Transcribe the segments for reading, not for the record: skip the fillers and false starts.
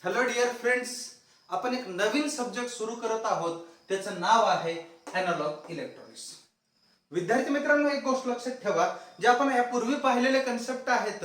Hello dear friends, आपण एक नवीन subject सुरू करत आहोत. त्याचं नाव आहे अॅनालॉग इलेक्ट्रॉनिक्स. विद्यार्थी मित्रांनो, एक गोष्ट लक्षात ठेवा, जे आपण यापूर्वी पाहिलेले कन्सेप्ट आहेत.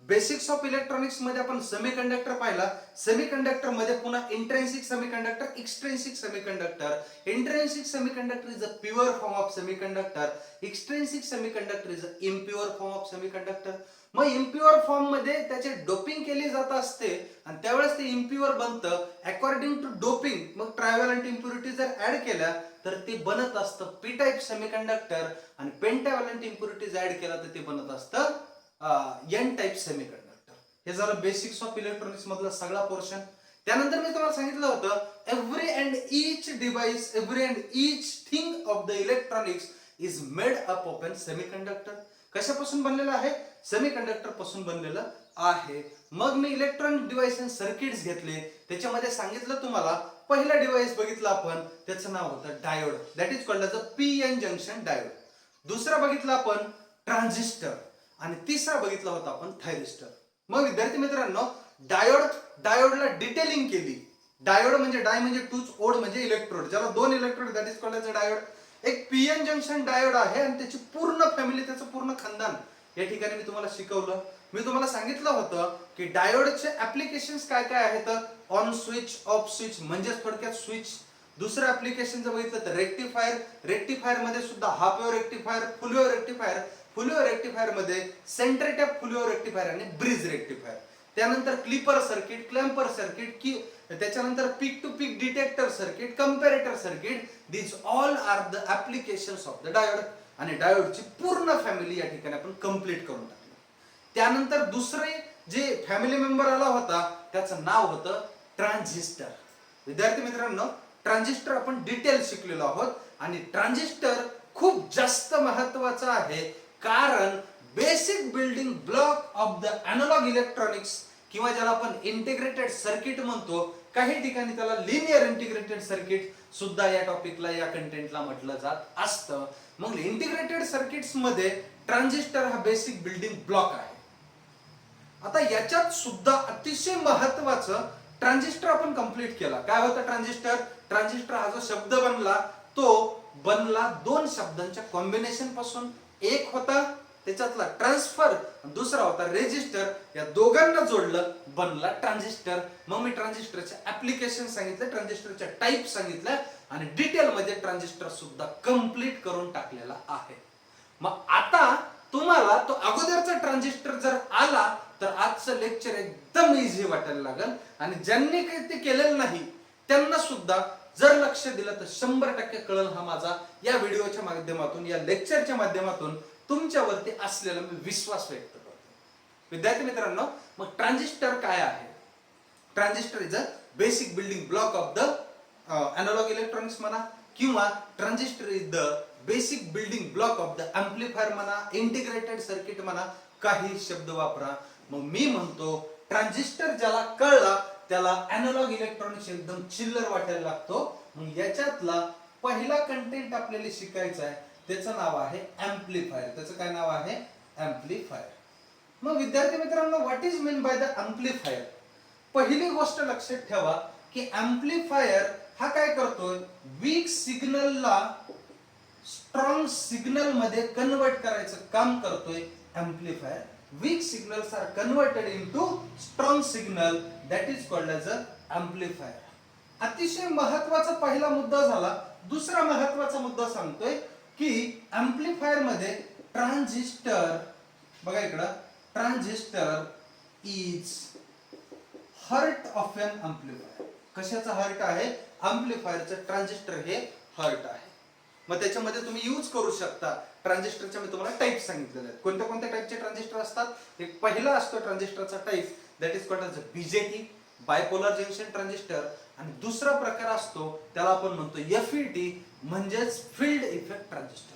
बेसिक्स ऑफ इलेक्ट्रॉनिक्स मध्ये आपण सेमीकंडक्टर पाहिला. सेमीकंडक्टर मध्ये पुन्हा intrinsic semiconductor, extrinsic semiconductor. Intrinsic semiconductor is a pure form of semiconductor. Extrinsic semiconductor is a impure form of semiconductor. मग इम्प्युअर फॉर्म मध्ये त्याचे डोपिंग केली जात असते आणि त्यावेळेस ते इम्प्युअर बनतं अकॉर्डिंग टू डोपिंग. मग ट्रायव्हॅलंट इम्प्युरिटी जर ऍड केल्या तर ते बनत असतं पी टाईप सेमीकंडक्टर, आणि पेंटाव्हॅलंट इम्प्युरिटीज ऍड केला तर ते बनत असतं एन टाईप सेमीकंडक्टर. हे झालं बेसिक्स ऑफ इलेक्ट्रॉनिक्स मधला सगळा पोर्शन. त्यानंतर मी तुम्हाला सांगितलं होतं every and each device, every and each thing of the electronics is made up of an semiconductor. कशापासून बनलेलं आहे? सेमीकंडक्टर पासून बनलेलं आहे. मग मी इलेक्ट्रॉनिक डिव्हाइस अँड सर्किट्स घेतले. त्याच्यामध्ये सांगितलं तुम्हाला पहिला डिव्हाइस बघितला आपण, त्याचं नाव होतं diode, that is called as a PN junction diode. दुसरा बघितला आपण ट्रान्झिस्टर, आणि तिसरा बघितला होता आपण थायरिस्टर. मग विद्यार्थी मित्रांनो, डायोडला डिटेलिंग केली. डायोड म्हणजे डाय म्हणजे टूच, ओड म्हणजे इलेक्ट्रोड, ज्याला दोन electrode, that is called as a diode. एक पीएन जंक्शन डायोड आहे आणि त्याची पूर्ण फॅमिली, त्याचं पूर्ण खानदान या ठिकाणी मी तुम्हाला शिकवलं. मी तुम्हाला सांगितलं होतं की डायोडचे ऍप्लिकेशन्स काय काय आहेत. ऑन स्विच, ऑफ स्विच म्हणजे थोडक्यात स्विच. दुसरं ऍप्लिकेशन जर बघितलं तर रेक्टिफायर. रेक्टिफायर मध्ये सुद्धा half wave rectifier, full wave rectifier. Full wave rectifier मध्ये centre tap full wave rectifier आणि ब्रिज रेक्टिफायर. त्यानंतर क्लिपर सर्किट, क्लॅम्पर सर्किट, की त्याच्यानंतर peak to peak detector circuit, comparator circuit. These all are the applications of the diode. आणि डायोडची पूर्ण family या ठिकाणी आपण कंप्लीट करून टाकली. त्यानंतर दुसरे जे फॅमिली मेंबर आला होता त्याचं नाव होतं ट्रान्झिस्टर. विद्यार्थी मित्रांनो, ट्रान्झिस्टर आपण डिटेल शिकलेलो आहोत, आणि ट्रान्झिस्टर खूप जास्त महत्वाचा आहे, कारण basic building block of the analog electronics, किंवा ज्याला आपण इंटिग्रेटेड सर्किट म्हणतो, काही ठिकाणी त्याला लिनियर इंटिग्रेटेड सर्किट सुद्धा या टॉपिकला, या कंटेंटला म्हटलं जात असतं. मग इंटिग्रेटेड सर्किट्स मध्ये ट्रान्झिस्टर हा बेसिक बिल्डिंग ब्लॉक आहे. आता याच्यात सुद्धा अतिशय महत्वाचं ट्रान्झिस्टर आपण कंप्लीट केला. काय होतं ट्रान्झिस्टर? ट्रान्झिस्टर हा जो शब्द बनला तो बनला दोन शब्दांच्या कॉम्बिनेशन पासून. एक होता त्याच्यातला ट्रान्सफर, दुसरा होता रेजिस्टर. या दोघांना जोडलं बनला ट्रान्झिस्टर. मग मी ट्रान्झिस्टरचे ऍप्लिकेशन सांगितले, ट्रान्झिस्टरच्या टाईप सांगितल्या, आणि डिटेल मध्ये ट्रान्झिस्टर सुद्धा कंप्लीट करून टाकलेला आहे. मग आता तुम्हाला तो अगोदरचा ट्रान्झिस्टर जर आला तर आजचं लेक्चर एकदम इझी वाटायला लागेल, आणि ज्यांनी काही ते केलेलं नाही त्यांना सुद्धा जर लक्ष दिलं तर 100% कळेल. हा माझा या व्हिडिओच्या माध्यमातून, या लेक्चरच्या माध्यमातून तुमच्यावरती असलेला मी विश्वास व्यक्त करतो. विद्यार्थी मित्रांनो, मग ट्रान्झिस्टर काय आहे? Transistor is a basic building block of the analog electronics म्हणा, किंवा transistor is the basic building block of the amplifier म्हणा, इंटिग्रेटेड सर्किट म्हणा, काही शब्द वापरा. मग मी म्हणतो ट्रान्झिस्टर ज्याला कळला त्याला अॅनालॉग इलेक्ट्रॉनिक्स एकदम चिल्लर वाटायला लागतो. मग याच्यातला पहिला कंटेंट आपल्याला शिकायचा आहे, त्याचं नाव आहे एम्प्लिफायर. त्याचं काय नाव आहे? एम्प्लिफायर. मग विद्यार्थी मित्रांनो, what is mean by the amplifier? पहिली गोष्ट लक्षात ठेवा की एम्प्लिफायर हा काय करतोय? वीक सिग्नलला स्ट्रॉंग सिग्नल मध्ये कन्वर्ट करायचं काम करतोय amplifier. Weak signals are converted into strong signal, that is called as a amplifier. अतिशय महत्वाचा पहिला मुद्दा झाला. दुसरा महत्वाचा मुद्दा सांगतोय की एम्प्लिफायर मध्ये ट्रान्झिस्टर, बघा इकडं, transistor is heart of an amplifier. कशाचा हर्ट आहे? एम्प्लिफायरचं ट्रान्झिस्टर हे हर्ट आहे. मग त्याच्यामध्ये तुम्ही यूज करू शकता. ट्रान्झिस्टरच्या मी तुम्हाला टाईप सांगितलेले आहेत. कोणत्या कोणत्या टाईपचे ट्रान्झिस्टर असतात? एक पहिला असतो ट्रान्झिस्टरचा type, that is called as BJT, bipolar junction transistor. आणि दुसरा प्रकार असतो त्याला आपण म्हणतो एफईटी, म्हणजेच फील्ड इफेक्ट ट्रान्झिस्टर.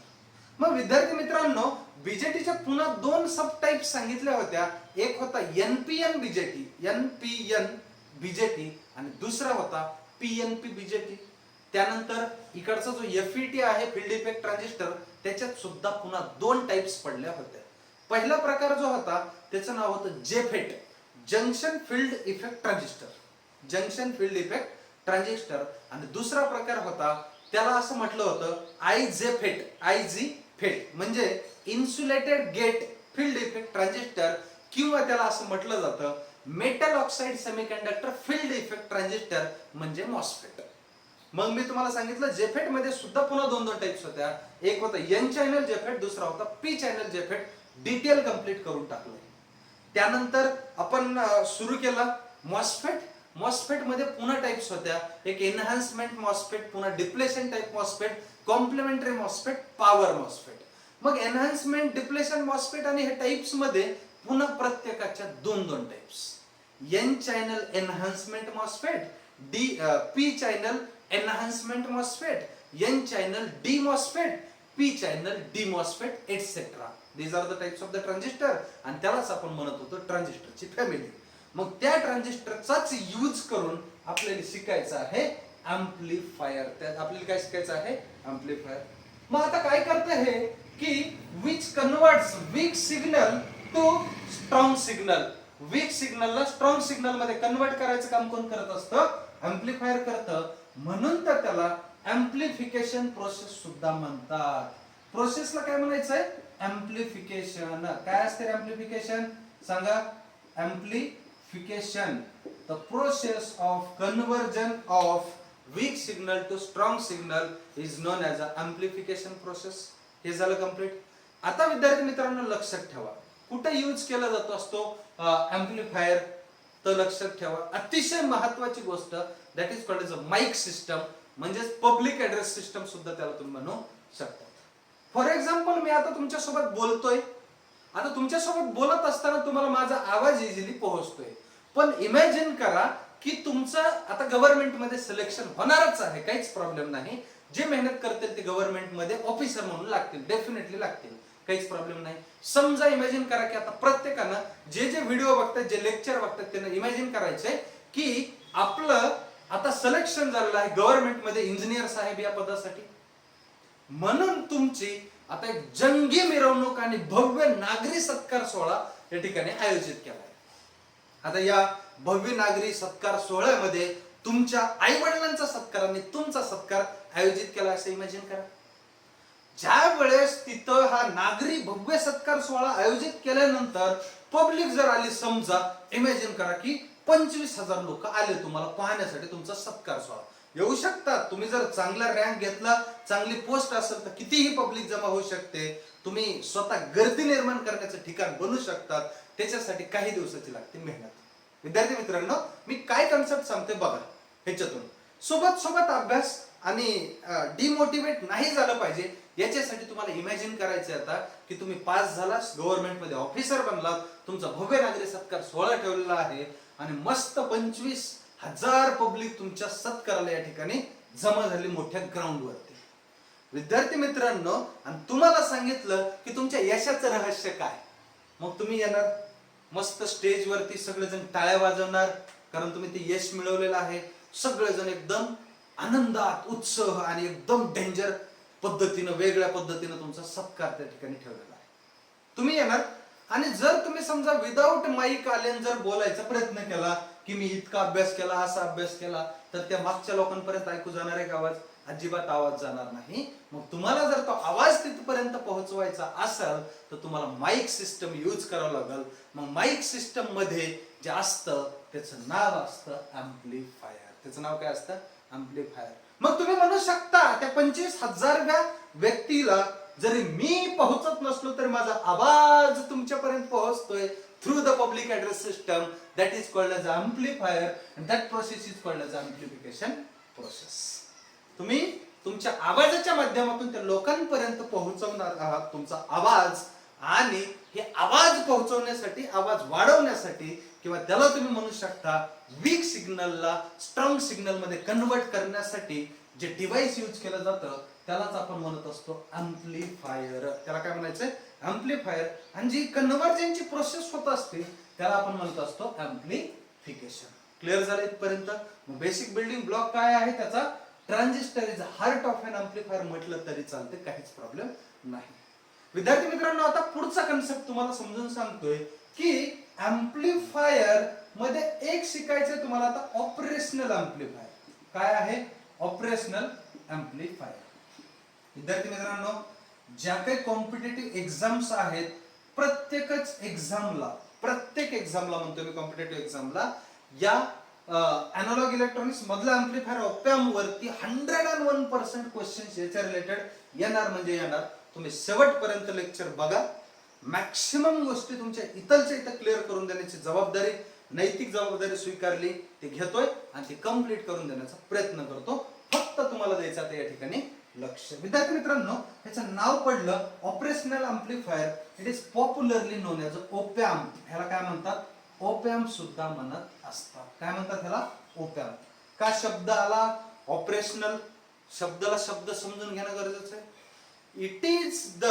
मग विद्यार्थी मित्रांनो, बीजेटीच्या पुन्हा दोन सब टाईप सांगितल्या होत्या. एक होता एनपीएन बीजेटी, एनपीएन बीजेटी, आणि दुसरा होता पीएनपी बीजेटी. त्यानंतर इकडचा जो एफईटी आहे, फील्ड इफेक्ट ट्रान्झिस्टर, त्याच्यात सुद्धा पुन्हा दोन टाइप्स पडल्या होत्या. पहिला प्रकार जो होता त्याचं नाव होतं JFET, junction field effect transistor. Junction field effect transistor. आणि दुसरा प्रकार होता त्याला असं म्हटलं होतं आयझेफेट म्हणजे insulated gate field effect transistor, किंवा त्याला असं म्हटलं जातं metal oxide semiconductor field effect transistor म्हणजे मॉसफेट. मग मी तुम्हाला सांगितलं जेफेट मध्ये सुद्धा पुन्हा दोन टाइप्स होत्या. एक होता एन चॅनल जेफेट, दुसरा होता P channel JFET. Detail complete करून टाकलं. त्यानंतर आपण सुरू केला मॉसफेट. मॉसफेट मध्ये पुन्हा टाइप्स होत्या. एक एनहान्समेंट मॉसफेट, पुन्हा depletion type MOSFET, complementary MOSFET, power MOSFET. मग एनहान्समेंट, डिप्लेशन मॉसफेट आणि हे टाइप्स मध्ये पुन्हा प्रत्येकाच्या दोन types. N channel enhancement MOSFET, P channel enhancement MOSFET, N channel D MOSFET, P channel D MOSFET etcetera. These are the types of the transistor. आणि त्यालाच आपण म्हणत होतो ट्रान्झिस्टरची फॅमिली. मग त्या ट्रान्झिस्टरचाच यूज करून आपल्याला शिकायचं आहे अँप्लिफायर. त्यात आपल्याला काय शिकायचं आहे? अँप्लिफायर. मग आता काय करतं हे की which converts weak signal to strong signal. Weak सिग्नलला स्ट्रॉंग सिग्नल मध्ये कन्वर्ट करायचं काम कोण करत असतं? अँप्लिफायर करतं. म्हणून तर त्याला अँप्लिफिकेशन प्रोसेस सुद्धा म्हणतात. प्रोसेसला काय म्हणायचंय? अँप्लिफिकेशन. काय असते अँप्लिफिकेशन? सांगा. Amplification the process of conversion of weak signal to strong signal is known as a amplification process. हे झालं कंप्लीट. आता विद्यार्थी मित्रांनो लक्षात ठेवा कुठे यूज केला जातो असतो अँप्लिफायर. तर लक्षात ठेवा अतिशय महत्वाची गोष्ट that is called as a mic system, म्हणजे पब्लिक ऍड्रेस सिस्टम सुद्धा त्याला तुम्ही म्हणू शकता. फॉर एक्झाम्पल मी आता तुमच्या सोबत बोलतोय. आता तुमच्या सोबत बोलत असताना तुम्हाला माझा आवाज इझिली पोहोचतोय. पण इमॅजिन करा की तुमचं आता गव्हर्नमेंट मध्ये सिलेक्शन होणारच आहे, काहीच प्रॉब्लेम नाही. जे मेहनत करतील ते गव्हर्नमेंट मध्ये ऑफिसर म्हणून लागतील, डेफिनेटली लागतील, काहीच प्रॉब्लेम नाही. समजा इमॅजिन करा की आता प्रत्येकानं जे व्हिडिओ बघतात, जे लेक्चर बघतात, त्यांना इमॅजिन करायचंय की आपलं आता सिलेक्शन झालेलं आहे गव्हर्नमेंट मध्ये इंजिनियर साहेब या पदासाठी. म्हणून तुमची आता एक जंगी मिरवणूक आणि भव्य नागरी सत्कार सोहळा या ठिकाणी आयोजित केला. आता या भव्य नागरी सत्कार सोहळ्यामध्ये तुमच्या आई वडिलांचा सत्कार आणि तुमचा सत्कार आयोजित केला असं इमॅजिन करा. ज्या वेळेस तिथं हा नागरी भव्य सत्कार सोहळा आयोजित केल्यानंतर पब्लिक जर आली, समजा इमॅजिन करा की 25,000 लोक आले तुम्हाला पाहण्यासाठी तुमचा सत्कार सोहळा. येऊ शकतात. तुम्ही जर चांगला रँक घेतला, चांगली पोस्ट असेल तर कितीही पब्लिक जमा होऊ शकते. तुम्ही स्वतः गर्दी निर्माण करण्याचं ठिकाण बनू शकतात. त्याच्यासाठी काही दिवसाची लागते मेहनत. विद्यार्थी मित्रांनो मी काय कन्सेप्ट सांगते बघा. ह्याच्यातून सोबत अभ्यास आणि डिमोटिवेट नाही झालं पाहिजे याच्यासाठी तुम्हाला इमॅजिन करायचं आता की तुम्ही पास झालात, गव्हर्नमेंट मध्ये ऑफिसर बनलात, तुमचा भव्य नागरी सत्कार सोहळा ठेवलेला आहे आणि मस्त 25,000 पब्लिक तुमच्या सत्काराला या ठिकाणी जमा झाली मोठ्या ग्राउंड वरती. विद्यार्थी मित्रांनो आणि तुम्हाला सांगितलं की तुमच्या यशाचं रहस्य काय. मग तुम्ही येणार मस्त स्टेज वरती, सगळेजण टाळ्या वाजवणार कारण तुम्ही ते यश मिळवलेलं आहे. सगळेजण एकदम आनंदात, उत्साह आणि एकदम डेंजर पद्धतीनं, वेगळ्या पद्धतीनं तुमचा सत्कार त्या ठिकाणी ठेवलेला आहे. तुम्ही येणार आणि जर तुम्ही समजा विदाऊट माईक आले जर बोलायचा प्रयत्न केला की मी इतका अभ्यास केला, असा अभ्यास केला, तर त्या मागच्या लोकांपर्यंत ऐकू जाणार आहे का आवाज? अजिबात आवाज जाणार नाही. मग तुम्हाला जर तो आवाज तिथपर्यंत पोहोचवायचा असेल तर तुम्हाला माईक सिस्टम यूज करावं लागेल. मग माईक सिस्टम मध्ये जे असतं त्याचं नाव असतं अँप्लिफायर. त्याचं नाव काय असतं? अँप्लिफायर. मग तुम्ही म्हणू शकता त्या 25,000व्या व्यक्तीला जरी मी पोहोचत नसलो तरी माझा आवाज तुमच्यापर्यंत पोहोचतोय through the public address system that is called as amplifier and that process is called as amplification process. तुम्ही तुमच्या आवाजाच्या माध्यमातून त्या लोकांपर्यंत पोहोचवणार आहात तुमचा आवाज. आणि हे आवाज पोहोचवण्यासाठी, आवाज वाढवण्यासाठी किंवा त्याला तुम्ही म्हणू शकता वीक सिग्नलला स्ट्रॉंग सिग्नल मध्ये कन्वर्ट करण्यासाठी जे डिव्हाइस यूज केलं जातं त्यालाच आपण म्हणत असतो अँप्लिफायर. त्याला काय म्हणायचंय? अँप्लिफायर. आणि जी कन्व्हर्जनची प्रोसेस होत असते त्याला आपण म्हणत असतो अँप्लिफिकेशन. क्लिअर झालं इथपर्यंत? बेसिक बिल्डिंग ब्लॉक काय आहे त्याचा? Transistor is heart of an amplifier म्हटलं तरी चालते, काहीच प्रॉब्लेम नाही. विद्यार्थी मित्रांनो आता पुढचा कन्सेप्ट तुम्हाला समजून सांगतोय की अँप्लिफायर मध्ये एक शिकायचं तुम्हाला आता ऑपरेशनल अँप्लिफायर. काय आहे? Operational amplifier. विद्यार्थी मित्रांनो, ज्या काही कॉम्पिटिटिव्ह एक्झाम्स आहेत, प्रत्येक एक्झामला म्हणतो मी कॉम्पिटिटिव्ह एक्झामला, या अॅनालॉग इलेक्ट्रॉनिक्स मधला अँप्लिफायर ऑपॅम्प वरती 101% क्वेश्चन्स याच्या रिलेटेड येणार म्हणजे येणार. तुम्ही शेवटपर्यंत लेक्चर बघा. मॅक्सिमम गोष्टी तुमच्या इथलच्या इथं क्लिअर करून देण्याची जबाबदारी, नैतिक जबाबदारी स्वीकारली, ते घेतोय आणि ती कम्प्लीट करून देण्याचा प्रयत्न करतो. फक्त तुम्हाला द्यायचं आता या ठिकाणी लक्ष. विद्यार्थी मित्रांनो, याचं नाव पडलं operational amplifier. It is popularly known as op amp. ह्याला काय म्हणतात? ओपॅम्प सुद्धा म्हणत असतात. काय म्हणतात ह्याला? ओपॅम्प. का शब्द आला ऑपरेशनल? शब्दाला शब्द समजून घेणं गरजेचं आहे. It is the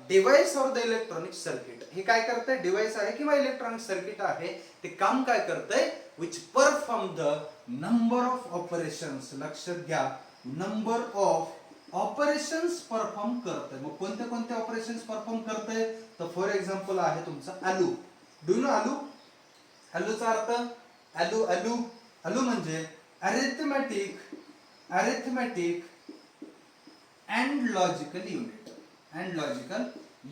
device or the electronic circuit. हे काय करतंय? डिव्हाइस आहे किंवा इलेक्ट्रॉनिक सर्किट आहे. ते काम काय करतंय? Which perform the number of operations. लक्षात घ्या, नंबर ऑफ ऑपरेशन्स परफॉर्म करतंय. मग कोणते कोणते ऑपरेशन्स परफॉर्म करतंय? तर फॉर एक्झाम्पल आहे तुमचा अलू. डू यू नो अलू? अलूचा अर्थ अलू म्हणजे अरिथमेटिक अँड लॉजिकल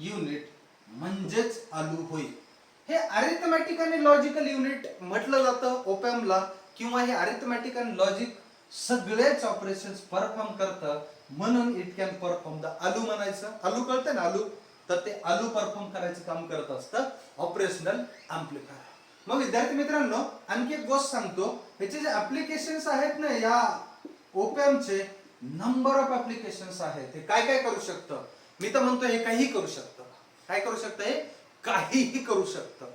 युनिट म्हणजेच अलू होय. हे अरिथमेटिक आणि लॉजिकल युनिट म्हटलं जातं ओपॅम्पला, किंवा हे अरिथमेटिक आणि लॉजिक सगळेच ऑपरेशन्स परफॉर्म करतं, म्हणून इट कॅन परफॉर्म द अलू म्हणायचं. अलू कळतं ना? अलू, तर ते अलू परफॉर्म करायचं काम करत असतं ऑपरेशनल अँप्लिफायर. मग विद्यार्थी मित्रांनो, आणखी एक गोष्ट सांगतो. याचे जे ऍप्लिकेशन्स आहेत ना या ओपॅम्पचे, नंबर ऑफ ऍप्लिकेशन्स आहेत. हे काय काय करू शकतं? मी तर म्हणतो हे काहीही करू शकतं. काय करू शकतं? हे काहीही करू शकतं.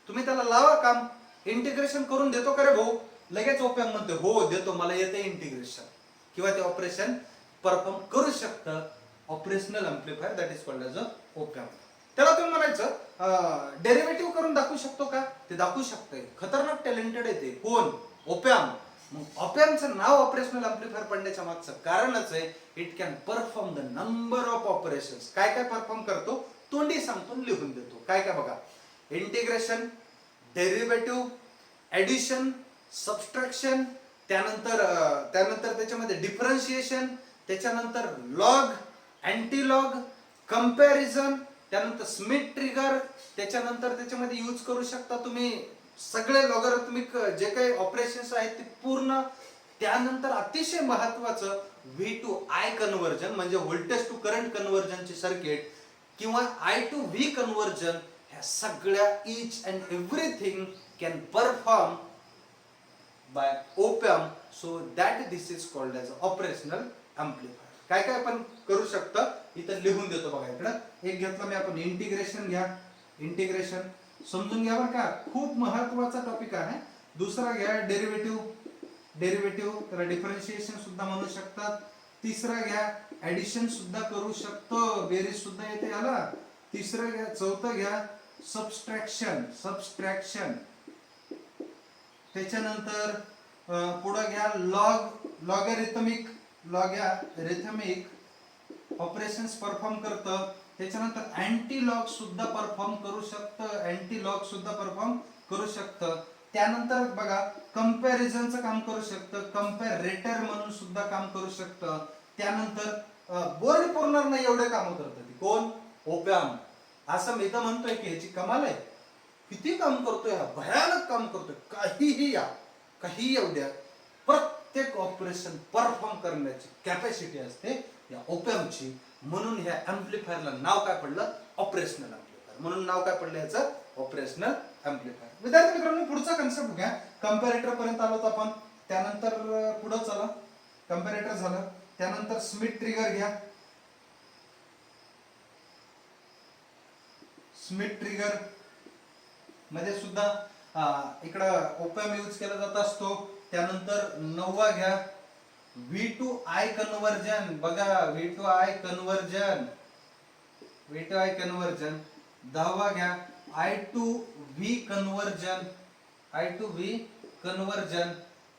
तुम्ही त्याला लावा काम. इंटिग्रेशन करून देतो का रे भाऊ? लगेच ओपॅम्प म्हणते हो देतो, मला येते इंटिग्रेशन, किंवा ते ऑपरेशन परफॉर्म करू शकतं. Operational amplifier, that is called as a op amp. त्याला तुम्ही म्हणायचं डेरिव्हेटिव्ह करून दाखवू शकतो का? ते दाखवू शकतंय. खतरनाक टॅलेंटेड आहे ते. कोण? ओपॅम्प. मग ओपॅम्पचं नाव ऑपरेशनल अँप्लिफायर पडण्याच्या मागचं कारणच आहे, it can perform the number of operations. काय काय परफॉर्म करतो? तोंडी सांगतो, लिहून देतो. काय काय बघा? इंटिग्रेशन, डेरिव्हेटिव्ह, ऍडिशन, सबट्रॅक्शन, त्यानंतर त्याच्यामध्ये डिफरन्शिएशन, त्याच्यानंतर लॉग, अँटीलॉग, कंपॅरिझन, त्यानंतर स्मिथ ट्रिगर, त्याच्यानंतर त्याच्यामध्ये यूज करू शकता तुम्ही सगळे लॉगॅरिथमिक जे काही ऑपरेशन्स आहेत ते पूर्ण. त्यानंतर अतिशय महत्वाचं व्ही टू आय कन्व्हर्जन, म्हणजे व्होल्टेज टू करंट कन्व्हर्जनची सर्किट, किंवा आय टू व्ही कन्व्हर्जन. ह्या सगळ्या each and everything can perform by op amp. So that this is called as operational amplifier. काय काय आपण करू शकतं इथं लिहून देतो बघा. इकडं एक घेतलं मी आपण, इंटिग्रेशन घ्या. इंटिग्रेशन समजून घ्या बरं का, खूप महत्वाचा टॉपिक आहे. दुसरा घ्या डेरिव्हेटिव्ह, त्याला डिफरन्शिएशन सुद्धा म्हणू शकतात. तिसरा घ्या ऍडिशन सुद्धा करू शकतो, बेरीज सुद्धा येते याला. तिसरं घ्या, चौथं घ्या सबस्ट्रॅक्शन. त्याच्यानंतर पुढे घ्या लॉगॅरिथमिक ऑपरेशन्स परफॉर्म करतं. त्याच्यानंतर अँटीलॉग सुद्धा परफॉर्म करू शकतं. त्यानंतर बघा कंपॅरिझनचं काम करू शकतं, कंपॅरेटर म्हणून सुद्धा काम करू शकतं. त्यानंतर बोर्ड पुरणार नाही एवढे काम करतं ती. कोण? ओपॅम्प. असं मी तर म्हणतोय की ह्याची कमाल आहे. किती काम करतोय हा, भयानक काम करतोय. काही येऊ द्या, प्रत्येक ऑपरेशन परफॉर्म करण्याची कॅपॅसिटी असते या ओपॅम्पची. म्हणून ह्या अँप्लिफायरला नाव काय पडलं? Operational amplifier. म्हणून नाव काय पडलं याचं? Operational amplifier. विद्यार्थी मित्रांनो, पुढचा कन्सेप्ट घ्या. कंपॅरेटर पर्यंत आलो आपण. त्यानंतर पुढे चला, कंपॅरेटर झालं. त्यानंतर स्मिथ ट्रिगर घ्या. स्मिथ ट्रिगर मध्ये सुद्धा इकडं ओपॅम्प यूज केला जात असतो. त्यानंतर 9वा घ्या व्ही टू आय कन्व्हर्जन. बघा व्ही टू आय कन्व्हर्जन. 10वा घ्या आय टू व्ही कन्व्हर्जन.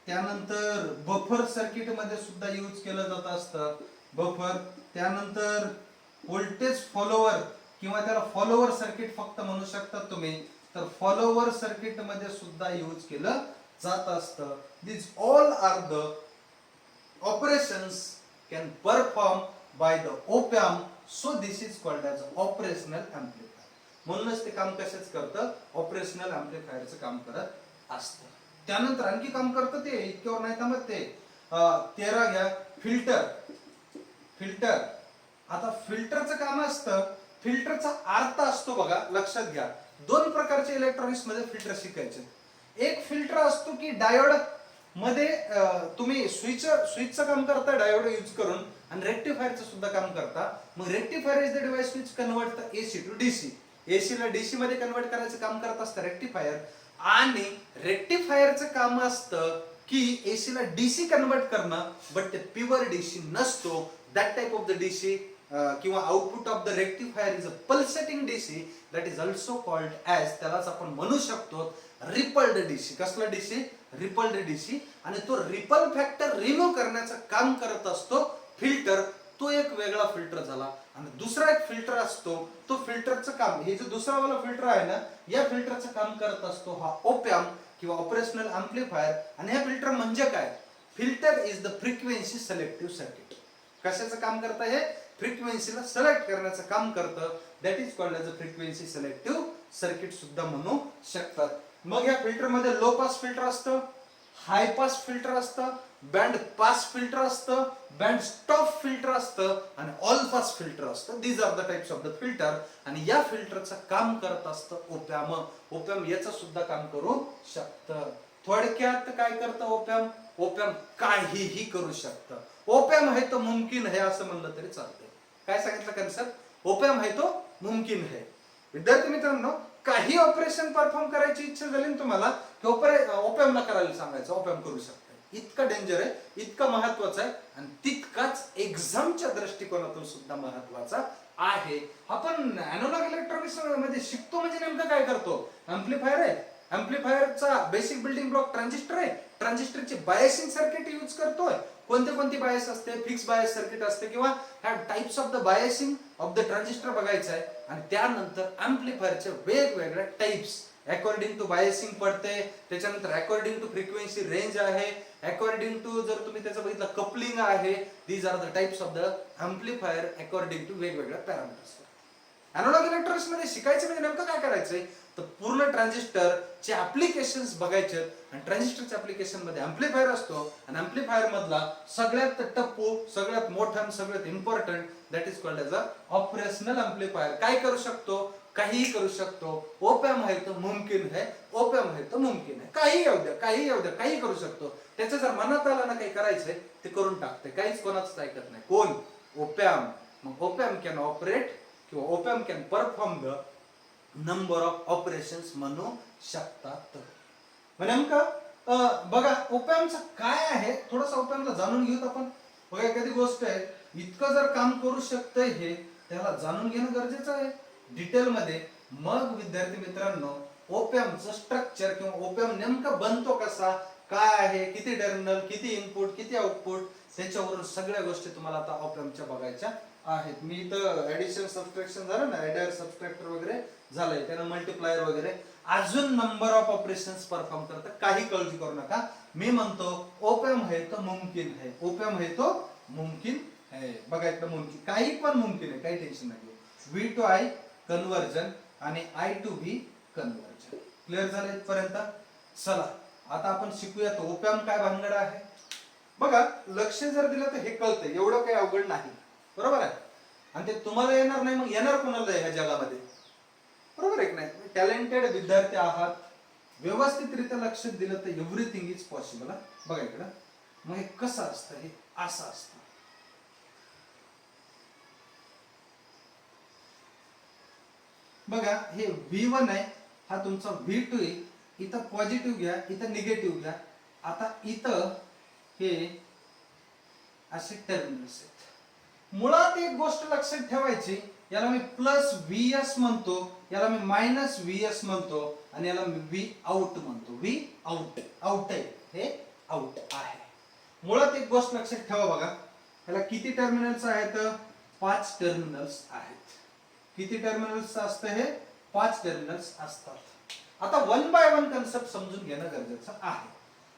त्यानंतर बफर सर्किट मध्ये सुद्धा यूज केलं जात असतं, बफर. त्यानंतर व्होल्टेज फॉलोवर, किंवा त्याला फॉलोवर सर्किट फक्त म्हणू शकता तुम्ही. तर फॉलोवर सर्किट मध्ये सुद्धा यूज केलं जात असतं. This all are the operations can perform by the op amp, so this is called as operational amplifier. म्हणूनच ते काम कशाच करतं, ऑपरेशनल एम्प्लिफायरचं काम करत असतं. त्यानंतर आणखी काम करतं ते, इतक्यावर नाही थांबत ते. 13 घ्या, फिल्टर. आता फिल्टरचं काम असतं, फिल्टरचा अर्थ असतो बघा, लक्षात घ्या. दोन प्रकारचे इलेक्ट्रॉनिक्स मध्ये फिल्टर शिकायचे. एक फिल्टर असतो की डायोड मध्ये तुम्ही स्विचचं काम करता डायोड यूज करून, आणि रेक्टिफायरचं सुद्धा काम करता. मग rectifier is the device which convert the AC to DC. AC ला डीसी मध्ये कन्वर्ट करायचं काम करत असतं रेक्टिफायर. आणि रेक्टिफायरचं काम असतं की एसी ला डीसी कन्वर्ट करणं, बट ते प्युअर डीसी नसतो. That type of the DC किंवा output of the rectifier is a pulsating DC, that is also called as, त्यालाच आपण म्हणू शकतो रिपल्ड डीसी. कसला डीसी? Rippled DC. आणि तो रिपल फॅक्टर रिमूव्ह करण्याचं काम करत असतो फिल्टर. तो एक वेगळा फिल्टर झाला. आणि दुसरा एक फिल्टर असतो, तो फिल्टरचं काम, हे जो दुसरा वाला फिल्टर आहे ना, या फिल्टरचं काम करत असतो हा op amp किंवा ऑपरेशनल एम्प्लिफायर. आणि हे फिल्टर म्हणजे काय? Filter is the frequency selective circuit. कशाचं काम करतं हे? फ्रिक्वेन्सीला सिलेक्ट करण्याचं काम करतं. That is called as a frequency selective circuit सुद्धा म्हणू शकतात. मग या फिल्टर मध्ये लो पास फिल्टर असतं, हाय पास फिल्टर असतं, बँड पास फिल्टर असतं, बँड स्टॉप फिल्टर असतं, आणि ऑल पास फिल्टर असतं. These are the types of the filter. आणि या फिल्टरचं काम करत असतं op amp. op amp याचं सुद्धा काम करू शकतं. थोडक्यात काय करतं op amp? op amp काहीही करू शकतं. op amp है तो मुमकिन है असं म्हणलं तरी चालतंय. काय सांगितलं कन्सेप्ट? op amp है तो मुमकिन है. विद्यार्थी मित्रांनो, काही ऑपरेशन परफॉर्म करायची इच्छा झाली ना तुम्हाला, की op amp ला करायला सांगायचं, op amp करू शकतं. इतका डेंजर आहे, इतका महत्वाचा आहे, आणि तितकाच एक्झामच्या दृष्टिकोनातून सुद्धा महत्वाचा आहे. आपण अॅनालॉग इलेक्ट्रॉनिक्स मध्ये शिकतो म्हणजे नेमकं काय करतो? एम्प्लिफायर आहे, एम्प्लिफायरचा बेसिक बिल्डिंग ब्लॉक ट्रान्झिस्टर आहे, ट्रान्झिस्टरची बायसिंग सर्किट यूज करतोय. कोणती बायस असते? फिक्स बायस सर्किट असते, किंवा ह्या types of the biasing of the transistor बघायचं आहे. आणि त्यानंतर एम्प्लिफायरचे वेगवेगळ्या टाइप्स अकॉर्डिंग टू बायसिंग पडते, त्याच्यानंतर अकॉर्डिंग टू फ्रिक्वेन्सी रेंज आहे, अकॉर्डिंग टू जर तुम्ही त्याचं बघितलं कपलिंग आहे. These are the types of the amplifier according to वेगवेगळ्या पॅरामीटर्स. अॅनालॉग इलेक्ट्रॉनिक्स मध्ये शिकायचं म्हणजे नेमकं काय करायचंय, तर पूर्ण ट्रान्झिस्टरचे ऍप्लिकेशन्स बघायचे. आणि ट्रान्झिस्टरच्या ऍप्लिकेशन मध्ये एम्प्लिफायर असतो, आणि एम्प्लिफायर मधला सगळ्यात टप्पू, सगळ्यात मोठा, सगळ्यात important, that is called as a operational amplifier. काय करू शकतो? काहीही करू शकतो. op amp है तो मुमकिन है, op amp है तो मुमकिन है. काही येऊ द्या, काही करू शकतो. त्याचं जर मनात आलं ना काही करायचंय, ते करून टाकते. काहीच कोणाच ऐकत नाही. कोण? op amp. मग op amp कॅन ऑपरेट किंवा op amp can perform the number of operations म्हणू शकतात. नेमकं बघा op amp काय आहे, थोडंसं op amp ला जाणून घेऊत आपण. बघा, एखादी गोष्ट आहे, इतकं जर काम करू शकतंय हे, त्याला जाणून घेणं गरजेचं आहे डिटेल मध्ये. मग विद्यार्थी मित्रांनो, op amp चं स्ट्रक्चर किंवा op amp नेमका बनतो कसा, काय आहे, किती टर्मिनल, किती इनपुट, किती आउटपुट, त्याच्यावरून सगळ्या गोष्टी तुम्हाला आता op amp च्या बघायच्या आहेत. मी इथं ऍडिशन सबट्रॅक्शन झालं ना, ऍडर सबट्रॅक्टर वगैरे झालंय, त्यानं मल्टिप्लायर वगैरे, अजून नंबर ऑफ ऑपरेशन्स परफॉर्म करतात. काही काळजी करू नका. मी म्हणतो op amp है तो मुमकिन है, op amp है तो मुमकिन है. बघा, इकडं मुमकिन, काही पण मुमकिन आहे, काही टेन्शन नाही. V to I कन्वर्जन आणि I to V conversion. Clear झालं इथपर्यंत? चला आता आपण शिकूया op amp काय भानगड आहे. बघा, लक्ष जर दिलं तर हे कळतंय, एवढं काही अवघड नाही, बरोबर आहे. आणि ते तुम्हाला येणार नाही, मग येणार कोणाला ह्या जगामध्ये, बरोबर आहे की नाही? टॅलेंटेड विद्यार्थी आहात, व्यवस्थितरित्या लक्ष दिलं तर एव्हरीथिंग इज पॉसिबल. बघा इकडं, मग हे कसं असतं, हे असं असतं. बघा, हे V1 आहे, हा तुमचा V2 आहे. इथं पॉझिटिव्ह घ्या, इथं निगेटिव्ह घ्या. आता इथं हे असे टर्मिनल्स आहेत. मुळात एक गोष्ट लक्षात ठेवायची, याला मी प्लस Vs म्हणतो, याला मी मायनस Vs म्हणतो, आणि याला मी V आउट म्हणतो. V आउट, आउट आहे, हे आउट आहे. मुळात एक गोष्ट लक्षात ठेवा. बघा, याला किती टर्मिनल्स आहेत? 5 टर्मिनल्स आहेत. किती टर्मिनल्स असतं हे? 5 टर्मिनल्स असतात. आता वन बाय वन कन्सेप्ट समजून घेणं गरजेचं आहे.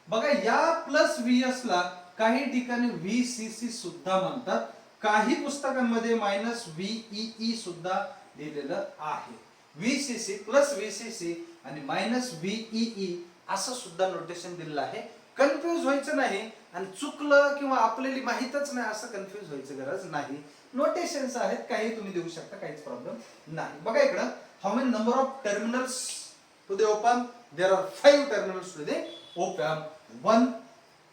बघा या प्लस व्हीएस ला काही ठिकाणी व्हीसीसी सुद्धा म्हणतात, काही पुस्तकांमध्ये मायनस व्हीईई सुद्धा लिहिलेलं आहे. व्हीसीसी प्लस व्हीसीसी आणि मायनस व्हीईई असं सुद्धा नोटेशन दिलेलं आहे. कन्फ्युज व्हायचं नाही आणि चुकलं किंवा आपल्याला माहितच नाही असं कन्फ्युज व्हायची गरज नाही. नोटेशन्स आहेत, काही तुम्ही देऊ शकता, काहीच प्रॉब्लेम नाही. बघा इकडं, how many number of terminals to the open? There are 5 terminals to the open. 1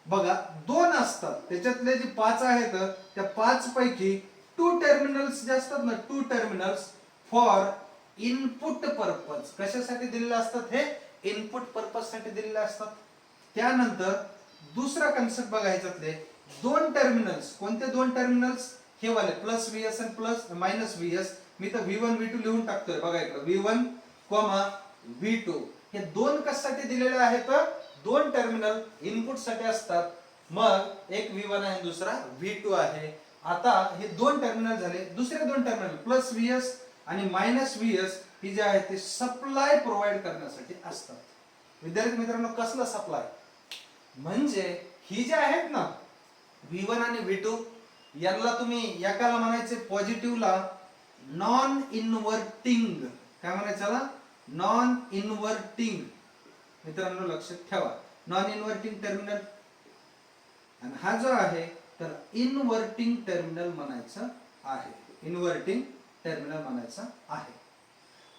बघा 2 असतात, त्याच्यातले जे 5 आहेत त्या 5 पैकी 2 टर्मिनल्स जे असतात ना, 2 टर्मिनल्स फॉर इनपुट पर्पज. कशासाठी दिलेले असतात? हे इनपुट पर्पज साठी दिलेले असतात. त्यानंतर दुसरा कन्सेप्ट बघायच्यातले 2 टर्मिनल्स. कोणते 2 टर्मिनल्स? हे वाले प्लस व्हीएस आणि प्लस मायनस व्हीएस. मी तर V1 V2 लिहून टाकतोय. बघा इकडे V1, V2 हे 2 कशासाठी दिलेले आहेत? 2 टर्मिनल इनपुट साठी असतात. मग एक V1 आहे, दुसरा V2 आहे. आता हे 2 टर्मिनल झाले. दुसरे 2 टर्मिनल प्लस व्हीएस आणि मायनस व्हीएस ही जे आहे ते सप्लाय प्रोव्हाइड करण्यासाठी असतात. विद्यार्थी मित्रांनो, कसला सप्लाय? म्हणजे ही जे आहेत ना V1 आणि V2 यांना तुम्ही एकाला म्हणायचे पॉझिटिव्हला नॉन इन्व्हर्टिंग. काय म्हणायचं? Non inverting. मित्रांनो लक्षात ठेवा, नॉन इन्व्हर्टिंग टर्मिनल. आणि हा जो आहे तर इन्व्हर्टिंग टर्मिनल म्हणायचं आहे. इन्व्हर्टिंग टर्मिनल म्हणायचं आहे.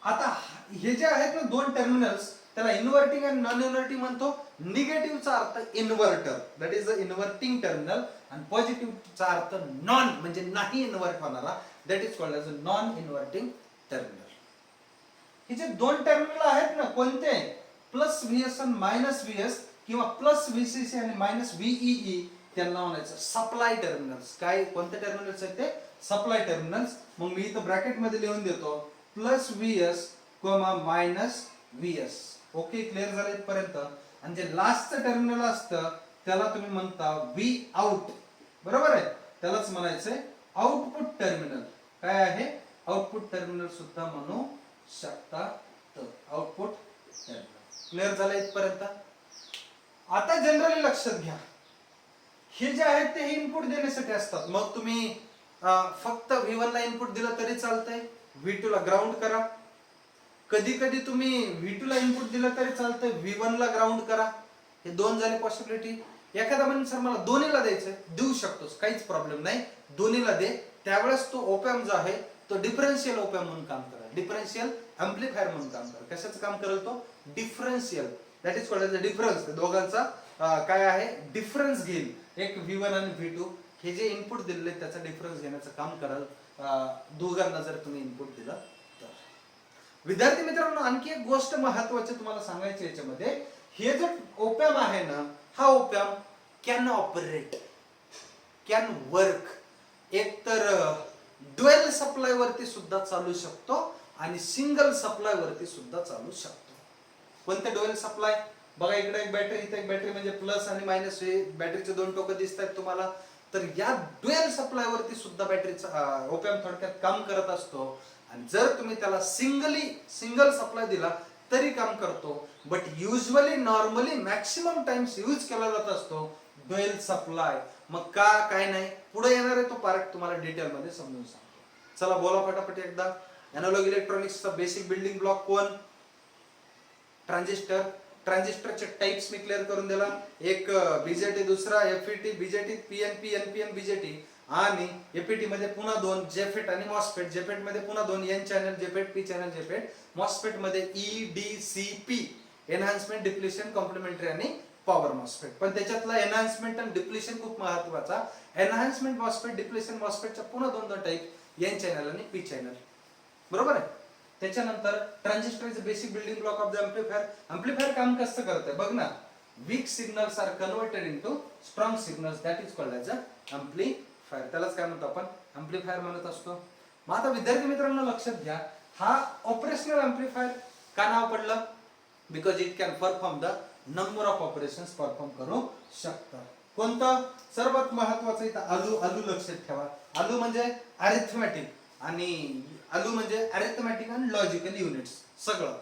आता हे जे आहेत ना 2 टर्मिनल्स, त्याला इन्व्हर्टिंग आणि नॉन इन्व्हर्टिंग म्हणतो. निगेटिव्हचा अर्थ inverter, that is the inverting terminal. आणि पॉझिटिव्हचा अर्थ नॉन म्हणजे नाही इन्व्हर्ट होणारा, that is called as a non inverting terminal. हे जे 2 टर्मिनल आहेत ना, कोणते? प्लस व्हीएस आणि मायनस व्हीएस किंवा प्लस व्हीसीसी आणि मायनस व्हीईई, त्यांना म्हणायचं सप्लाय टर्मिनल्स. काय कोणते टर्मिनल्स आहेत ते? Supply terminals. मग मी इथं ब्रॅकेट मध्ये लिहून देतो plus VS minus VS. Okay, clear झालं इथपर्यंत? आणि जे लास्टचं टर्मिनल असतं त्याला तुम्ही म्हणता व्ही आउट. बरोबर आहे? त्यालाच म्हणायचंय आउटपुट टर्मिनल. काय आहे? आउटपुट टर्मिनल सुद्धा म्हणू शकतात. Output terminal. क्लिअर झालं इथपर्यंत? आता जनरली लक्षात घ्या, हे जे आहेत ते इनपुट देण्यासाठी असतात. मग तुम्ही फक्त V1 ला इनपुट दिलं तरी चालतंय, V2 ला ग्राउंड करा. कधी कधी तुम्ही V2 ला इनपुट दिलं तरी चालतंय, V1 ला ग्राउंड करा. हे 2 झाले पॉसिबिलिटी. एखादा म्हणजे सर मला दोन्हीला द्यायचं, देऊ शकतोस, काहीच प्रॉब्लेम नाही, दोन्हीला दे. त्यावेळेस तो ओपॅम्प जो आहे तो डिफरन्शियल ओपॅम्प म्हणून काम करा, डिफरन्शियल एम्प्लिफायर म्हणून काम करा. कशाचं काम करेल तो? Differential. That is called as difference. दोघांचा काय आहे? डिफरन्स घेईल. एक V1 आणि V2 हे जे इनपुट दिलेले त्याचा डिफरन्स घेण्याचं काम कराल दोघांना जर तुम्ही इनपुट दिलं तर. विद्यार्थी मित्रांनो, आणखी एक गोष्ट महत्त्वाची तुम्हाला सांगायची याच्यामध्ये, हे जो ओपॅम्प आहे ना, हा op amp can operate, can work. एक तर ड्युअल सप्लाय वरती सुद्धा चालू शकतो आणि सिंगल सप्लाय वरती सुद्धा चालू शकतो. कोणते ड्युअल सप्लाय? बघा इकडे एक बॅटरी, इथे एक बॅटरी, म्हणजे प्लस आणि मायनस बॅटरीचे 2 टोकं दिसत आहेत तुम्हाला. तर या ड्युअल सप्लाय वरती सुद्धा बॅटरीचा ओपॅम्प थोडक्यात काम करत असतो. आणि जर तुम्ही त्याला सिंगल सप्लाय दिला तरी काम करतो. But usually normally maximum times use केला जात असतो ड्युअल सप्लाय. मग का काय नाही, पुढे येणार आहे तो पार्ट तुम्हाला डिटेल मध्ये समजून सांगतो. चला बोला फटाफट एकदा. एनालॉग इलेक्ट्रॉनिक्सचा बेसिक बिल्डिंग ब्लॉक कोण? ट्रान्झिस्टर. ट्रान्झिस्टरचे टाइप्स मी क्लिअर करून दिला. एक बीजेटी, दुसरा FET. BJT PNP, NPN, BJT. आणि एपीटी मध्ये पुन्हा 2 जेफेट आणि मॉसफेट. जेफेट मध्ये पुन्हा 2 N channel JFET, P channel JFET. MOSFET मध्ये ईडीसीपी, एनहान्समेंट, डिप्लेशन, कॉम्प्लिमेंटरी आणि पॉवर मॉसफेट. पण त्याच्यातला एनहान्समेंट आणि डिप्लेशन खूप महत्त्वाचा. एनहान्समेंट मॉसफेट, डिप्लेशन मॉसफेटच्या पुन्हा 2 टाइप, एन चॅनल आणि पी चॅनल. बरोबर आहे? त्याच्यानंतर transistor is basic building block of the amplifier. Amplifier काम कसं करतंय बघ ना. Weak signals are converted into strong signals, that is called as a amplifier. त्यालाच काय म्हणतो आपण? एम्प्लिफायर म्हणत असतो. मग आता विद्यार्थी मित्रांनो लक्षात घ्या, हा ऑपरेशनल एम्प्लिफायर का नाव पडलं? Because it can perform the number of operations perform करू शकतं. कोणतं? सर्वात महत्वाचं इथं आलू. आलू लक्षात ठेवा. आलू म्हणजे अरिथमॅटिक आणि आलू म्हणजे अरिथमॅटिक आणि लॉजिकल युनिट्स. सगळं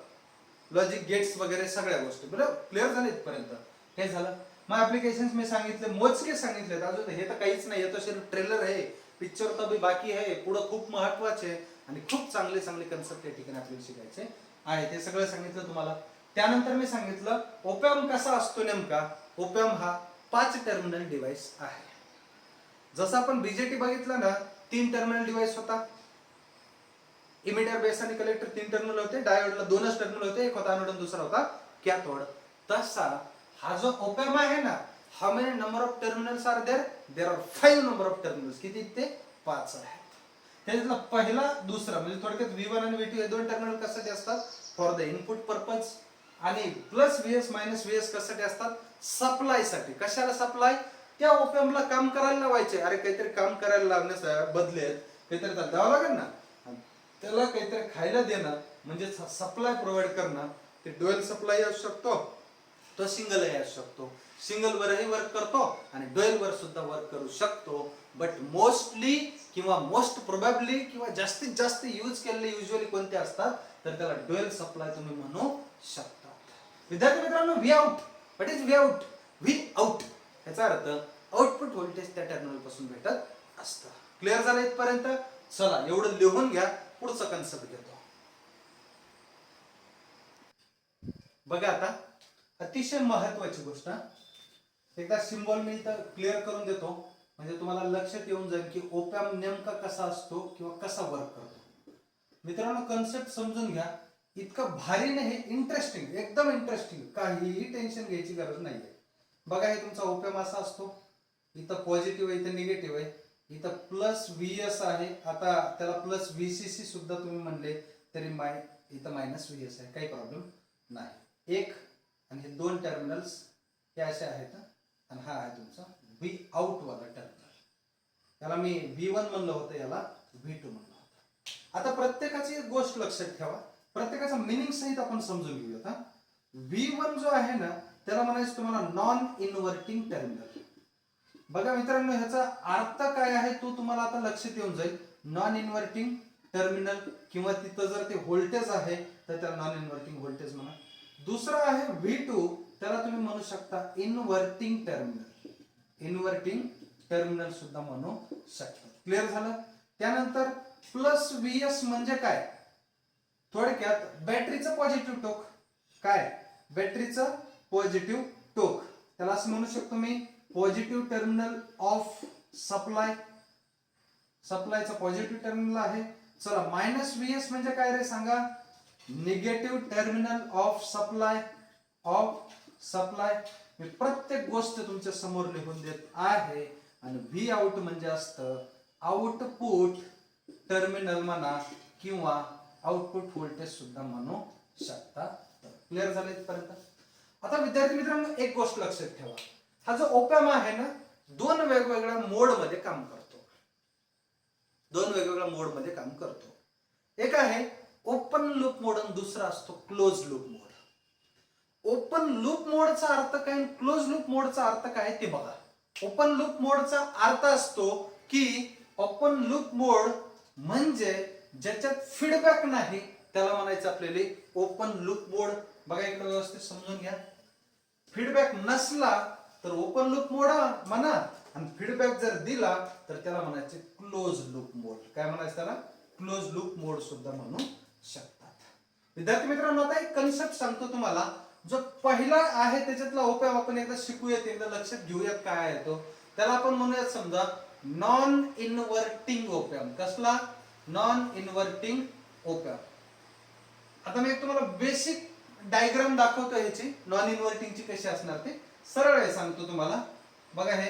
लॉजिक गेट्स वगैरे सगळ्या गोष्टी. बरोबर क्लिअर झाले इथपर्यंत? हे झालं. मग ऍप्लिकेशन मी सांगितले, मोजके सांगितले, अजून हे तर काहीच नाही, हे तर सिर्फ ट्रेलर आहे, पिक्चर तर भी बाकी आहे, पुढे खूप महत्वाचे आणि खूप चांगले चांगले कन्सेप्ट या ठिकाणी आपल्याला शिकायचे आहे. ते सगळं सांगितलं तुम्हाला. त्यानंतर मी सांगितलं ओपॅम्प कसा असतो नेमका. ओपॅम्प हा 5 टर्मिनल डिव्हाइस आहे. जसं आपण बीजेटी बघितलं ना, 3 टर्मिनल डिव्हाइस होता. इमिटर, बेस आणि कलेक्टर 3 टर्मिनल होते. डायोडला 2च टर्मिनल होते, एक होता एनोड आणि दुसरा होता कॅथोड. तसा हा जो ओपॅम्प आहे ना, how many number of terminals are there? There are 5 number of terminals. किती ते? 5 आहेत. त्याच्यातला पहिला दुसरा म्हणजे थोडक्यात V1 आणि V2 हे 2 टर्मिनल कशासाठी असतात? For the input purpose. आणि प्लस VS मायनस VS कशासाठी असतात? सप्लाय साठी. कशाला सप्लाय? त्या ओपॅम्पला काम करायला लावायचे. अरे काहीतरी काम करायला लावण्याच्या बदल्यात काहीतरी त्याला द्यावं लागेल ना, त्याला काहीतरी खायला देणं म्हणजे सप्लाय प्रोव्हाइड करणं. ते ड्युअल सप्लाय असू शकतो, तो सिंगल असू शकतो. सिंगल वरही वर्क करतो आणि ड्युअल वर सुद्धा वर्क करू शकतो. बट मोस्टली किंवा मोस्ट प्रोबॅबली किंवा जास्तीत जास्त यूज केलेले युजली कोणते असतात तर त्याला ड्युअल सप्लाय तुम्ही म्हणू शकता. विद्यार्थी मित्रांनो, V out. What is V out? V out याचा अर्थ आउटपुट व्होल्टेज त्या टर्मिनल पासून भेटत असतं. क्लिअर झालं इथपर्यंत? चला एवढं लिहून घ्या, पुढचा कन्सेप्ट घेतो. बघा आता अतिशय महत्वाची गोष्ट, एकदा सिम्बॉल मी इथं क्लिअर करून देतो म्हणजे तुम्हाला लक्षात येऊन जाईल की ओपॅम्प नेमका कसा असतो किंवा कसा वर्क करतो. मित्रांनो कन्सेप्ट समजून घ्या. इतकं भारी नाही, इंटरेस्टिंग, एकदम इंटरेस्टिंग, काहीही टेन्शन घ्यायची गरज नाहीये. बघा हे तुमचा ओपॅम्प असा असतो. इथं पॉझिटिव्ह आहे, इथं निगेटिव्ह आहे, इथं प्लस VS आहे. आता त्याला प्लस VCC सुद्धा तुम्ही म्हणले तरी इथं मायनस VS आहे, काही प्रॉब्लेम नाही. एक आणि हे 2 टर्मिनल्स हे असे आहेत आणि हा आहे तुमचा V आउट वाला टर्मिनल. याला मी V1 म्हणलं होतं, याला V2 म्हणलं होतं. आता प्रत्येकाची एक गोष्ट लक्षात ठेवा, प्रत्येकाचा मिनिंग सहित आपण समजून घेऊया. V1 जो आहे ना त्याला म्हणायचं तुम्हाला नॉन इन्व्हर्टिंग टर्मिनल. बघा मित्रांनो ह्याचा अर्थ काय आहे तो तुम्हाला आता लक्षात येऊन जाईल. नॉन इन्व्हर्टिंग टर्मिनल किंवा तिथं जर ते व्होल्टेज आहे तर त्याला नॉन इन्व्हर्टिंग व्होल्टेज म्हणा. दुसरा आहे V2, त्याला तुम्ही म्हणू शकता इन्व्हर्टिंग टर्मिनल. इन्व्हर्टिंग टर्मिनल सुद्धा म्हणू शकता. क्लिअर झालं? त्यानंतर प्लस VS म्हणजे काय? थोडक्यात बॅटरीचं पॉझिटिव्ह टोक. काय? बॅटरीचं पॉझिटिव्ह टोक. त्याला असं म्हणू शकतो मी पॉझिटिव्ह टर्मिनल ऑफ सप्लाय. सप्लायचा पॉझिटिव्ह टर्मिनल आहे. चला मायनस VS म्हणजे काय रे सांगा? Negative terminal of supply. Of supply. मी प्रत्येक गोष्ट तुमच्या समोर लिहून देत आहे. आणि V आउट म्हणजे असतं आउटपुट टर्मिनल म्हणा किंवा आउटपुट व्होल्टेज सुद्धा म्हणू शकता. क्लिअर झालं इथपर्यंत? आता विद्यार्थी मित्रांनो एक गोष्ट लक्षात ठेवा, हा जो ओपॅम्प आहे ना 2 वेगवेगळ्या मोड मध्ये काम करतो. 2 वेगवेगळ्या मोड मध्ये काम करतो. एक आहे ओपन लूप मोड आणि दुसरा असतो क्लोज लूप मोड. ओपन लूप मोडचा अर्थ काय, क्लोज लूप मोडचा अर्थ काय ते बघा. ओपन लूप मोडचा अर्थ असतो की ओपन लूप मोड म्हणजे ज्याच्यात फीडबॅक नाही त्याला म्हणायचं आपल्याला ओपन लूप मोड. बघा इकडे व्यवस्थित समजून घ्या. फीडबॅक नसला तर ओपन लूप मोड म्हणा आणि फीडबॅक जर दिला तर त्याला म्हणायचे क्लोज लूप मोड. काय म्हणायचं त्याला? क्लोज लूप मोड सुद्धा म्हणू शकतात. विद्यार्थी मित्रांनो आता एक कन्सेप्ट सांगतो तुम्हाला. जो पहिला आहे त्याच्यातला ओपॅम्प आपण एकदा शिकूयात, एकदा लक्षात घेऊयात काय आहे तो. त्याला आपण म्हणूयात समजा नॉन इन्व्हर्टिंग ओपॅम्प. कसला? Non inverting op amp. आता मी एक तुम्हाला बेसिक डायग्राम दाखवतो ह्याची नॉन इन्व्हर्टिंगची कशी असणार ते. सरळ आहे सांगतो तुम्हाला. बघा हे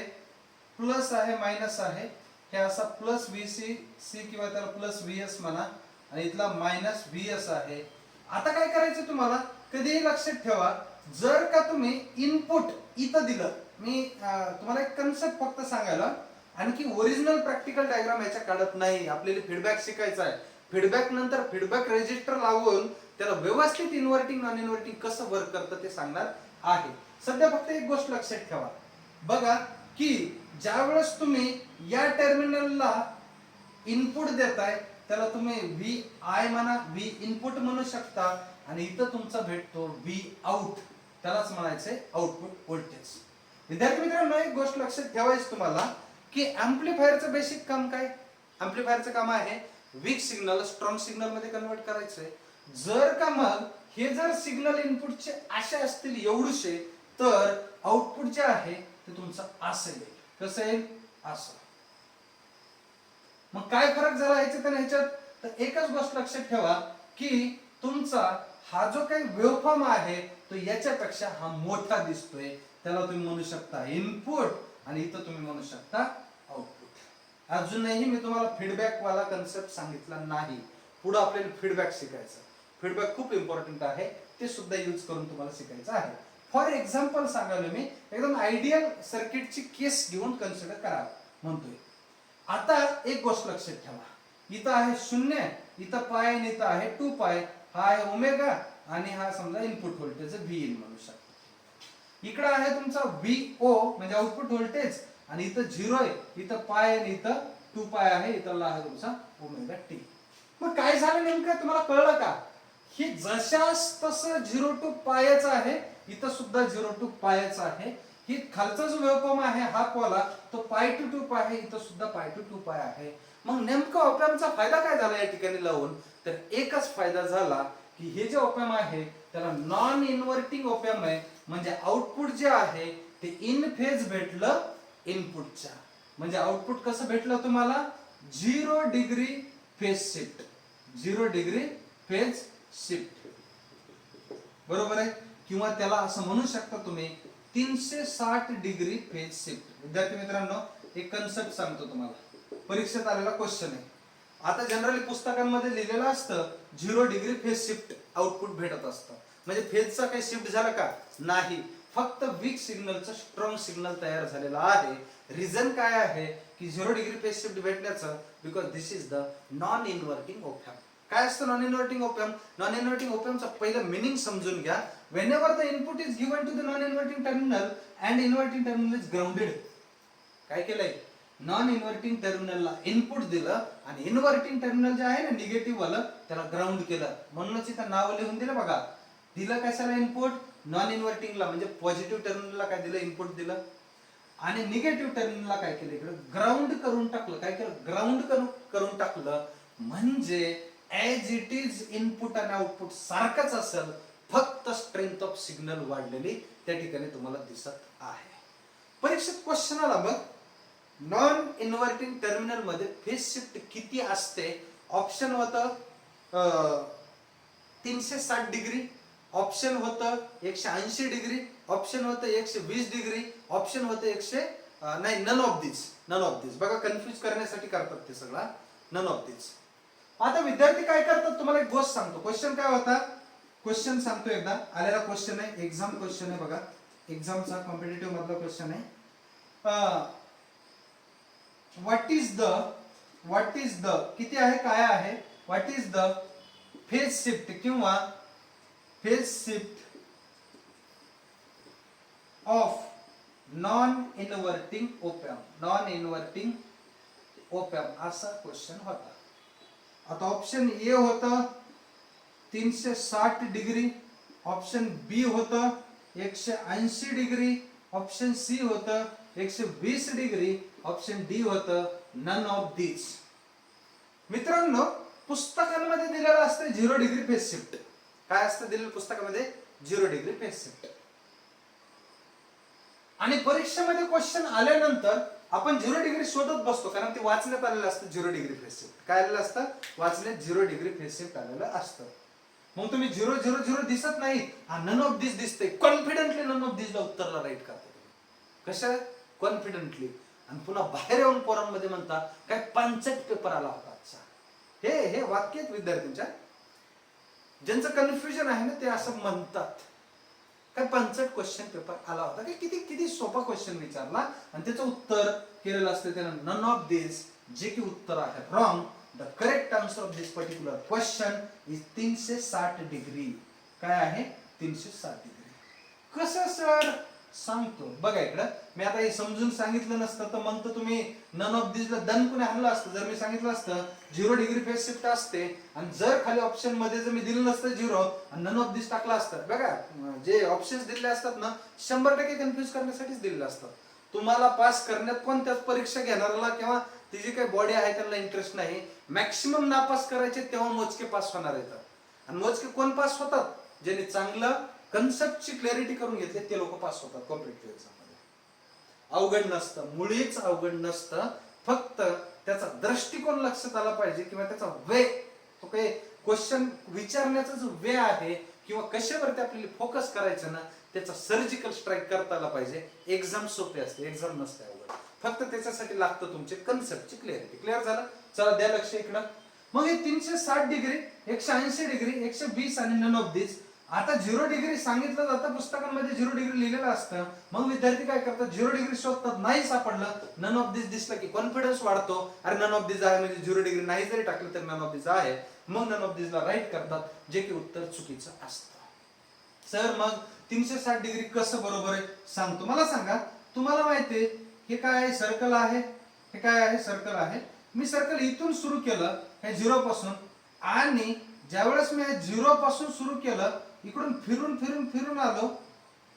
प्लस आहे मायनस आहे, हे असा प्लस VCC किंवा त्याला प्लस VS म्हणा आणि इथला मायनस VS आहे. आता काय करायचं तुम्हाला, कधीही लक्षात ठेवा, जर का तुम्ही इनपुट इथं दिलं, मी तुम्हाला एक कन्सेप्ट फक्त सांगायला, आणखी ओरिजिनल प्रॅक्टिकल डायग्राम याच्या काढत नाही. आपल्याला फीडबॅक शिकायचा आहे. फीडबॅक नंतर फीडबॅक रेजिस्टर लावून त्याला व्यवस्थित इन्व्हर्टिंग नॉन इन्व्हर्टिंग कसं वर्क करतं ते सांगणार आहे. सध्या फक्त एक गोष्ट लक्षात ठेवा. बघा की ज्यावेळेस तुम्ही या टर्मिनलला इनपुट देताय त्याला तुम्ही VI म्हणा, V इनपुट म्हणू शकता आणि इथं तुमचा भेटतो व्ही आउट, त्यालाच म्हणायचंय आउटपुट व्होल्टेज. विद्यार्थी मित्रांनो, एक गोष्ट लक्षात ठेवायची तुम्हाला की ऍम्प्लिफायरचं बेसिक काम काय? ऍम्प्लिफायरचं काम आहे वीक सिग्नल स्ट्रॉंग सिग्नल मध्ये कन्वर्ट करायचंय. जर का मग हे जर सिग्नल इनपुटचे असे असतील एवढूशे, तर आउटपुट जे आहे ते तुमचं असं येईल. कसं येईल? असं. मग काय फरक झाला ह्याच्यात आणि ह्याच्यात? तर एकच गोष्ट लक्षात ठेवा की तुमचा हा जो काही वेव्हफॉर्म आहे तो याच्यापेक्षा हा मोठा दिसतोय, त्याला तुम्ही म्हणू शकता इनपुट आणि इथं तुम्ही म्हणू शकता आउटपुट. अजूनही मी तुम्हाला फीडबॅक वाला कन्सेप्ट सांगितला नाही. पुढे आपल्याला फीडबॅक शिकायचं. फीडबॅक खूप इम्पॉर्टंट आहे, ते सुद्धा यूज करून तुम्हाला शिकायचं आहे. फॉर एक्झाम्पल सांगायला मी एकदम आयडियल सर्किटची केस घेऊन कन्सिडर करा म्हणतोय. आता एक गोष्ट लक्षात ठेवा, इथं आहे 0, इथं पाय आणि इथं आहे 2 पाय. हा आहे ओमेगा आणि हा समजा इनपुट व्होल्टेज Vin म्हणू शकतो. इकडे आहे तुमचा Vo म्हणजे आउटपुट व्होल्टेज आणि इथं 0 आहे, इथं पाय आणि इथं 2 पाय आहे, इथं आहे तुमचा ओमेगा टी. मग काय झालं नेमकं तुम्हाला कळलं का? ही जशास तसं 0 to पायच आहे, इथं सुद्धा 0 to पायच आहे. ही खालचा जो वेव्हफॉर्म आहे हाफ वाला तो पाय टू 2 पाय आहे, इथं सुद्धा पाय टू 2 पाय आहे. मग नेमका ऑप एम्पचा फायदा काय झाला या ठिकाणी लावून? तर एकच फायदा झाला की हे जे ऑप एम्प आहे त्याला नॉन इन्व्हर्टिंग ऑप एम्प आहे, म्हणजे आउटपुट जे आहे ते इन फेज भेटलं इनपुटच्या. म्हणजे आउटपुट कसं भेटलं तुम्हाला? 0 degree phase shift. 0 degree phase shift, बरोबर आहे? किंवा त्याला असं म्हणू शकता तुम्ही 360 डिग्री फेज शिफ्ट. विद्यार्थी मित्रांनो, एक कन्सेप्ट सांगतो तुम्हाला, परीक्षेत आलेला क्वेश्चन आहे. आता जनरली पुस्तकांमध्ये लिहिलेलं असतं 0 डिग्री फेज शिफ्ट आउटपुट भेटत असतं. म्हणजे फेजचा काही शिफ्ट झाला का? नाही, फक्त वीक सिग्नलचं स्ट्रॉंग सिग्नल तयार झालेला आहे. रिझन काय आहे की 0 डिग्री फेज शिफ्ट भेटण्याचं? Because this is the non inverting op amp. काय असतं non inverting op amp? Non inverting op एम्पचं पहिलं मीनिंग समजून घ्या. whenever the input is given to the non inverting terminal and inverting terminal is grounded. काय केलंय? Non inverting टर्मिनलला input दिलं आणि इन्व्हर्टिंग टर्मिनल जे आहे ना निगेटिव्ह वाला त्याला ग्राउंड केलं. म्हणूनच इथं नाव लिहून दिलं बघा. दिलं कशाला इनपुट? नॉन इन्व्हर्टिंगला, म्हणजे पॉझिटिव्ह टर्मिनलला काय दिलं? इनपुट दिलं. आणि निगेटिव्ह टर्मिनलला काय केलं? इकडे ग्राउंड करून टाकलं. काय केलं? ग्राउंड करून टाकलं. म्हणजे ऍज इट इज इनपुट आणि आउटपुट सारखंच असेल, फक्त स्ट्रेंथ ऑफ सिग्नल वाढलेली त्या ठिकाणी तुम्हाला दिसत आहे. परीक्षेत क्वेश्चन आला बघ, नॉन इन्व्हर्टिंग टर्मिनल मध्ये फेज शिफ्ट किती असते? ऑप्शन होतं 360 डिग्री, ऑप्शन होतं 180 डिग्री, ऑप्शन होतं 120 डिग्री, ऑप्शन होतं नन ऑफ दिस. बघा, कन्फ्युज करण्यासाठी करतात ते सगळा, नन ऑफ दिस. आता विद्यार्थी काय करतात तुम्हाला एक गोष्ट सांगतो. क्वेश्चन काय होता? क्वेश्चन सांगतो एकदा. आलेला क्वेश्चन आहे, एक्झाम क्वेश्चन आहे बघा, एक्झामचा कॉम्पिटिटिव्ह मधला क्वेश्चन आहे. व्हॉट इज द किती आहे, काय आहे? What is the phase shift किंवा phase shift of non inverting op amp. Non inverting op amp असा क्वेश्चन होता. आता ऑप्शन ए होतं 360 डिग्री, ऑप्शन बी होतं 180 डिग्री, ऑप्शन सी होतं 120 डिग्री, ऑप्शन डी होतं नन ऑफ दिस. मित्रांनो, पुस्तकांमध्ये दिलेलं असतं 0 डिग्री फेज शिफ्ट. काय असतं दिलेलं पुस्तकामध्ये? 0 डिग्री फेज शिफ्ट. आणि परीक्षेमध्ये क्वेश्चन आल्यानंतर आपण 0 डिग्री शोधत बसतो, कारण ते वाचण्यात आलेलं असतं 0 डिग्री फेज शिफ्ट. काय आलेलं असतं? वाचण्यात 0 डिग्री फेज शिफ्ट आलेलं असतं. मग तुम्ही 0 0 0 दिसत नाही, हा नन ऑफ दिस दिसतंय, कॉन्फिडेंटली नन ऑफ दिसला उत्तरला राईट करता. कशा? कॉन्फिडेंटली. आणि पुन्हा बाहेर येऊन पोरांमध्ये म्हणता काय पांचट पेपर आला होता आजचा. हे वाक्य आहेत विद्यार्थ्यांच्या, ज्यांचं कन्फ्युजन आहे ना ते असं म्हणतात काय पांचट क्वेश्चन पेपर आला होता. काय किती सोपा क्वेश्चन विचारला आणि त्याचं उत्तर केलेलं असतं त्याला नन ऑफ दिस, जे की उत्तर आहे wrong. The correct answer of this particular question is 360 degree. काय आहे? 360 डिग्री. कसं सर? सांगतो बघा इकडं. मी आता हे समजून सांगितलं नसतं तर मग तर तुम्ही नन ऑफ दिसला दन कुणी आणलं असतं. जर मी सांगितलं असतं 0 डिग्री फेज शिफ्ट असते आणि जर खाली ऑप्शन मध्ये जर मी दिलं नसतं 0 आणि नन ऑफ दिस टाकला असतं, बघा जे ऑप्शन्स दिले असतात ना 100% कन्फ्युज करण्यासाठीच दिलेले असतात. तुम्हाला पास करण्यात कोणत्याच परीक्षा घेणाऱ्याला किंवा ती जी काही बॉडी आहे त्यांना इंटरेस्ट नाही. मॅक्सिमम नापास करायचे तेव्हा मोजके पास होणार आहेत. आणि मोजके कोण पास होतात? ज्यांनी चांगलं कन्सेप्टची क्लॅरिटी करून घेतली ते लोक पास होतात कॉम्पिटिटिव्ह एक्झाम मध्ये. अवघड नसतं, मुळीच अवघड नसतं. फक्त त्याचा दृष्टिकोन लक्षात आला पाहिजे किंवा त्याचा वे, ओके, क्वेश्चन विचारण्याचा जो वे आहे किंवा कशावरती आपल्याला फोकस करायचं ना त्याचा सर्जिकल स्ट्राईक करता आला पाहिजे. एक्झाम सोपी असते, एक्झाम नसते अवघड. फक्त त्याच्यासाठी लागतं तुमचे कन्सेप्टची क्लॅरिटी. क्लिअर झालं? चला द्या लक्ष इकडं. मग हे 360 डिग्री, 180 डिग्री, 120 आणि नन ऑफ दिस. आता 0 डिग्री सांगितलं जातं पुस्तकांमध्ये, 0 डिग्री लिहिलेलं असतं. मग विद्यार्थी काय करतात? 0 डिग्री शोधतात, नाही सापडलं, नन ऑफ दिस दिसलं की कॉन्फिडन्स वाढतो. अरे नन ऑफ दिस आहे म्हणजे 0 डिग्री नाही जरी टाकलं तरी नन ऑफ दिस आहे. मग नन ऑफ दिसला राईट करतात, जे की उत्तर चुकीचं असतं. सर मग 360 डिग्री कसं बरोबर आहे सांगतो. मला सांगा, तुम्हाला माहितीये हे काय आहे? सर्कल आहे. हे काय आहे? सर्कल आहे. मी सर्कल इथून सुरू केलं हे 0 पासून, आणि ज्यावेळेस मी 0 पासून सुरू केलं इकडून फिरून फिरून फिरून आलो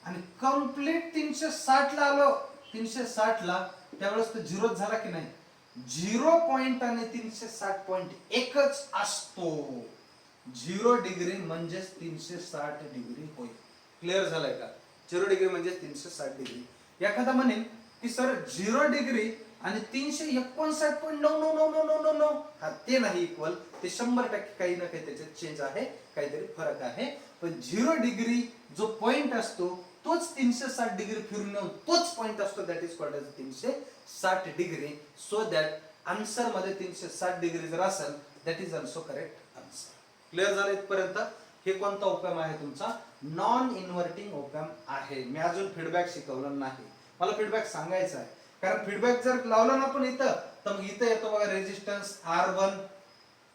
आणि कम्प्लीट 360 ला आलो. 360 ला त्यावेळेस तो 0 झाला की नाही? 0 पॉइंट आणि 360 पॉइंट एकच असतो. 0 डिग्री म्हणजेच 360 डिग्री होईल. क्लिअर झालंय का? 0 डिग्री म्हणजे 360 डिग्री. एखादा म्हणेल की सर 0 डिग्री आणि 359.99999 हा ते नाही इक्वल. ते 100% काही ना काही त्याच्यात चेंज आहे, काहीतरी फरक आहे. पण 0 डिग्री जो पॉइंट असतो तोच 360 डिग्री फिरून येऊन तोच पॉइंट असतो. That is called as 360 degree. So that answer मध्ये 360 डिग्री जर असेल that is also correct answer. Clear झालं इथपर्यंत? हे कोणता ओपॅम आहे तुमचा? नॉन इन्व्हर्टिंग ओपॅम आहे. मी अजून फीडबॅक शिकवलं नाही, मला फीडबॅक सांगायचा आहे. कारण फीडबॅक जर लावला ना आपण इथं तर मग इथं येतो बघा रेजिस्टन्स R1.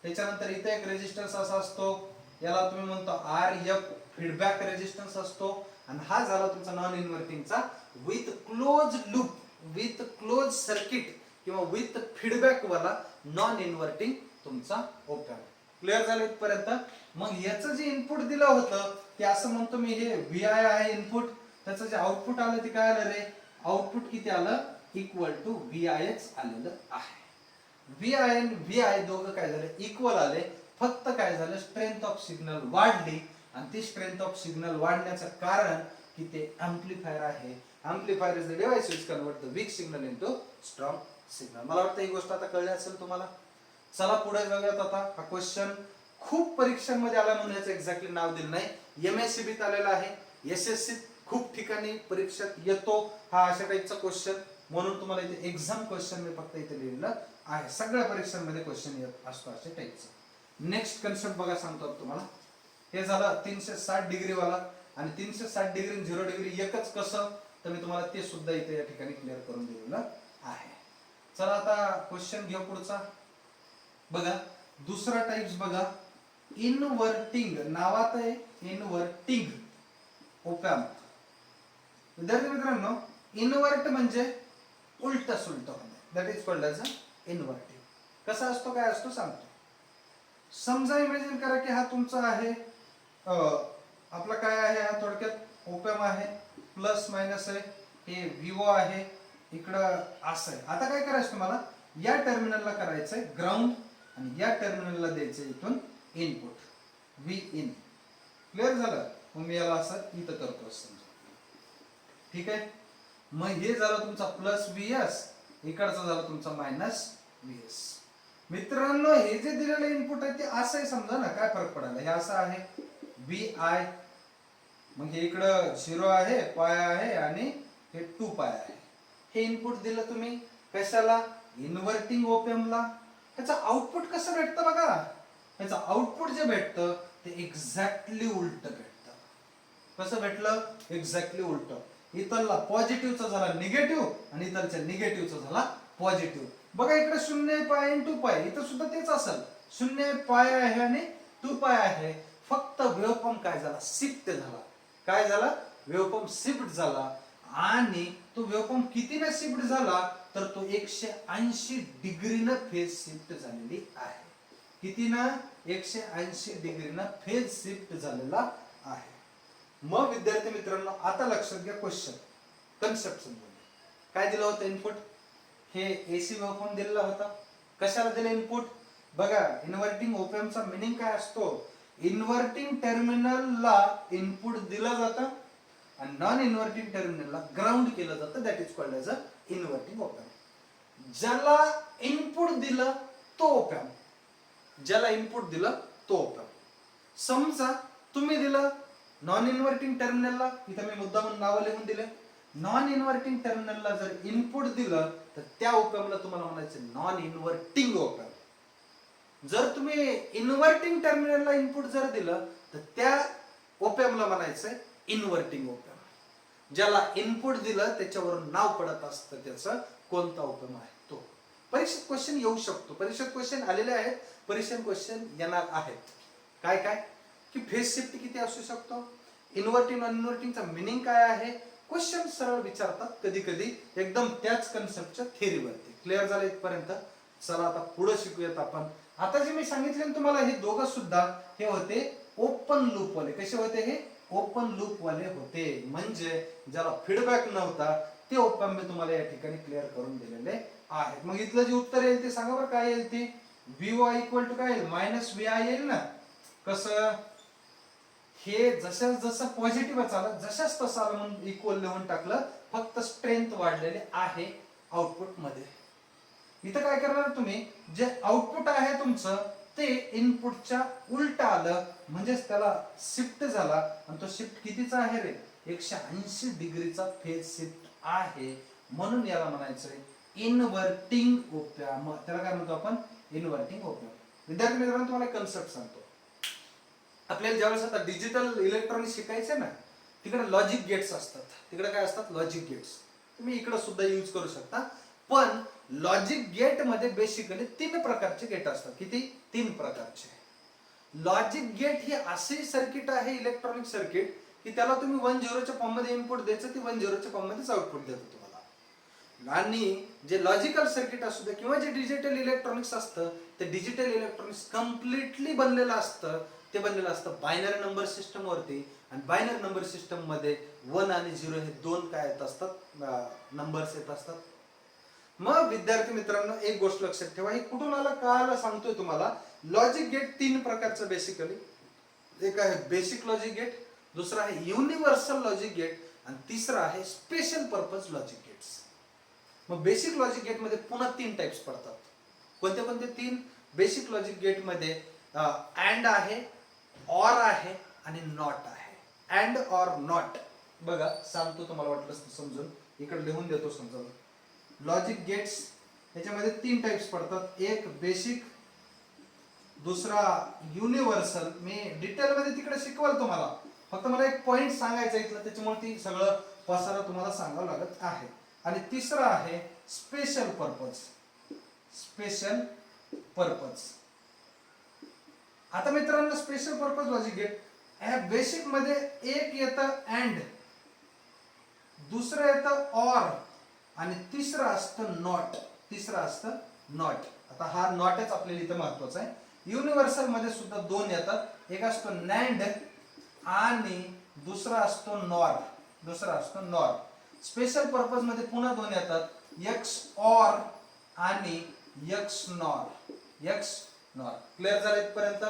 त्याच्यानंतर इथं एक रेजिस्टन्स असा असतो, याला तुम्ही म्हणतो RF, फीडबॅक रेजिस्टन्स असतो. आणि हा झाला तुमचा नॉन इन्व्हर्टिंगचा with close loop, with close circuit किंवा विथ फीडबॅक वाला नॉन इन्व्हर्टिंग तुमचा ओपॅम. क्लिअर झालं इथपर्यंत? मग याचं जे इनपुट दिलं होतं ते असं म्हणतो मी, हे VI आहे इनपुट. त्याचं जे आउटपुट आलं ते काय आलं रे? आउटपुट किती आलं? इक्वल टू VIच आलेलं आहे. VI आणि VI दोघं काय झालं? इक्वल आले. फक्त काय झालं? स्ट्रेंथ ऑफ सिग्नल वाढली. आणि ती स्ट्रेंथ ऑफ सिग्नल वाढण्याचं कारण की ते एम्प्लिफायर आहे. Amplifier is the device which convert the weak signal into strong signal. मला वाटतं ही गोष्ट आता कळली असेल तुम्हाला. चला पुढे जाऊयात. आता हा क्वेश्चन खूप परीक्षांमध्ये आला म्हणून याचं एक्झॅक्टली नाव दिलं नाही. MSCBत आलेला आहे, SSCत खूप ठिकाणी परीक्षेत येतो हा अशा टाईपचा क्वेश्चन. म्हणून तुम्हाला इथे एक्झाम क्वेश्चन मी फक्त इथे लिहिलेलं आहे. सगळ्या परीक्षांमध्ये क्वेश्चन येत असतो अशा टाईपचा. नेक्स्ट कन्सेप्ट बघा सांगतो तुम्हाला. हे झालं 360 डिग्री वाला. आणि 360 डिग्री 0 डिग्री एकच कसं, तर मी तुम्हाला ते सुद्धा इथे या ठिकाणी क्लिअर करून दिलेलं आहे. चला आता क्वेश्चन घेऊ पुढचा. बघा दुसरा टाइप्स बघा, इनव्हर्टिंग नावात आहे. Inverting op amp. विद्यार्थी मित्रांनो, इनव्हर्ट म्हणजे उलट सुलट होणे. That is called as inverting. कसा असतो, काय असतो सांगतो. समजा इमॅजिन करा की हा तुमचा आहे, आपला काय आहे, हा थोडक्यात ओपॅम्प आहे. प्लस मायनस आहे, हे विवो आहे, इकडं असं आहे. आता काय करायचं तुम्हाला, या टर्मिनलला करायचंय ग्राउंड आणि या टर्मिनलला द्यायचं इथून इनपुट Vin. क्लिअर झालं? मग मी याला असं इथं करतो समजा. ठीक आहे. मग हे झालं तुमचा प्लस VS, इकडचा झाला तुमचा मायनस VS. मित्रांनो हे जे दिलेलं इनपुट आहे ते असं आहे समजा ना, काय फरक पडायला. हे असं आहे VI, मग हे इकडं 0 आहे, पाय आहे आणि हे 2 पाय आहे. हे इनपुट दिलं तुम्ही कशाला? इन्व्हर्टिंग ओपॅम्पला. त्याचं आउटपुट कसं भेटतं बघा. त्याचं आउटपुट जे भेटतं ते एक्झॅक्टली उलट भेटतं. कसं भेटलं? एक्झॅक्टली उलट. इथला पॉझिटिव्हचा झाला निगेटिव्ह आणि इथलच्या निगेटिव्हचा झाला पॉझिटिव्ह. बघा इकडे 0 पाय आणि 2 पाय, इथं सुद्धा तेच असेल. 0 पाय आहे आणि 2 पाय आहे. फक्त वेव्हफॉर्म काय झाला? शिफ्ट झाला. काय झाला? वेव्हफॉर्म शिफ्ट झाला. आणि तो वेव्हफॉर्म कितीने शिफ्ट झाला तर तो 180 डिग्रीनं फेज शिफ्ट झालेली आहे. कितीनं? 180 डिग्रीनं फेज शिफ्ट झालेला आहे. मग विद्यार्थी मित्रांनो आता लक्षात घ्या क्वेश्चन कन्सेप्ट समजून. काय दिलं होतं इनपुट? हे एसी वेव्हफॉर्म दिलेला होता. कशाला दिलं इनपुट? बघा इन्व्हर्टिंग ऑप एम्पचा मीनिंग काय असतो? इन्व्हर्टिंग टर्मिनलला इनपुट दिलं जातं आणि नॉन इन्व्हर्टिंग टर्मिनलला ग्राउंड केलं जातं. That is called as a inverting op amp. ज्याला इनपुट दिलं तो ऑप एम्प. ज्याला इनपुट दिलं तो ऑप एम्प. समजा तुम्ही दिलं नॉन इन्व्हर्टिंग टर्मिनलला, इथं मी मुद्दामून नावं लिहून दिले. नॉन इन्व्हर्टिंग टर्मिनलला जर इनपुट दिलं तर त्या ऑप एम्पला तुम्हाला म्हणायचं नॉन इन्व्हर्टिंग ऑप एम्प. जर तुम्ही इन्व्हर्टिंग टर्मिनलला इनपुट जर दिलं तर त्या ऑप एम्पला म्हणायचं इन्व्हर्टिंग ऑप एम्प. ज्याला इनपुट दिलं त्याच्यावरून नाव पडत असतं त्याचं कोणता ऑप एम्प आहे तो. परीक्षेत क्वेश्चन येऊ शकतो. परीक्षेत क्वेश्चन आलेले आहेत, परीक्षेत क्वेश्चन येणार आहेत. काय काय की फेज शिफ्ट किती असू शकतो, इन्व्हर्टिंग नॉन इन्व्हर्टिंगचा मीनिंग काय आहे. क्वेश्चन सरळ विचारतात कधी कधी एकदम त्याच कन्सेप्टच्या थेअरीवरती. क्लिअर झालं इथपर्यंत? चला आता पुढे शिकूयात आपण. आता जे मी सांगितले तुम्हाला हे दोघं सुद्धा हे होते ओपन लूप वाले. कसे होते? हे ओपन लूप वाले होते. म्हणजे ज्याला फीडबॅक नव्हता ते ऑप एम्प मी तुम्हाला या ठिकाणी क्लिअर करून दिलेले आहेत. मग इथलं जे उत्तर येईल ते सांगा बरं काय येईल ते. VY इक्वल टू काय येईल? -VI येईल ना. कसं? हे जसं जसं पॉझिटिव्ह चालत जशाच तसं आलं म्हणून इक्वल लिहून टाकलं. फक्त स्ट्रेंथ वाढलेले आहे आउटपुट मध्ये. इथं काय करणार तुम्ही? जे आउटपुट आहे तुमचं ते इनपुटच्या उलट आलं म्हणजेच त्याला शिफ्ट झाला आणि तो शिफ्ट कितीचा आहे रे? 180 डिग्रीचा फेज शिफ्ट आहे. म्हणून याला म्हणायचंय इन्व्हर्टिंग ऑप एम्प. त्याला काय म्हणतो आपण? Inverting op amp. विद्यार्थी मित्रांनो तुम्हाला कन्सेप्ट सांगतो. आपल्याला ज्यावेळेस आता डिजिटल इलेक्ट्रॉनिक्स शिकायचं ना तिकडे लॉजिक गेट्स असतात. तिकडे काय असतात? Logic gates. तुम्ही इकडे सुद्धा यूज करू शकता. पण लॉजिक गेट मध्ये बेसिकली 3 प्रकारचे गेट असतात. किती? 3 प्रकारचे. लॉजिक गेट ही अशी सर्किट आहे इलेक्ट्रॉनिक सर्किट की त्याला तुम्ही 10 च्या फॉर्म मध्ये इनपुट द्यायचं ते 10 च्या फॉर्म मध्येच आउटपुट देतो तुम्हाला. आणि जे लॉजिकल सर्किट असू दे किंवा जे डिजिटल इलेक्ट्रॉनिक्स असतं ते डिजिटल इलेक्ट्रॉनिक्स कम्प्लिटली बनलेलं असतं. ते बनलेलं असतं बायनरी नंबर सिस्टम वरती. आणि बायनरी नंबर सिस्टम मध्ये 1 आणि 0 हे 2 काय येत असतात? नंबर्स येत असतात. मग विद्यार्थी मित्रांनो एक गोष्ट लक्षात ठेवा. हे कुठून आलं काय आलं सांगतोय तुम्हाला. लॉजिक गेट 3 प्रकारचं बेसिकली. एक आहे बेसिक लॉजिक गेट, दुसरा आहे युनिव्हर्सल लॉजिक गेट आणि तिसरा आहे स्पेशल पर्पज लॉजिक गेट्स. मग बेसिक लॉजिक गेट मध्ये पुन्हा 3 टाइप्स पडतात. कोणते कोणते 3? बेसिक लॉजिक गेट मध्ये अँड आहे, ऑर आहे आणि नॉट आहे. अँड ऑर नॉट बघा सांगतो तुम्हाला वाटलं समजून. इकडे लिहून देतो समजावून. लॉजिक गेट्स याच्यामध्ये 3 टाइप्स पडतात. एक बेसिक, दुसरा युनिव्हर्सल. मी डिटेल मध्ये तिकडे शिकवल तुम्हाला. फक्त मला एक पॉइंट सांगायचा इथलं त्याच्यामुळे ती सगळं पसारा तुम्हाला सांगावं लागत आहे. आणि तिसरा आहे स्पेशल पर्पज. Special purpose. आता मित्रांनो स्पेशल पर्पज लॉजिक गेट या बेसिक मध्ये एक येतं अँड, दुसरं येतं ऑर आणि तिसरं असतं नॉट. तिसरं असतं नॉट. आता हा नॉटच आपल्याला इथं महत्वाचा आहे. युनिव्हर्सल मध्ये सुद्धा 2 येतात. एक असतो नॅन्ड आणि दुसरा असतो नॉर. दुसरा असतो नॉर. स्पेशल पर्पज मध्ये पुन्हा 2 येतात. एक्स ऑर आणि X nor. X nor. Clear झालं इथपर्यंत?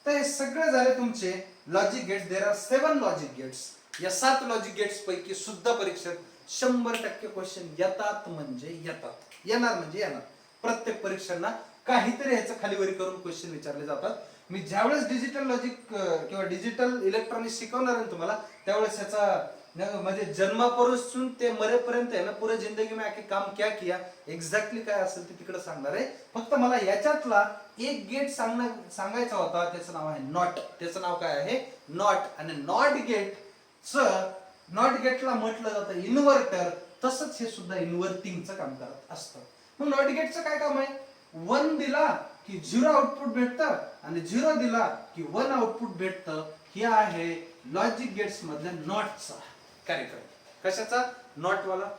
तर हे सगळे झाले तुमचे logic gates. There are 7 logic gates. या 7 लॉजिक गेट्स पैकी सुद्धा परीक्षेत 100% क्वेश्चन येतात म्हणजे येतात. येणार म्हणजे येणार. प्रत्येक परीक्षांना काहीतरी ह्याचं खालीवरी करून क्वेश्चन विचारले जातात. मी ज्यावेळेस डिजिटल लॉजिक किंवा डिजिटल इलेक्ट्रॉनिक्स शिकवणार आहे तुम्हाला त्यावेळेस ह्याचा म्हणजे जन्मापासून ते मरेपर्यंत आहे ना पुरे जिंदगी में आके काम क्या किया एक्झॅक्टली काय असेल ते तिकडे सांगणार आहे. फक्त मला याच्यातला एक गेट सांगायचा होता. त्याचं नाव आहे नॉट. त्याचं नाव काय आहे? नॉट. आणि नॉट गेटचं नॉट गेटला म्हटलं जातं इन्व्हर्टर. तसंच हे सुद्धा इन्व्हर्टिंगचं काम करत असतं. मग नॉट गेटचं काय काम आहे? 1 दिला की 0 आउटपुट भेटतं आणि 0 दिला की 1 आउटपुट भेटतं. हे आहे लॉजिक गेट्स मधल्या नॉटचा कार्यक्रम. कशाचा? नॉट वाला.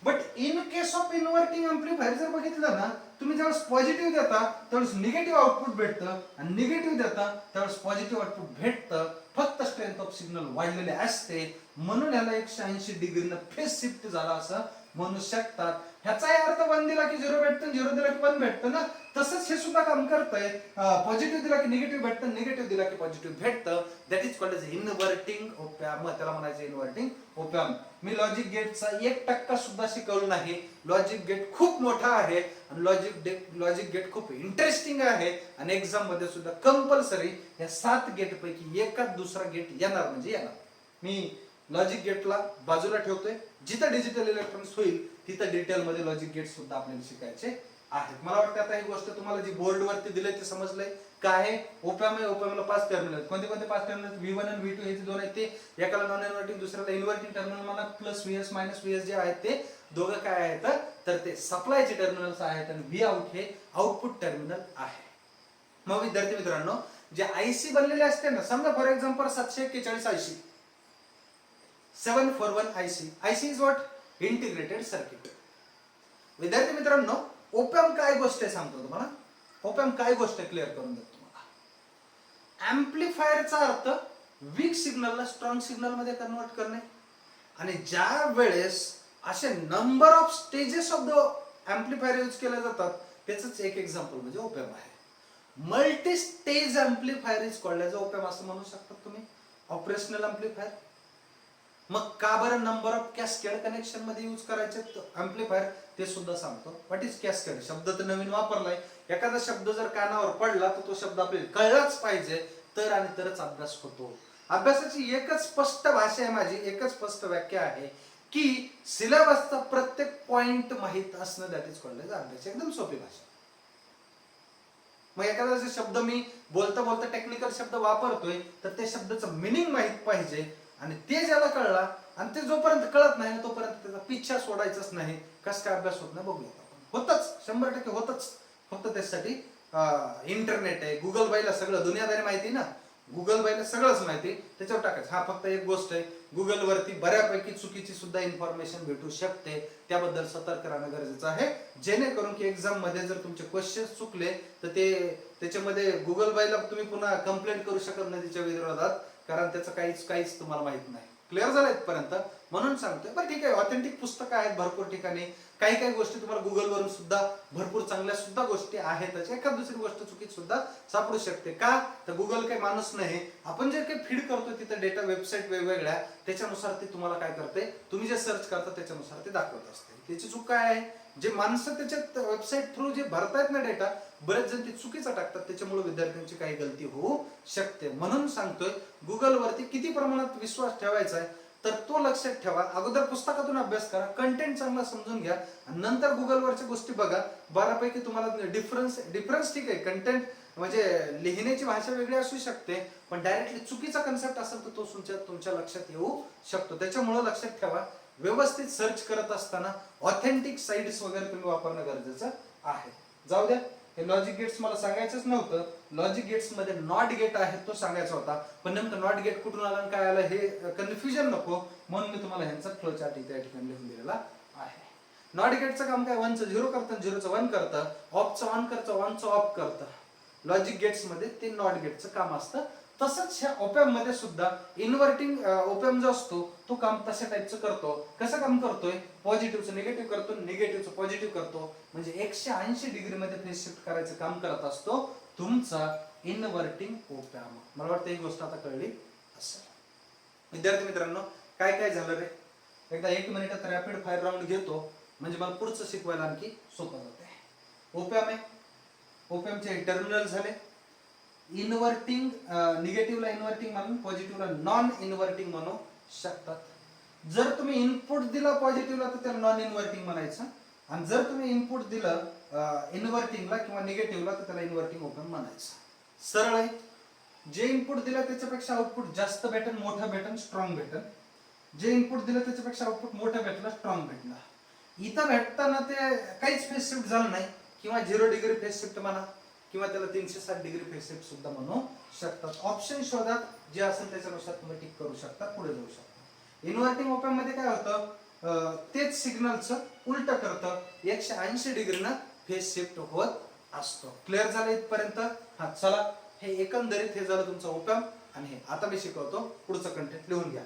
But in case of inverting amplifier जर बघितलं ना, तुम्ही ज्यावेळेस पॉझिटिव्ह देता त्यावेळेस निगेटिव्ह आउटपुट भेटतं आणि निगेटिव्ह देता त्यावेळेस पॉझिटिव्ह आउटपुट भेटतं. फक्त स्ट्रेंथ ऑफ सिग्नल वाढलेले असते, म्हणून याला 180 डिग्रीनं फेज शिफ्ट झाला असं म्हणू शकतात. ह्याचा अर्थ 1 दिला की 0 भेटतं, 0 दिला की 1 भेटतं ना. तसंच हे सुद्धा काम करतंय. पॉझिटिव्ह दिला की निगेटिव्ह भेटतं, निगेटिव्ह दिला की पॉझिटिव्ह भेटतं. That is called as inverting op amp. त्याला म्हणायचं इन्व्हर्टिंग ऑप एम्प. मी लॉजिक गेटचा 1% सुद्धा शिकवलं नाही. लॉजिक गेट खूप मोठा आहे आणि लॉजिक गेट खूप इंटरेस्टिंग आहे आणि एक्झाम मध्ये सुद्धा कंपल्सरी या 7 गेट पैकी एकाच दुसरा गेट येणार म्हणजे येणार. मी लॉजिक गेटला बाजूला ठेवतोय. जिथं डिजिटल इलेक्ट्रॉनिक्स होईल तिथं डिटेल मध्ये लॉजिक गेट सुद्धा आपल्याला शिकायचे आहेत. मला वाटतं आता ही गोष्ट तुम्हाला जी बोर्ड वरती दिले ते समजलंय. काय आहे ओपॅम्प आहे. ओपॅम्पला 5 टर्मिनल. कोणते कोणते 5 टर्मिनल? V1 आणि V2 हे जे दोन आहेत ते एकाला नॉन इन्व्हर्टिंग दुसऱ्याला इन्व्हर्टिंग टर्मिनल म्हणा. प्लस VS मायनस VS जे आहेत ते दोघं काय आहेत तर ते सप्लायचे टर्मिनल्स आहेत आणि V आउट हे आउटपुट टर्मिनल आहे. मग विद्यार्थी मित्रांनो, जे आयसी बनलेले असते ना, समजा for example 741 IC 741 IC. IC is what? Integrated circuit. विद्यार्थी मित्रांनो, ओपॅम्प काय गोष्ट आहे सांगतो तुम्हाला. ओपॅम्प काय गोष्ट आहे क्लिअर करून देतो तुम्हाला. ऍम्प्लिफायरचा अर्थ वीक सिग्नलला स्ट्रॉंग सिग्नल मध्ये कन्वर्ट करणे. आणि ज्या वेळेस असे number of stages of the amplifier use केले जातात त्याच एक एक्झाम्पल म्हणजे ओपॅम्प आहे. Multi stage amplifier is called as op amp असं म्हणू शकतात तुम्ही. Operational amplifier. मग का बरं नंबर ऑफ कॅस्केड कनेक्शन मध्ये यूज करायचे ऍम्प्लिफायर ते सुद्धा सांगतो. What is cascade? शब्द तर नवीन वापरलाय. एखादा शब्द जर कानावर पडला तर तो शब्द आपल्याला कळलाच पाहिजे, तर आणि तरच अभ्यास होतो. अभ्यासाची एकच स्पष्ट भाषा आहे माझी, एकच स्पष्ट व्याख्या आहे की सिलेबसचा प्रत्येक पॉइंट माहित असणं दॅट इज कॉल्ड एज अभ्यास. एकदम सोपी भाषा. मग एखादा शब्द मी बोलता बोलता टेक्निकल शब्द वापरतोय तर त्या शब्दाचं मिनिंग माहित पाहिजे आणि ते ज्याला कळला आणि ते जोपर्यंत कळत नाही तोपर्यंत त्याचा पिच्छा सोडायचाच नाही. कस काय अभ्यास होत नाही बघूया आपण. होतच 100% होतच. फक्त त्यासाठी इंटरनेट आहे. गुगल बाईला सगळं दुनियादारी माहिती ना. गुगल बाईला सगळंच माहिती त्याच्यावर टाकायचं. हा फक्त एक गोष्ट आहे, गुगल वरती बऱ्यापैकी चुकीची सुद्धा इन्फॉर्मेशन भेटू शकते. त्याबद्दल सतर्क राहणं गरजेचं आहे, जेणेकरून की एक्झाम मध्ये जर तुमचे क्वेश्चन चुकले तर ते त्याच्यामध्ये गुगल बाईला तुम्ही पुन्हा कंप्लेंट करू शकत नाही त्याच्या विरोधात, कारण त्याचं काहीच तुम्हाला माहित नाही. क्लिअर झालं इथपर्यंत? म्हणून सांगतोय. बरं ठीक आहे, ऑथेंटिक पुस्तकं आहेत भरपूर ठिकाणी. काही गोष्टी तुम्हाला गुगल वरून सुद्धा भरपूर चांगल्या सुद्धा गोष्टी आहेत. एखाद दुसरी गोष्ट चुकीत सुद्धा सापडू शकते. का तर गुगल काही माणूस नाही. आपण जे काही फीड करतो तिथे डेटा वेबसाईट वेगवेगळ्या त्याच्यानुसार ते तुम्हाला काय करते, तुम्ही जे सर्च करता त्याच्यानुसार ते दाखवत असते. त्याची चूक काय आहे? जे माणसं त्याच्यात वेबसाईट थ्रू जे भरतायत ना डेटा, बरेच जण ते चुकीचं टाकतात. त्याच्यामुळे विद्यार्थ्यांची काही गलती होऊ शकते. म्हणून सांगतोय गुगल वरती किती प्रमाणात विश्वास ठेवायचा आहे तर तो लक्षात ठेवा. अगोदर पुस्तकातून अभ्यास करा, कंटेंट चांगला समजून घ्या आणि नंतर गुगलवरच्या गोष्टी बघा. बऱ्यापैकी तुम्हाला डिफरन्स ठीक आहे. कंटेंट म्हणजे लिहिण्याची भाषा वेगळी असू शकते, पण डायरेक्टली चुकीचा कन्सेप्ट असेल तर तो तुमच्या लक्षात येऊ शकतो. त्याच्यामुळे लक्षात ठेवा, व्यवस्थित सर्च करत असताना ऑथेंटिक साइट्स वगैरे तुम्ही वापरणं गरजेचं आहे. जाऊ द्या, हे लॉजिक गेट्स मला सांगायचंच नव्हतं. लॉजिक गेट्स मध्ये नॉट गेट आहे तो सांगायचा होता, पण नेमकं नॉट गेट कुठून आला आणि काय आलं हे कन्फ्युजन नको म्हणून मी तुम्हाला ह्यांचा फ्लो चार्ट इथे या ठिकाणी लिहून दिलेला आहे. नॉट गेटचं काम काय? 1चं 0 करतं, 0चं 1 करतं, ऑफचं ऑन करतं, 1चं ऑफ करतं. लॉजिक गेट्स मध्ये ते नॉट गेटचं काम असतं. तसंच ह्या ओपॅम्प मध्ये सुद्धा इन्व्हर्टिंग ओपॅम्प जो असतो तो काम तशा टाईपचं करतो. कसं काम करतोय? पॉझिटिव्हचं निगेटिव्ह करतो, निगेटिव्हचं पॉझिटिव्ह करतो. म्हणजे 180 डिग्री मध्ये फेज शिफ्ट करायचं काम करत असतो तुमचा इन्व्हर्टिंग ओपॅम्प. मला वाटतं ही गोष्ट आता कळली असेल. विद्यार्थी मित्रांनो, काय झालं रे? एकदा 1 मिनिटात रॅपिड फायर राऊंड घेतो म्हणजे मला पुढचं शिकवायला आणखी सोपं जाते. ओपॅम्प आहे. ओपॅम्पचे टर्मिनल झाले. इन्व्हर्टिंग निगेटिव्हला इन्व्हर्टिंग म्हणून, पॉझिटिव्हला नॉन इन्व्हर्टिंग म्हणू शकतात. जर तुम्ही इनपुट दिला पॉझिटिव्हला तर त्याला नॉन इन्व्हर्टिंग म्हणायचं, आणि जर तुम्ही इनपुट दिलं इन्व्हर्टिंगला किंवा निगेटिव्हला तर त्याला इन्व्हर्टिंग ओपॅम्प म्हणायचं. सरळ आहे. जे इनपुट दिलं त्याच्यापेक्षा आउटपुट जास्त भेटन, मोठं भेटन, स्ट्रॉंग भेटन. जे इनपुट दिलं त्याच्यापेक्षा आउटपुट मोठं भेटलं, स्ट्रॉंग भेटलं. इथं भेटताना ते काहीच फेज शिफ्ट झालं नाही, किंवा 0 डिग्री फेज शिफ्ट म्हणा, किंवा त्याला 360 डिग्री फेज शिफ्ट सुद्धा म्हणू शकतात. ऑप्शन शोधा, जे असेल त्याच्यानुसार तुम्ही टिक करू शकता, पुढे जाऊ शकता. इन्व्हर्टिंग ओपॅम्प मध्ये काय होतं? तेच सिग्नलचं उलट करतं, 180 डिग्रीनं फेज शिफ्ट होत असतो. क्लिअर झालं इथपर्यंत? हा चला, हे एकंदरीत हे झालं तुमचं ओपॅम्प आणि हे आता मी शिकवतो पुढचं कंटेंट लिहून घ्या.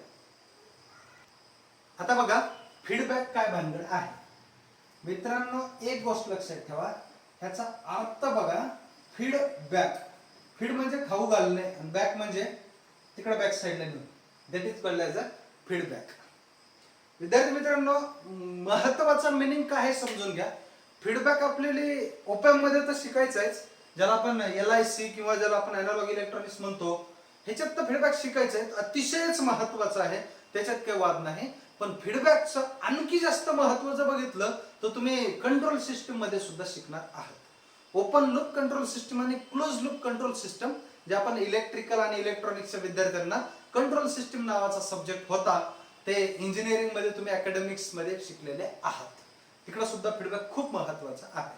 आता बघा फीडबॅक काय भानगड आहे. मित्रांनो एक गोष्ट लक्षात ठेवा, ह्याचा अर्थ बघा. फीडबॅक, फीड म्हणजे खाऊ घालणे आणि बॅक म्हणजे तिकडे बॅक साईडला नेऊन, that is called as a feedback. विद्यार्थी मित्रांनो महत्वाचा मिनिंग काय आहे समजून घ्या. फीडबॅक आपल्याला ओपॅम्प मध्ये तर शिकायचं आहे, ज्याला आपण LIC किंवा ज्याला आपण अॅनालॉग इलेक्ट्रॉनिक्स म्हणतो, ह्याच्यात तर फीडबॅक शिकायचं आहे, अतिशयच महत्वाचं आहे, त्याच्यात काही वाद नाही. पण फीडबॅकचं आणखी जास्त महत्व जर बघितलं तर तुम्ही कंट्रोल सिस्टीम मध्ये सुद्धा शिकणार आहात. ओपन लूप कंट्रोल सिस्टम आणि क्लोज लूप कंट्रोल सिस्टम, जे आपण इलेक्ट्रिकल आणि इलेक्ट्रॉनिक्सच्या विद्यार्थ्यांना कंट्रोल सिस्टीम नावाचा सब्जेक्ट होता, ते इंजिनिअरिंग मध्ये तुम्ही अकॅडमिक्स मध्ये शिकलेले आहात. तिकडे सुद्धा फीडबॅक खूप महत्वाचा आहे.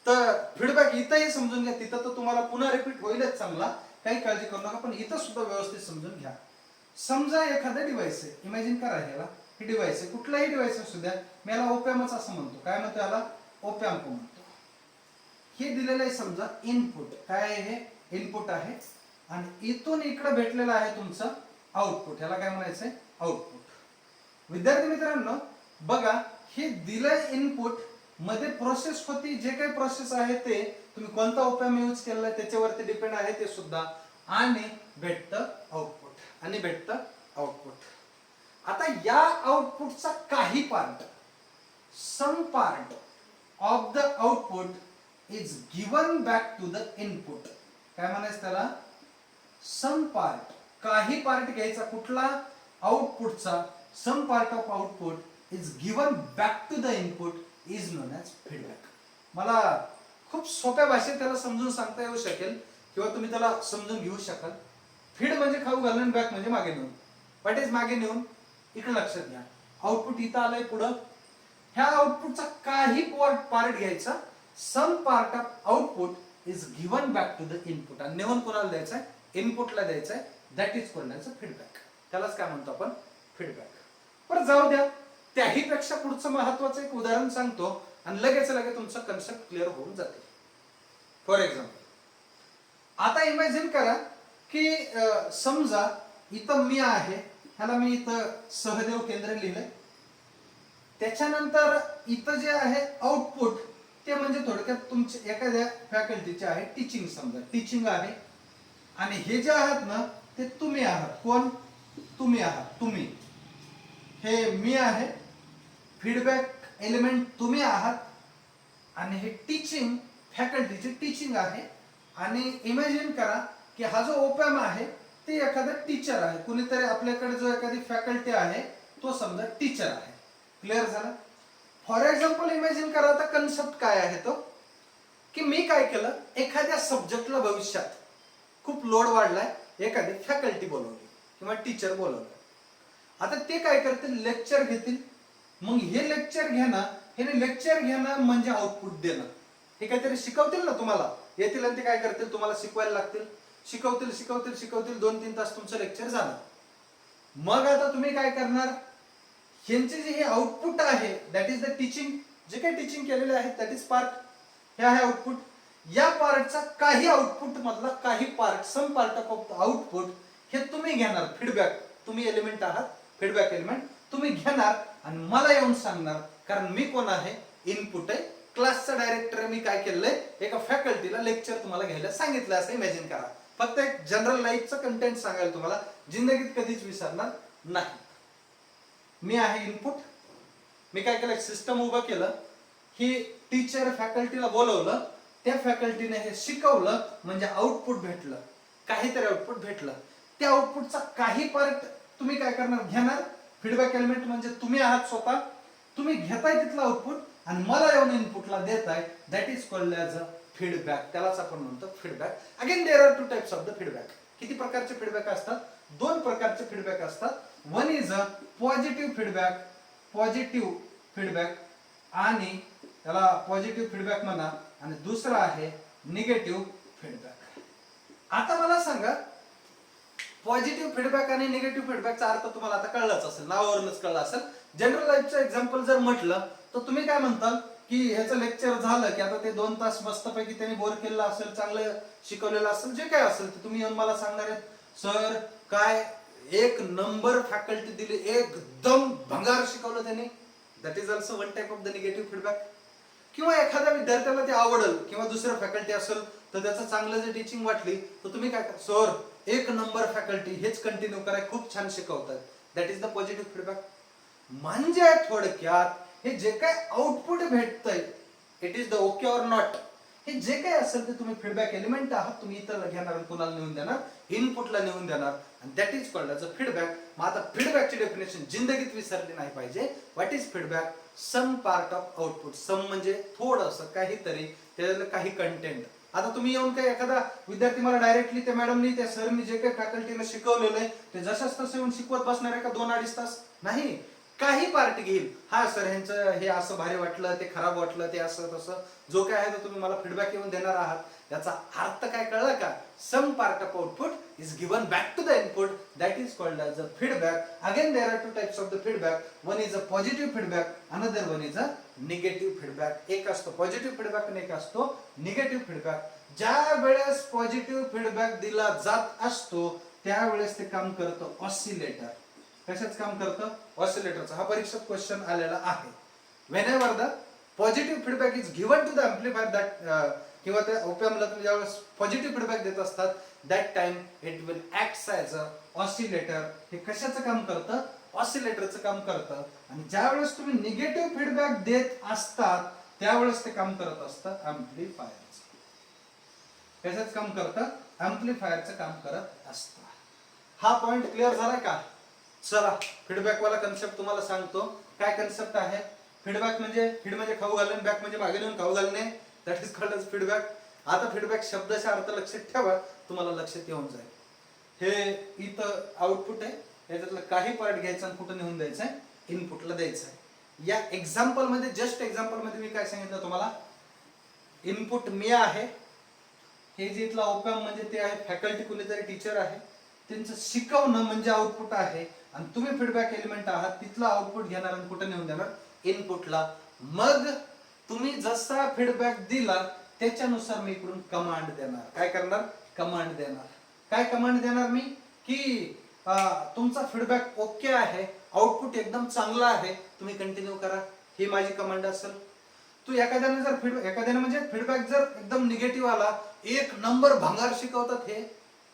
तर फीडबॅक इथंही समजून घ्या, तिथं तर तुम्हाला पुन्हा रिपीट होईलच चांगला, काही काळजी करू नका, पण इथं सुद्धा व्यवस्थित समजून घ्या. समजा एखादा डिव्हाइस आहे, इमॅजिन करा ह्याला, हे डिव्हाइस आहे, कुठलाही डिव्हाइस असू द्या, मी याला ओपॅम्पच असं म्हणतो. काय म्हणतो याला? ओपॅम्प म्हणतो. हे दिलेलं आहे समजा इनपुट, काय आहे हे? इनपुट आहे, आणि इथून इकडे भेटलेलं आहे तुमचं आउटपुट, याला काय म्हणायचंय? आउटपुट. विद्यार्थी मित्रांनो बघा, हे दिलंय इनपुट, मध्ये प्रोसेस होती, जे काही प्रोसेस आहे ते तुम्ही कोणता ओपॅम्प यूज केलाय त्याच्यावरती डिपेंड आहे ते सुद्धा, आणि भेटतं आउटपुट, आणि भेटतं आउटपुट. आता या आउटपुटचा काही part, some part of the output is given back to the input. काय म्हणायचं त्याला? सम पार्ट, काही पार्ट घ्यायचा कुठला? आउटपुटचा. Some part of output is given back to the input is known as feedback. मला खूप सोप्या भाषेत त्याला समजून सांगता येऊ शकेल, किंवा तुम्ही त्याला समजून घेऊ शकाल. फीड म्हणजे खाऊ घालणं, बॅक म्हणजे मागे नेऊन. व्हॉट इज मागे नेऊन? इकडे लक्षात घ्या, आउटपुट इथं आलंय पुढं, ह्या आउटपुटचा काही पार्ट घ्यायचा, some part of output is given back to the input, आणि नेऊन कोणाला द्यायचंय? इनपुटला द्यायचंय. That is called as a feedback. त्यालाच काय म्हणतो आपण? फीडबॅक. बरं जाऊ द्या, त्याही पेक्षा पुढचं महत्वाचं एक उदाहरण सांगतो, आणि लगेच तुमचा कन्सेप्ट क्लिअर होऊन जाते. फॉर एक्झाम्पल, आता इमॅजिन करा की समजा इथं मी आहे, ह्याला मी इथं सहदेव केंद्र लिहिलंय. त्याच्यानंतर इथं जे आहे आउटपुट, ते म्हणजे थोडक्यात तुमच्या एखाद्या फॅकल्टीचे आहे, टीचिंग समजा, टीचिंग आहे, आणि हे जे आहात ना ते तुम्ही आहात. कोण? तुम्ही आहात. तुम्ही, हे मी आहे, फीडबॅक एलिमेंट तुम्ही आहात, आणि हे टीचिंग फॅकल्टीचे टीचिंग आहे. आणि इमॅजिन करा की हा जो ओपॅम्प आहे ते एखादा टीचर आहे, कुणीतरी आपल्याकडे जो एखादी फॅकल्टी आहे तो समजा टीचर आहे. क्लिअर झालं? फॉर एक्झाम्पल इमॅजिन करा, आता कन्सेप्ट काय आहे तो, की मी काय केलं, एखाद्या सब्जेक्टला भविष्यात खूप लोड वाढलाय, एखादी फॅकल्टी बोलवली किंवा टीचर बोलवलं. आता ते काय करतील? लेक्चर घेतील. मग हे लेक्चर घेणं म्हणजे आउटपुट देणं. हे काहीतरी शिकवतील ना तुम्हाला, येतील आणि ते काय करतील? तुम्हाला शिकवायला लागतील. शिकवतील 2-3 तास तुमचं लेक्चर झालं. मग आता तुम्ही काय करणार? यांचे जे हे आउटपुट आहे, दॅट इज द टीचिंग, जे काही टीचिंग केलेले आहे दॅट इज पार्ट, हे आहे आउटपुट. या पार्टचा काही आउटपुट मधला काही part, some part of output, हे तुम्ही घेणार. फीडबॅक, तुम्ही एलिमेंट आहात, फीडबॅक एलिमेंट तुम्ही घेणार आणि मला येऊन सांगणार, कारण मी कोण आहे? इनपुट आहे, क्लासचा डायरेक्टर. मी काय केलंय? एका फॅकल्टीला लेक्चर तुम्हाला घ्यायला सांगितलं असं इमॅजिन करा. फक्त एक जनरल लाईफचं कंटेंट सांगायला तुम्हाला, जिंदगीत कधीच विसरणार नाही. मी आहे इनपुट. मी काय केलं? सिस्टम उभं केलं, ही टीचर फॅकल्टीला बोलवलं, त्या फॅकल्टीने हे शिकवलं, म्हणजे आउटपुट भेटलं, काहीतरी आउटपुट भेटलं. त्या आउटपुटचा काही पार्ट तुम्ही काय करणार? घेणार. फीडबॅक एलिमेंट म्हणजे तुम्ही आहात स्वतः, तुम्ही घेताय तिथलं आउटपुट आणि मला येऊन इनपुटला देताय. That is called as a feedback. त्यालाच आपण म्हणतो feedback. Again there are 2 types of the feedback. किती प्रकारचे फीडबॅक असतात? 2 प्रकारचे फीडबॅक असतात. One is a positive feedback, आणि त्याला पॉझिटिव्ह फीडबॅक म्हणा, आणि दुसरा आहे निगेटिव्ह फीडबॅक. आता मला सांगा, पॉझिटिव्ह फीडबॅक आणि निगेटिव्ह फीडबॅकचा अर्थ तुम्हाला आता कळलाच असेल, नावावरूनच कळला असेल. जनरल लाईफचं एक्झाम्पल जर म्हटलं तर तुम्ही काय म्हणताल की ह्याचं लेक्चर झालं की आता ते 2 तास मस्तपैकी त्यांनी बोर केलेलं असेल, चांगलं शिकवलेलं असेल, जे काय असेल ते तुम्ही येऊन मला सांगणार आहेत सर काय एक नंबर फॅकल्टी दिली, एकदम भंगार शिकवलं त्यांनी. That is also one type of the negative feedback. किंवा एखाद्या विद्यार्थ्याला ते आवडेल किंवा दुसरं फॅकल्टी असेल तर त्याचं चांगलं जर टीचिंग वाटली तर तुम्ही काय सर एक नंबर फॅकल्टी, हेच कंटिन्यू करा, खूप छान शिकवतात. That is the positive feedback. म्हणजे थोडक्यात हे जे काय आउटपुट भेटतंय it is the okay or not, हे जे काय असेल ते तुम्ही फीडबॅक एलिमेंट आहात, तुम्ही इतर घेणार, कोणाला नेऊन देणार, इनपुटला नेऊन देणार, आणि that is called as a feedback. मग आता फीडबॅकची डेफिनेशन जिंदगीत विसरली नाही पाहिजे. What is feedback? Some part of output. Some म्हणजे थोडंसं काहीतरी, त्याच्यातलं काही कंटेंट. आता तुम्ही येऊन काय एखादा विद्यार्थी मला डायरेक्टली त्या मॅडमनी त्या सरनी जे काही फॅकल्टीने शिकवलेलं आहे ते जशाच तसं येऊन शिकवत बसणार आहे का 2-2.5 तास? नाही, काही पार्ट घेईल. हा सर ह्यांचं हे असं भारी वाटलं, ते खराब वाटलं, ते असं तसं जो काय आहे तो तुम्ही मला फीडबॅक येऊन देणार आहात. याचा अर्थ काय कळलं का? Some part of output is given back to the input, that is called as a feedback. Again there are two types of the feedback. One is a positive feedback, another one is a negative feedback. एक असतो positive feedback आणि एक असतो negative feedback. ज्या वेळेस positive feedback दिला जात असतो त्यावेळेस ते काम करतं ऑसिलेटर. कशाच काम करतं? ऑसिलेटरचा. हा परीक्षेत क्वेश्चन आलेला आहे. Whenever the positive feedback is given to the amplifier that, किंवा त्या ओपॅम्पला तुम्ही ज्यावेळेस पॉझिटिव्ह फीडबॅक देत असतात that time it will act as a oscillator. हे कशाचं काम करतं? ऑसिलेटरचं काम करतं. आणि ज्यावेळेस तुम्ही निगेटिव्ह फीडबॅक देत असतात त्यावेळेस ते काम करत असतं एम्प्लिफायरचं. कशाचं काम करतं? एम्प्लिफायरचं काम करत असतं. हा पॉइंट क्लिअर झालाय का? चला फीडबॅक वाला कन्सेप्ट तुम्हाला सांगतो. काय कन्सेप्ट आहे? फीडबॅक म्हणजे फीड म्हणजे खाऊ घालणे, बॅक म्हणजे मागे नेऊन खाऊ घालणे. That is called as feedback. आता फीडबॅक शब्दाचा अर्थ लक्षात ठेवा, तुम्हाला लक्षात येऊन जाईल. हे इथं आउटपुट आहे, याच्यातलं काही पार्ट घ्यायचा आणि कुठं नेऊन द्यायचं आहे? इनपुटला द्यायचं आहे. या एक्झाम्पल मध्ये, जस्ट एक्झाम्पल मध्ये मी काय सांगितलं तुम्हाला? इनपुट मी आहे, हे जे इथला ओपॅम्प म्हणजे ते आहे फॅकल्टी, कुणीतरी टीचर आहे, त्यांचं शिकवणं म्हणजे आउटपुट आहे, आणि तुम्ही फीडबॅक एलिमेंट आहात, तिथला आउटपुट घेणार आणि कुठे नेऊन देणार? इनपुटला. मग तुम्ही जसा फीडबॅक दिला त्याच्यानुसार मी इकडून कमांड देणार. काय करणार? कमांड देणार. काय कमांड देणार मी? की तुमचा फीडबॅक ओके आहे, आउटपुट एकदम चांगला आहे, तुम्ही कंटिन्यू करा, ही माझी कमांड असेल. तू एखाद्याने जर एखाद्याने म्हणजे फीडबॅक जर एकदम निगेटिव्ह आला, एक नंबर भंगार शिकवतात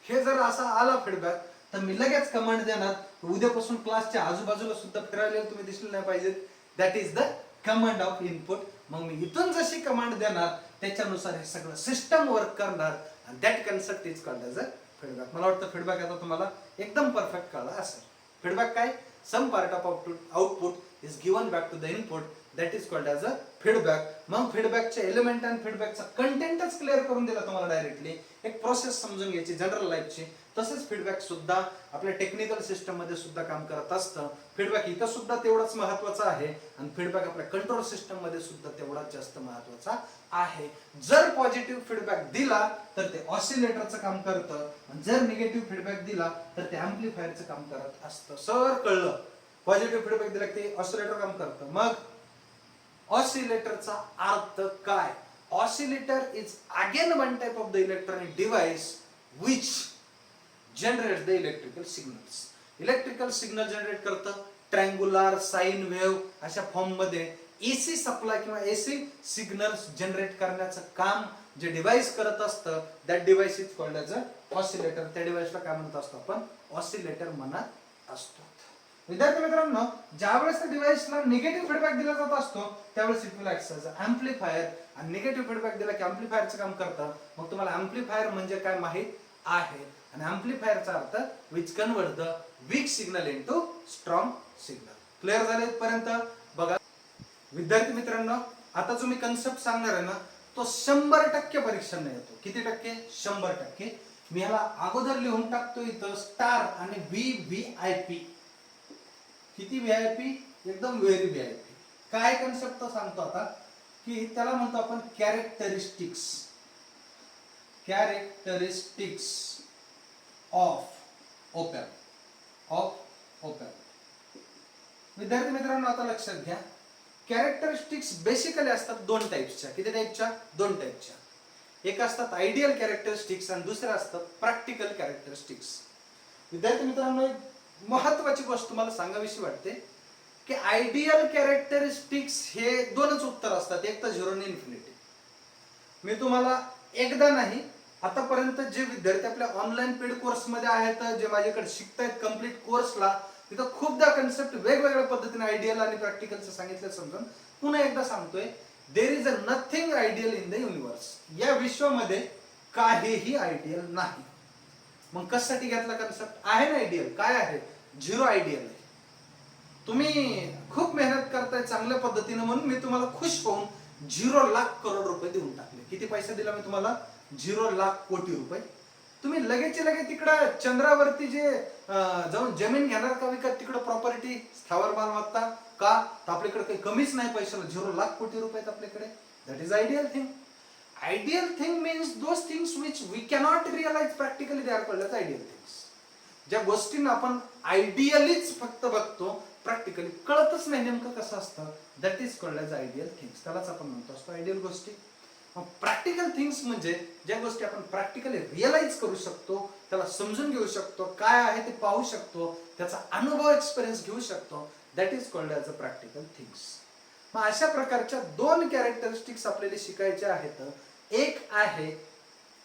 हे जर असा आला फीडबॅक, तर मी लगेच कमांड देणार, उद्यापासून क्लासच्या आजूबाजूला सुद्धा फिरायला तुम्ही दिसले नाही पाहिजेत. That is the command of input. मग मी इथून जशी कमांड देणार त्याच्यानुसार हे सगळं सिस्टम वर्क करणार, आणि that concept is called as a feedback. मला वाटतं फीडबॅक आता तुम्हाला एकदम परफेक्ट कळला असेल. फीडबॅक काय? Some part of output is given back to the input, that is called as a feedback. मग फीडबॅकचे एलिमेंट आणि फीडबॅकचा कंटेंटच क्लिअर करून दिला तुम्हाला डायरेक्टली. एक प्रोसेस समजून घ्यायची जनरल लाईफची. तसेच फीडबॅक सुद्धा आपल्या टेक्निकल सिस्टम मध्ये सुद्धा काम करत असतं. फीडबॅक इथं सुद्धा तेवढाच महत्वाचा आहे, आणि फीडबॅक आपल्या कंट्रोल सिस्टम मध्ये सुद्धा तेवढाच जास्त महत्वाचा आहे. जर पॉझिटिव्ह फीडबॅक दिला तर ते ऑसिलेटरचं काम करतं, आणि जर निगेटिव्ह फीडबॅक दिला तर ते एम्प्लिफायरचं काम करत असतं. सर कळलं, पॉझिटिव्ह फीडबॅक दिला ते ऑसिलेटर काम करतं. मग ऑसिलेटरचा अर्थ काय? Oscillator is again one type of the electronic device which generates the electrical signals. Electrical signal generate करतं ट्रँग्युलर, साइन वेव्ह अशा फॉर्म मध्ये. एसी सप्लाय किंवा एसी सिग्नल जनरेट करण्याचं काम जे डिव्हाइस करत असतं that device is called as a oscillator. त्या डिव्हाइसला काय म्हणत असतो आपण? ऑसिलेटर म्हणत असतो. विद्यार्थी मित्रांनो, ज्यावेळेस त्या डिव्हाइसला निगेटिव्ह फीडबॅक दिला जात असतो त्यावेळेस it will act age a amplifier, आणि निगेटिव्ह फीडबॅक दिला की एम्प्लिफायरचं काम करतं. मग तुम्हाला एम्प्लिफायर म्हणजे काय माहित आहे, आणि एम्प्लिफायरचा अर्थ which convert the weak signal into strong signal. Clear झाले इथपर्यंत? बघा विद्यार्थी मित्रांनो, आता जो मी कन्सेप्ट सांगणार आहे ना तो 100% परीक्षांना येतो. किती टक्के? 100%. मी ह्याला अगोदर लिहून टाकतो इथं स्टार आणि VVIP. किती VIP? एकदम व्हेरी VIP. काय कन्सेप्ट सांगतो आता की त्याला म्हणतो आपण कॅरेक्टरिस्टिक्स. Characteristics of op amp. विद्यार्थी मित्रांनो आता लक्षात घ्या, कॅरेक्टरिस्टिक्स बेसिकली असतात दोन टाईप्सच्या. किती टाईपच्या? दोन टाईपच्या. एक असतात आयडियल कॅरेक्टरिस्टिक्स आणि दुसरे असतात प्रॅक्टिकल कॅरेक्टरिस्टिक्स. विद्यार्थी मित्रांनो एक महत्वाची गोष्ट तुम्हाला सांगावीशी वाटते की आयडियल कॅरेक्टरिस्टिक्स हे दोनच उत्तर असतात, एक तर 0 आणि इन्फिनिटी. मी तुम्हाला एकदा नाही, आतापर्यंत जे विद्यार्थी आपल्या ऑनलाईन पेड कोर्समध्ये आहेत, जे माझ्याकडे शिकतायत कम्प्लीट कोर्सला, तिथं खूपदा कन्सेप्ट वेगवेगळ्या पद्धतीने आयडियल आणि प्रॅक्टिकलचं सांगितलं समजून. पुन्हा एकदा सांगतोय, there is a nothing ideal in the universe. या विश्वामध्ये काहीही आयडियल नाही. मग कशासाठी घेतला कन्सेप्ट? आहे ना आयडियल, काय आहे? 0 आयडियल आहे. तुम्ही खूप मेहनत करताय चांगल्या पद्धतीने म्हणून मी तुम्हाला खुश होऊन 0 लाख करोड रुपये देऊन टाकले. किती पैसा दिला मी तुम्हाला? 0 लाख कोटी रुपये. तुम्ही लगेच तिकडं चंद्रावरती जे जाऊन जमीन घेणार का विकत? तिकडं प्रॉपर्टी, स्थावर मालमत्ता का? तर आपल्याकडे काही कमीच नाही पैशाला, 0 लाख कोटी रुपये आपल्याकडे. That is ideal thing. Ideal thing means those things which we cannot realize practically, they are called as ideal things. ज्या गोष्टींना आपण आयडियलीच फक्त बघतो, प्रॅक्टिकली कळतच नाही नेमकं कसं असतं, that is called as ideal things. त्यालाच आपण म्हणतो असतो आयडियल गोष्टी. प्रॅक्टिकल थिंग्स म्हणजे ज्या गोष्टी आपण प्रॅक्टिकली रिअलाइज करू शकतो, त्याला समजून घेऊ शकतो, काय आहे ते पाहू शकतो, त्याचा अनुभव एक्सपिरियन्स घेऊ शकतो, that is called as a practical things. मग अशा प्रकारच्या दोन कॅरेक्टरिस्टिक्स आपल्याला शिकायच्या आहेत. एक आहे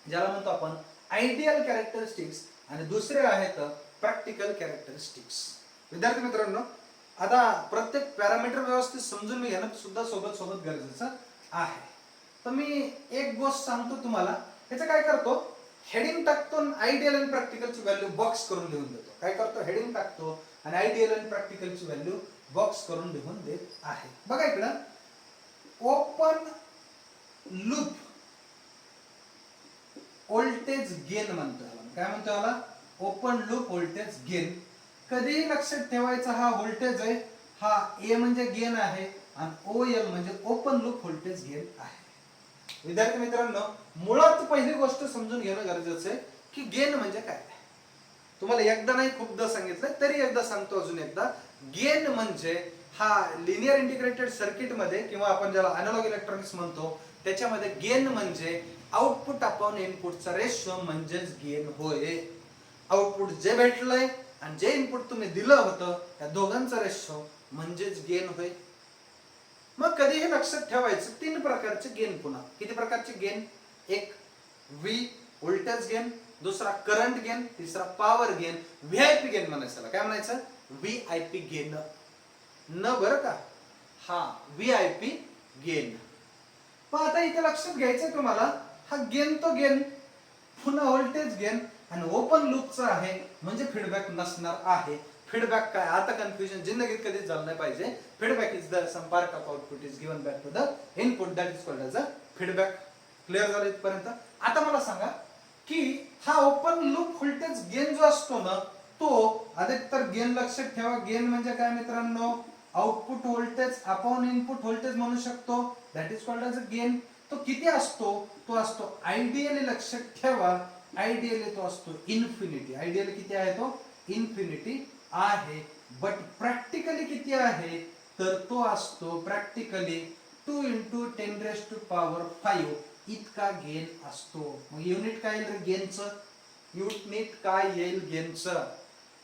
ज्याला म्हणतो आपण आयडियल कॅरेक्टरिस्टिक्स आणि दुसरे आहेत प्रॅक्टिकल कॅरेक्टरिस्टिक्स. विद्यार्थी मित्रांनो, आता प्रत्येक पॅरामीटर व्यवस्थित समजून घेणं सुद्धा सोबत सोबत गरजेचं आहे. तर मी एक गोष्ट सांगतो तुम्हाला, याचं काय करतो, हेडिंग टाकतो, आयडियल आणि प्रॅक्टिकलची व्हॅल्यू बॉक्स करून लिहून देतो. काय करतो? हेडिंग टाकतो आणि आयडियल आणि प्रॅक्टिकलची व्हॅल्यू बॉक्स करून लिहून देत आहे. बघा इकडं, ओपन लूप व्होल्टेज गेन म्हणतो याला. काय म्हणतो याला? Open loop voltage gain. कधीही लक्षात ठेवायचा, हा व्होल्टेज आहे, हा ए म्हणजे गेन आहे आणि OL म्हणजे ओपन लूप व्होल्टेज गेन आहे. विद्यार्थी मित्रांनो, मुळात पहिली गोष्ट समजून घेणं गरजेचं आहे की गेन म्हणजे काय. तुम्हाला एकदा नाही खूपदा सांगितलं, तरी एकदा सांगतो अजून एकदा. गेन म्हणजे हा लिनियर इंटिग्रेटेड सर्किट मध्ये किंवा आपण ज्याला अॅनालॉग इलेक्ट्रॉनिक्स म्हणतो त्याच्यामध्ये गेन म्हणजे आउटपुट अपॉन इनपुटचा रेशो म्हणजेच गेन होय. आउटपुट जे भेटलंय आणि जे इनपुट तुम्ही दिलं होतं त्या दोघांचा रेशो म्हणजेच गेन होय. मग कधीही लक्षात ठेवायचं, 3 प्रकारचे गेन. पुन्हा किती प्रकारचे गेन? एक V व्होल्टेज गेन, दुसरा करंट गेन, तिसरा पॉवर गेन. VIP गेन म्हणायचं. काय म्हणायचं? VIP गेन न, बरं का? हा VIP गेन. पण आता इथे लक्षात घ्यायचं तुम्हाला, हा गेन तो गेन, पुन्हा व्होल्टेज गेन आणि ओपन लूपचा आहे म्हणजे फीडबॅक नसणार आहे. फीडबॅक काय? आता कन्फ्युजन जिंदगीत कधीच झालं नाही पाहिजे. Feedback is the some part of output is given back to the input, that is called as a feedback. Clear झालं इथपर्यंत? आता मला सांगा की हा ओपन लूप व्होल्टेज गेन जो असतो ना, तो अधिकतर गेन लक्षात ठेवा. गेन म्हणजे काय मित्रांनो? Output voltage upon input voltage म्हणू शकतो, that is called as a gain. तो किती असतो? तो असतो आयडियली, लक्षात ठेवा, आयडियली तो असतो इन्फिनिटी. आयडियली किती आहे? तो इन्फिनिटी आहे. बट प्रॅक्टिकली किती आहे? तर तो असतो प्रॅक्टिकली 2 × 10⁵ इतका गेन असतो. मग युनिट काय येईल गेनचं? युनिट काय येईल गेनचं?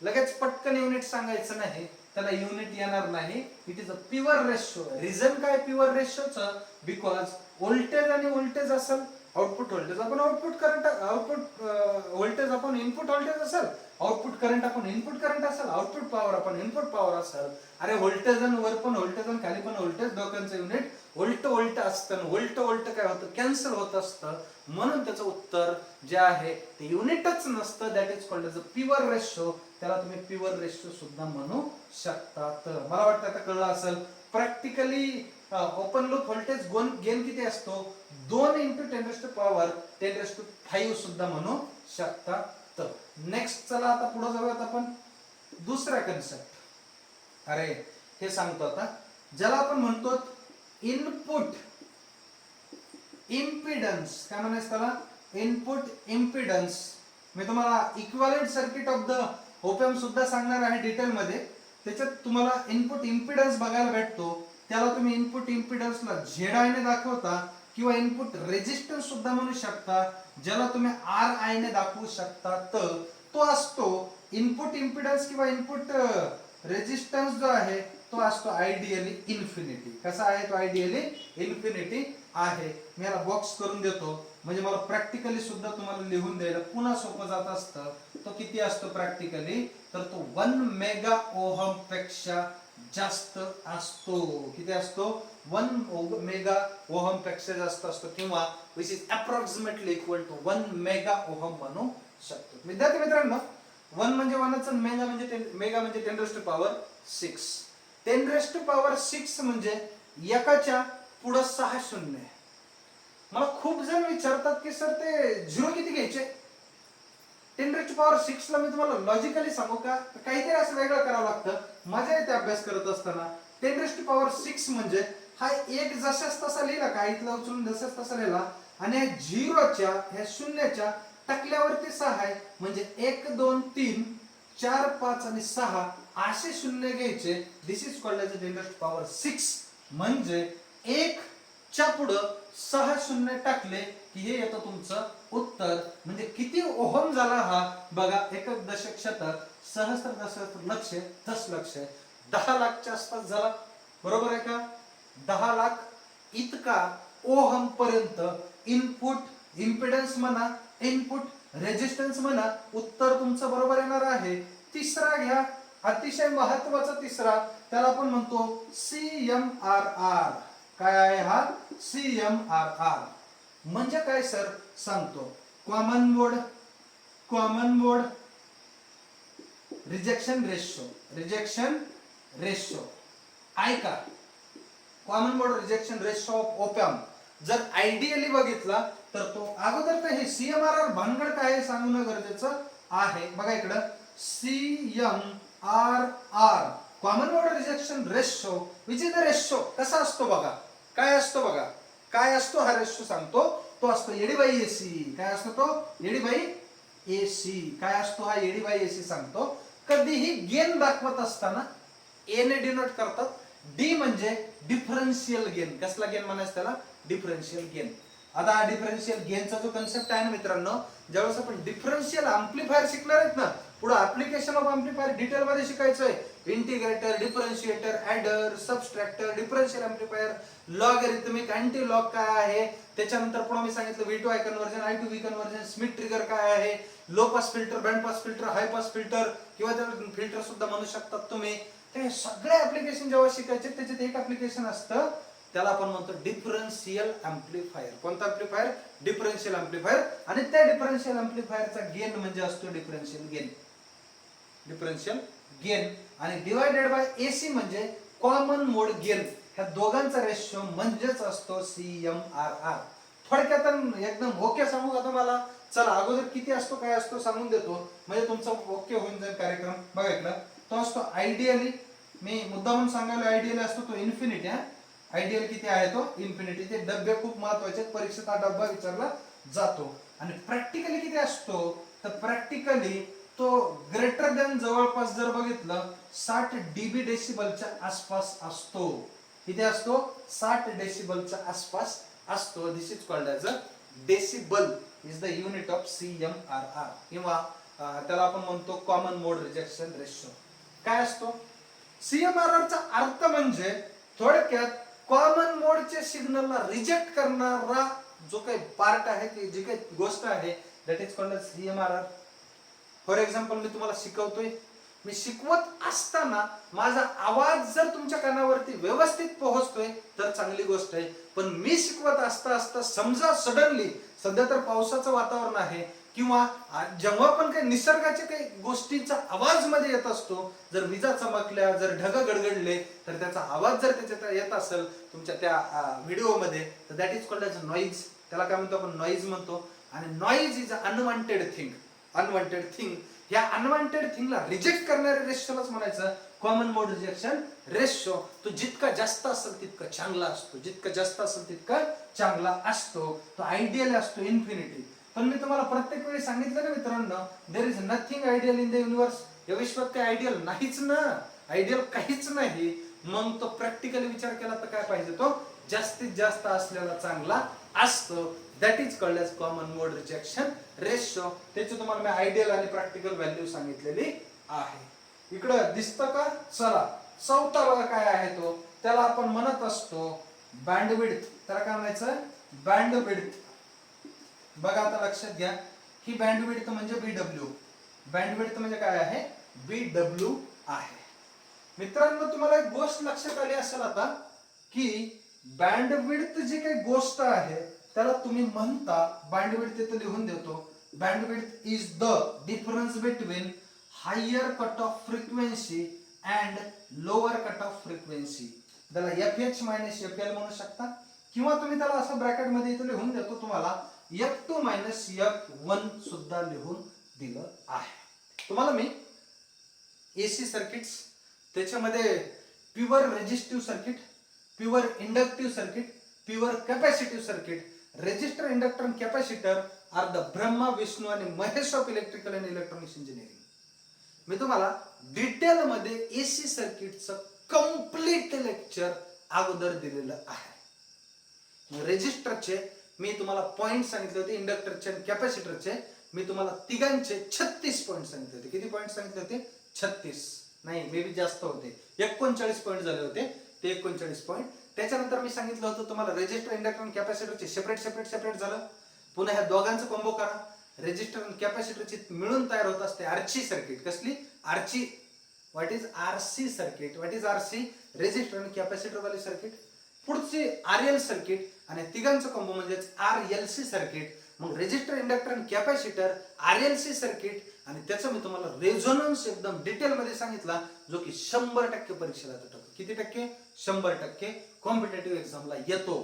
लगेच पटकन युनिट सांगायचं नाही, त्याला युनिट येणार नाही. It is a pure ratio. Reason काय प्युअर रेशोचं? बिकॉज व्होल्टेज आणि व्होल्टेज असेल, आउटपुट व्होल्टेज आपण आउटपुट करंट, आउटपुट व्होल्टेज आपण इनपुट व्होल्टेज असेल, आउटपुट करंट आपण इनपुट करंट असेल, आउटपुट पॉवर आपण इनपुट पॉवर असेल. अरे व्होल्टेज आणि वर पण व्होल्टेज आणि खाली पण व्होल्टेज, दोघांचं युनिट व्होल्ट व्होल्ट असतं. व्होल्ट व्होल्ट काय होतं? कॅन्सल होत असतं. म्हणून त्याचं उत्तर जे आहे ते युनिटच नसतं. That is called as a pure ratio. त्याला तुम्ही प्युअर रेशो सुद्धा म्हणू शकता. तर मला वाटतं आता कळलं असेल. Practically open loop voltage gain किती असतो? 2 × 10⁵ सुद्धा म्हणू शकता. तर नेक्स्ट चला आता पुढे जाऊयात आपण दुसरा कन्सेप्ट. अरे हे सांगतो आता, ज्याला आपण म्हणतो इनपुट इम्पिडन्स. काय म्हणायचं त्याला? Input impedance. मी तुम्हाला equivalent circuit of the op amp सुद्धा सांगणार आहे डिटेल मध्ये. त्याच्यात तुम्हाला इनपुट इम्पिडन्स बघायला भेटतो, त्याला तुम्ही इनपुट इम्पिडन्सला ZI ने दाखवता किंवा इनपुट रेजिस्टन्स सुद्धा म्हणू शकता, ज्याला तुम्ही RI ने दाखवू शकता. तर तो असतो इनपुट इम्पिडन्स किंवा इनपुट रेजिस्टन्स जो आहे तो असतो आयडियली इन्फिनिटी. कसा आहे तो? आयडियली इन्फिनिटी आहे. मी याला बॉक्स करून देतो म्हणजे मला प्रॅक्टिकली सुद्धा तुम्हाला लिहून द्यायला पुन्हा सोपं जात असतं. तो किती असतो प्रॅक्टिकली? तर तो 1 मेगा ओहम पेक्षा जास्त असतो. किती असतो? 1 मेगा ओहम पेक्षा जास्त असतो किंवा which is approximately equal to 1 mega ohm म्हणू शकतो. विद्यार्थी मित्रांनो, 1 म्हणजे 1च, मेगा म्हणजे 10, मेगा म्हणजे 10⁶. 10⁶ म्हणजे एकाच्या पुढे 6 शून्य. मला खूप जण विचारतात की सर ते झिरो किती घ्यायचे? 10⁶ ला मी तुम्हाला लॉजिकली सांगू का? काहीतरी असं वेगळं करावं लागतं. मजा येते अभ्यास करत असताना. 10⁶ म्हणजे हा एक जशाच तसा लिहिला का, इथला उचलून जशाच तसा लिहिला आणि ह्या झिरोच्या ह्या शून्याच्या टाकल्यावरती 6 आहे म्हणजे 1 2 3 4 5 आणि 6 असे शून्य घ्यायचे. दिस इज कॉल्ड एज 10⁶. म्हणजे 1 च्या पुढे 6 शून्य टाकले की हे येतं तुमचं उत्तर. म्हणजे किती ओहम झाला हा बघा. एकक दशक शतक सहस्त्र दशक लक्ष दशलक्ष 10 लाखच्या आसपास झाला. बरोबर आहे का? 10 लाख इतका ओहम पर्यंत इनपुट इम्पिडन्स म्हणा, इनपुट रेजिस्टन्स म्हणा, उत्तर तुमचं बरोबर येणार आहे. तिसरा घ्या, अतिशय महत्वाचा तिसरा, त्याला आपण म्हणतो CMRR. काय आहे हा? CMRR म्हणजे काय सर? सांगतो. Common mode rejection ratio. ऐका, common mode rejection ratio of op amp जर आयडियली बघितला तर तो अगोदर तर हे CMRR भानगड काय आहे सांगणं गरजेचं आहे. बघा इकडं CMRR common mode rejection ratio which is the ratio. कसा असतो बघा, काय असतो बघा, काय असतो हा रेशो सांगतो. तो असतो AD/AC. काय असतो तो? AD/AC. काय असतो हा? AD/AC सांगतो. कधीही गेन दाखवत असताना A ने डिनोट करतात. D म्हणजे डिफरन्शियल गेन. कसला गेन म्हणायचं त्याला? Differential gain. आता डिफरन्शियल गेनचा जो कन्सेप्ट आहे ना मित्रांनो, ज्यावेळेस आपण डिफरन्शियल एम्प्लीफायर शिकणार आहेत ना, पुढे ऍप्लिकेशन ऑफ एम्प्लीफायर डिटेल मध्ये शिकायचंय. Integrator, differentiator, adder, subtractor, differential amplifier, logarithmic, anti log काय आहे, त्याच्यानंतर पुढे मी सांगितलं V2I conversion, I2V conversion, Smith trigger काय आहे, low pass filter, band pass filter, high pass filter किंवा त्याला फिल्टर सुद्धा म्हणू शकतात तुम्ही. ते सगळे ऍप्लिकेशन जेव्हा शिकायचे त्याच्यात एक ऍप्लिकेशन असतं, त्याला आपण म्हणतो डिफरन्शियल एम्प्लीफायर. कोणता एम्प्लीफायर? Differential amplifier. आणि त्या डिफरन्शियल एम्प्लीफायरचा गेन म्हणजे असतो डिफरन्शियल गेन आणि डिवायडेड बाय AC म्हणजे कॉमन मोड गेन. ह्या दोघांचा रेशो म्हणजेच असतो CMRR. थोडक्यात एकदम ओके सांगू का तुम्हाला? चला अगोदर किती असतो काय असतो सांगून देतो म्हणजे तुमचा ओके होऊन जाईल कार्यक्रम. बघा इकडं तो असतो आयडियली, मी मुद्दामून सांगायला आयडियली असतो तो इन्फिनिटी. आयडियल किती आहे तो? इन्फिनिटी. ते डब्बे खूप महत्वाचे, परीक्षेत हा डब्बा विचारला जातो. आणि प्रॅक्टिकली किती असतो? तर प्रॅक्टिकली तो ग्रेटर दॅन जवळपास जर बघितलं 60 dB डेसिबलच्या आसपास असतो. किती असतो? 60 डेसिबलच्या आसपास असतो. This is called as a decibel is the unit of CMRR किंवा त्याला आपण म्हणतो कॉमन मोड रिजेक्शन रेशो. काय असतो? CMRR चा अर्थ म्हणजे थोडक्यात कॉमन मोडचे सिग्नलला रिजेक्ट करणारा जो काही पार्ट आहे, की जी काही गोष्ट आहे, that is called CMRR. For example मी तुम्हाला शिकवतोय, मी शिकवत असताना माझा आवाज जर तुमच्या कानावरती व्यवस्थित पोहोचतोय तर चांगली गोष्ट आहे. पण मी शिकवत असता समजा सडनली, सध्या तर पावसाचं वातावरण आहे किंवा जेव्हा पण काही निसर्गाच्या काही गोष्टींचा आवाज मध्ये येत असतो, जर विजा चमकल्या, जर ढग गडगडले तर त्याचा आवाज जर त्याच्यात येत असेल तुमच्या त्या व्हिडिओ मध्ये, तर that is called as noise. त्याला काय म्हणतो आपण? नॉइज म्हणतो. आणि noise is a unwanted thing. या अनवॉन्टेड थिंगला रिजेक्ट करणारे रेशोलाच म्हणायचं कॉमन मोड रिजेक्शन रेशो. तो जितका जास्त असेल तितका चांगला असतो, जितका जास्त असेल तितका चांगला असतो. तो आयडियल असतो इन्फिनिटी. पण मी तुम्हाला प्रत्येक वेळी सांगितलं ना मित्रांनो, there is nothing ideal in the universe. या विश्वात काही आयडियल नाहीच ना. आयडियल काहीच नाही, मग तो प्रॅक्टिकली विचार केला तर काय पाहिजे, तो जास्तीत जास्त असलेला चांगला असतो. That is called as common mode rejection ratio. त्याचे तुम्हाला मी आयडियल आणि प्रॅक्टिकल व्हॅल्यू सांगितलेली आहे. इकडं दिसतं का? चला चौथा बघा काय आहे तो, त्याला आपण म्हणत असतो बँडविड्थ. त्याला काय म्हणायचं? बँडविड्थ. बघा आता लक्षात घ्या, ही बँडविड्थ म्हणजे बीडब्ल्यू. बँडविड्थ म्हणजे काय आहे? बीडब्ल्यू आहे. मित्रांनो तुम्हाला एक गोष्ट लक्षात आली असेल आता, की बँडविड्थ जी काही गोष्ट आहे त्याला तुम्ही म्हणता, बँडविड्थ इथे लिहून देतो, bandwidth is the difference between higher cut off frequency and lower cut off frequency. त्याला FH मायनस FL म्हणू शकता, किंवा तुम्ही त्याला असं ब्रॅकेट मध्ये इथे लिहून देतो तुम्हाला F2 मायनस F1 सुद्धा लिहून दिलं आहे. तुम्हाला मी AC सर्किट्स, त्याच्यामध्ये pure resistive circuit, pure inductive circuit, pure capacitive circuit, resistor, inductor आणि capacitor are the Brahma, Vishnu आणि Mahesh of electrical and electronics engineering. मी तुम्हाला डिटेल मध्ये एसी सर्किटचं कंप्लीट लेक्चर अगोदर दिलेलं आहे. रेजिस्टरचे मी तुम्हाला पॉइंट सांगितले होते, इंडक्टरचे आणि कॅपॅसिटरचे मी तुम्हाला तिघांचे 36 पॉइंट सांगितले होते. किती पॉइंट सांगितले होते? 36 नाही, मे बी जास्त होते, 39 पॉइंट झाले होते ते 39 पॉइंट. त्याच्यानंतर मी सांगितलं होतं तुम्हाला रेजिस्टर, इंडक्टर आणि कॅपॅसिटरचे सेपरेट सेपरेट सेपरेट झालं. पुन्हा ह्या दोघांचं कॉम्बो करा, रेजिस्टर आणि कॅपॅसिटरची मिळून तयार होत असते आरसी सर्किट. कसली? RC. What is RC circuit? What is RC? Resistor आणि कॅपॅसिटर वाली सर्किट. पुढची आरएल सर्किट आणि तिघांचं कॉम्बो म्हणजेच आरएलसी सर्किट. मग रेजिस्टर, इंडक्टर आणि कॅपॅसिटर, आरएलसी सर्किट, आणि त्याचं मी तुम्हाला रेझोनन्स एकदम डिटेल मध्ये सांगितला, जो की 100% परीक्षेला येतो. किती टक्के? 100% कॉम्पिटेटिव्ह एक्झामला येतो.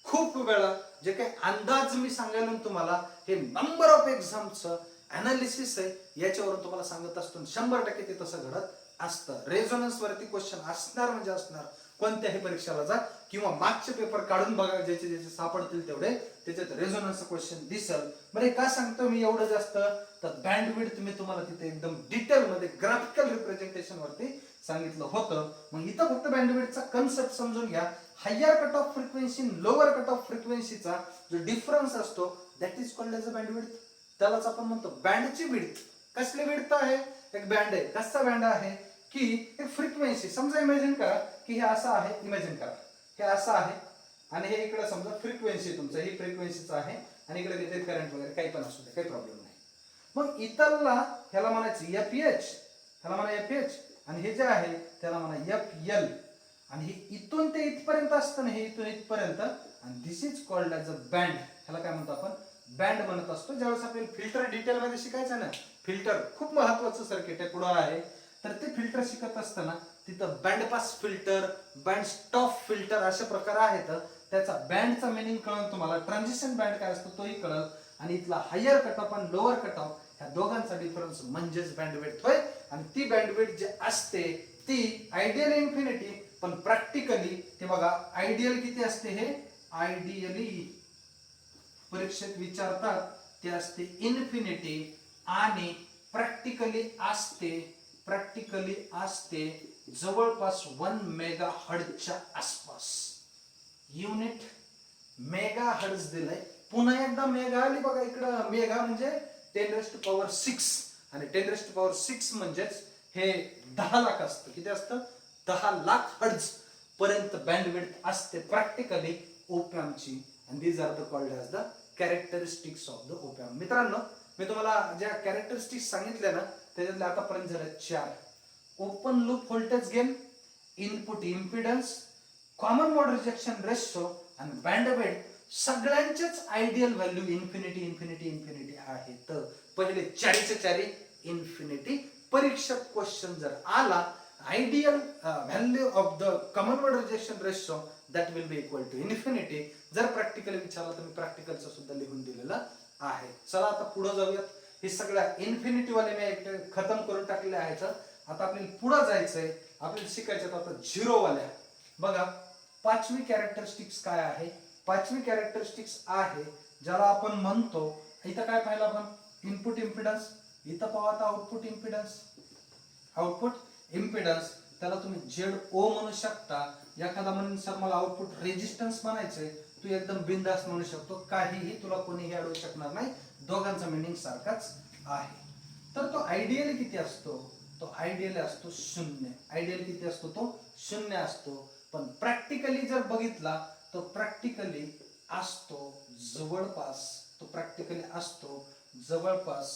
खूप वेळा जे काही अंदाज मी सांगायला तुम्हाला, हे नंबर ऑफ एक्झामचं अनालिसिस आहे, याच्यावरून तुम्हाला सांगत असतो. 100% ते तसं घडत असतं. रेझोनन्स वरती क्वेश्चन असणार म्हणजे असणार, कोणत्याही परीक्षेला जा किंवा मागचे पेपर काढून बघा, ज्याचे ज्याचे सापडतील तेवढे त्याच्यात रेझोनन्स क्वेश्चन दिसल. बरे का सांगतो मी एवढं जास्त? तर बँडविड्थ मी तुम्हाला तिथे एकदम डिटेल मध्ये ग्राफिकल रिप्रेझेंटेशन वरती सांगितलं होतं. मग इथं फक्त बँडविड्थचा कन्सेप्ट समजून घ्या. Higher cut off frequency, lower cut off फ्रिक्वेन्सीचा जो डिफरन्स असतो that is called as a bandwidth. त्यालाच आपण म्हणतो बँडची विड्थ. कसली विड्थ आहे? एक बँड आहे. कसा बँड आहे? की एक फ्रिक्वेन्सी, समजा इमॅजिन करा की हे असं आहे, इमॅजिन करा हे असं आहे आणि हे इकडे समजा फ्रिक्वेन्सी तुमचं, ही फ्रिक्वेन्सीच आहे आणि इकडे तिथे करंट वगैरे काही पण असू दे, काही प्रॉब्लेम नाही. मग इथला ह्याला म्हणायचं FH, ह्याला म्हणा FH, आणि हे जे आहे त्याला म्हणा FL, आणि हे इथून ते इथपर्यंत असतं ना, हे इथून इथपर्यंत, आणि this is called as a band. ह्याला काय म्हणतो आपण? बँड म्हणत असतो. ज्यावेळेस आपल्याला फिल्टर डिटेल मध्ये शिकायचं ना, फिल्टर खूप महत्वाचं सर्किट आहे, पुढं आहे, तर ते फिल्टर शिकत असताना तिथं band pass filter, band stop filter असे प्रकार आहेत. त्याचा बँडचा मिनिंग कळून तुम्हाला ट्रान्झिशन बँड काय असतो तोही कळल, आणि इथला हायर कट ऑफ आणि लोअर कट ऑफ ह्या दोघांचा डिफरन्स म्हणजेच बँडविड्थ होय. आणि ती बँडविड्थ जी असते ती आयडियल इन्फिनिटी, पण प्रॅक्टिकली ते बघा आयडियल किती असते, हे आयडियली परीक्षेत विचारतात ते असते इन्फिनिटी, आणि प्रॅक्टिकली असते जवळपास 1 मेगा हर्ट्झच्या आसपास. युनिट मेगा हर्ट्झ दिलंय. पुन्हा एकदा मेगा आली बघा इकडं. मेगा म्हणजे 10⁶, आणि 10⁶ म्हणजेच हे 10 लाख असतं. किती असतं? 10 लाख हर्ट्झ पर्यंत बँडविड्थ असते प्रॅक्टिकली ओपॅम्पची. आणि these are the called as the characteristics of the op amp. मित्रांनो मी तुम्हाला ज्या कॅरेक्टरिस्टिक्स सांगितल्या ना, त्याच्यातले आतापर्यंत झाल्या 4. Open loop voltage gain, input impedance, common mode rejection ratio आणि बँडविड्थ. सगळ्यांचेच ideal value infinity infinity infinity आहे. तर पहिले 4चे इन्फिनिटी. परीक्षक क्वेश्चन जर आला ideal value of the common mode rejection ratio that will be equal to infinity. जर प्रॅक्टिकली विचारला तर मी प्रॅक्टिकलचं सुद्धा लिहून दिलेलं आहे. चला आता पुढे जाऊयात. हे सगळ्या इन्फिनिटी वाले मी खतम करून टाकलेले आहेत. आता आपल्याला पुढे जायचंय, आपल्याला शिकायचं आता झिरो वाल्या. बघा 5वी कॅरेक्टरिस्टिक्स काय आहे? 5वी कॅरेक्टरिस्टिक्स आहे ज्याला आपण म्हणतो, इथं काय पाहिलं आपण? Input impedance. इथं पाहू आता आउटपुट इम्पिडन्स. आउटपुट इम्पिडन्स त्याला तुम्ही ZO म्हणू शकता. एखादा म्हणून सर मला आउटपुट रेजिस्टन्स म्हणायचंय, तू एकदम बिंदास म्हणू शकतो, काहीही तुला कोणीही अडवू शकणार नाही, दोघांचा मिनिंग सारखाच आहे. तर तो आयडियल किती असतो? तो आयडियल असतो 0. आयडियल किती असतो? तो 0 असतो. पण प्रॅक्टिकली जर बघितला तो प्रॅक्टिकली असतो जवळपास, तो प्रॅक्टिकली असतो जवळपास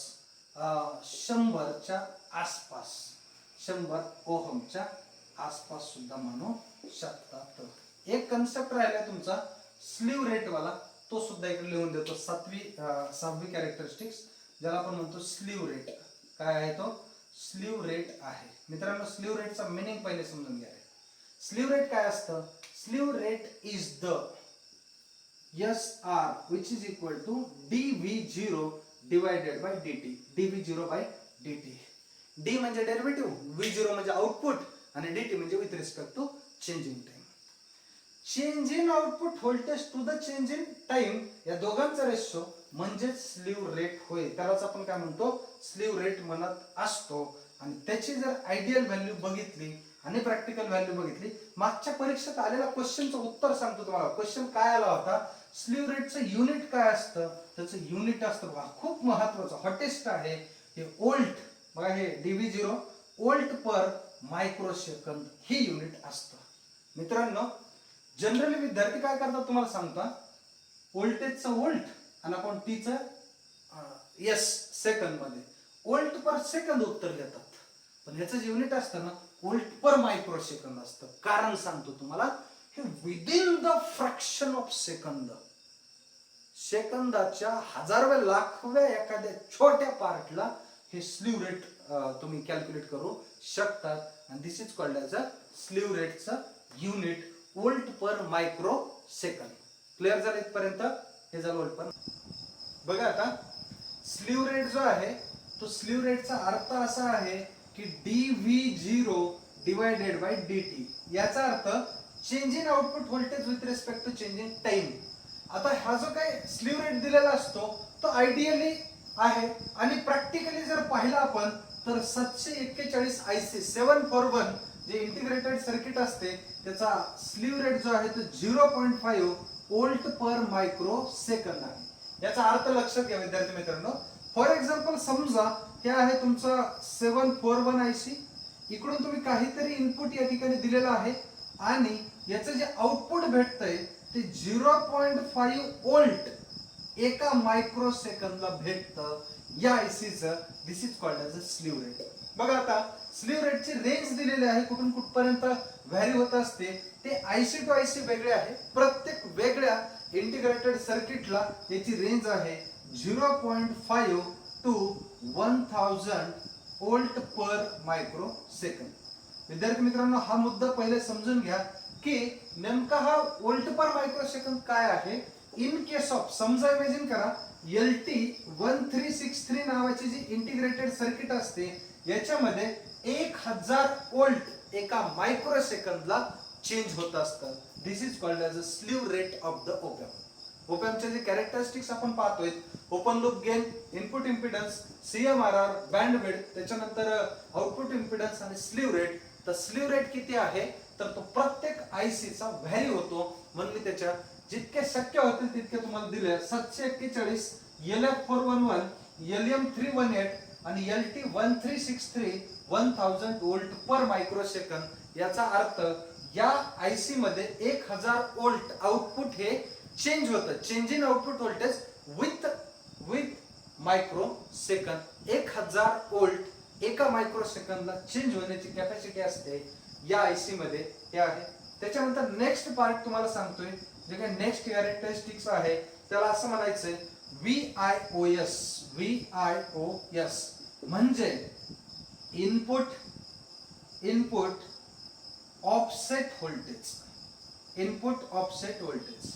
100च्या आसपास, 100 ओहमच्या आसपास सुद्धा म्हणू शकतात. एक कन्सेप्ट राहिला तुमचा स्लीव रेट वाला, तो सुद्धा इकडे लिहून देतो. 6वी कॅरेक्टरिस्टिक्स ज्याला आपण म्हणतो स्लीव रेट. काय आहे तो? स्लीव रेट आहे. मित्रांनो, स्लीव रेटचा मिनिंग पहिले समजून घ्या. स्लीव रेट काय असतं? Slew rate is the SR which is equal to dV0 divided by dt. dV0 by dt. d म्हणजे डेरिव्हेटिव्ह, V0 म्हणजे आउटपुट आणि dt म्हणजे with respect to changing time. Change in output voltage to the change in time या दोघांचा ratio म्हणजे slew rate होय. त्यालाच आपण काय म्हणतो? स्लीव रेट म्हणत असतो. आणि त्याची जर आयडियल व्हॅल्यू बघितली आणि प्रॅक्टिकल व्हॅल्यू बघितली, मागच्या परीक्षेत आलेला क्वेश्चनचं उत्तर सांगतो तुम्हाला. क्वेश्चन काय आला होता? स्लीव रेटचं युनिट काय असतं? त्याचं युनिट असतं बघा, खूप महत्वाचं, हॉटेस्ट आहे हे, वोल्ट. बघा हे dV0 वोल्ट पर मायक्रोसेकंद हे युनिट असतं. मित्रांनो, जनरली विद्यार्थी काय करतात तुम्हाला सांगता, व्होल्टेजचं वोल्ट आणि आपण टीचं एस सेकंद मध्ये वोल्ट पर सेकंद उत्तर घेतात. पण ह्याचं जे युनिट असतं ना, वोल्ट पर मायक्रोसेकंद असतं. कारण सांगतो तुम्हाला, हे within the fraction of second, सेकंदाच्या हजारव्या लाखव्या एखाद्या छोट्या पार्टला हे स्लीव रेट तुम्ही कॅल्क्युलेट करू शकतात. आणि this is called as a slew रेटचं unit volt per micro second. Clear झालं इथपर्यंत? हे झालं वोल्ट पर. बघा आता स्लीव रेट जो आहे तो स्लीव रेटचा अर्थ असा आहे की dV0 डिवायडेड बाय dt. याचा अर्थ change in output voltage with respect to change in time. आता हा जो काही स्लीव रेट दिलेला असतो तो आयडियली आहे आणि प्रॅक्टिकली जर पाहिला आपण तर 741 IC 741 जे इंटिग्रेटेड सर्किट असते त्याचा स्लीव रेट जो आहे तो 0.5 वोल्ट पर मायक्रो सेकंद आहे. याचा अर्थ लक्षात घ्या विद्यार्थी मित्रांनो. फॉर एक्झाम्पल समजा हे आहे तुमचा 741 IC, इकडून तुम्ही काहीतरी इनपुट या ठिकाणी दिलेलं आहे आणि याचं जे आउटपुट भेटतंय ते 0.5 वोल्ट एका मायक्रो सेकंदला भेटतं या ICचं. This is called as a slew rate. बघा आता स्लीव रेटची रेंज दिलेली आहे, कुठून कुठपर्यंत व्हॅरी होत असते ते IC टू IC वेगळे आहे. प्रत्येक वेगळ्या इंटिग्रेटेड सर्किटला याची रेंज आहे 0.5 to 1000 volt per micro second. विद्यार्थी मित्रांनो, हा मुद्दा पहिले समजून घ्या की नेमका हा वोल्ट पर मायक्रो सेकंद काय आहे. इन केस ऑफ, समजा इमॅजिन करा LT1363 नावाची जी इंटिग्रेटेड सर्किट असते याच्यामध्ये 1000 वोल्ट एका मायक्रो सेकंदला चेंज होत असतात. This is called as a slew rate of the op amp. ओपॅम्पचे जे कॅरेक्टरिस्टिक्स आपण पाहतोय, open loop gain, input impedance, CMRR, bandwidth, त्याच्यानंतर आउटपुट इम्पिडन्स आणि स्लीव रेट. तर स्लीव रेट किती आहे तर तो प्रत्येक ICचा व्हॅरी होतो. म्हणून मी त्याच्या जितके शक्य होतील तितके तुम्हाला दिले. 741 LF411 LM318 आणि LT1363 1000 volt per micro second. याचा अर्थ या IC मध्ये 1000 वोल्ट आउटपुट हे चेंज होतं. Change in output voltage with micro second. 1000 volt एका मायक्रो सेकंदला चेंज होण्याची कॅपॅसिटी असते या IC मध्ये. हे आहे. त्याच्यानंतर नेक्स्ट पार्ट तुम्हाला सांगतोय, जे काही नेक्स्ट कॅरेक्टरिस्टिक्स आहे त्याला असं म्हणायचंय VIOS. VIOS म्हणजे input offset voltage. Input offset voltage.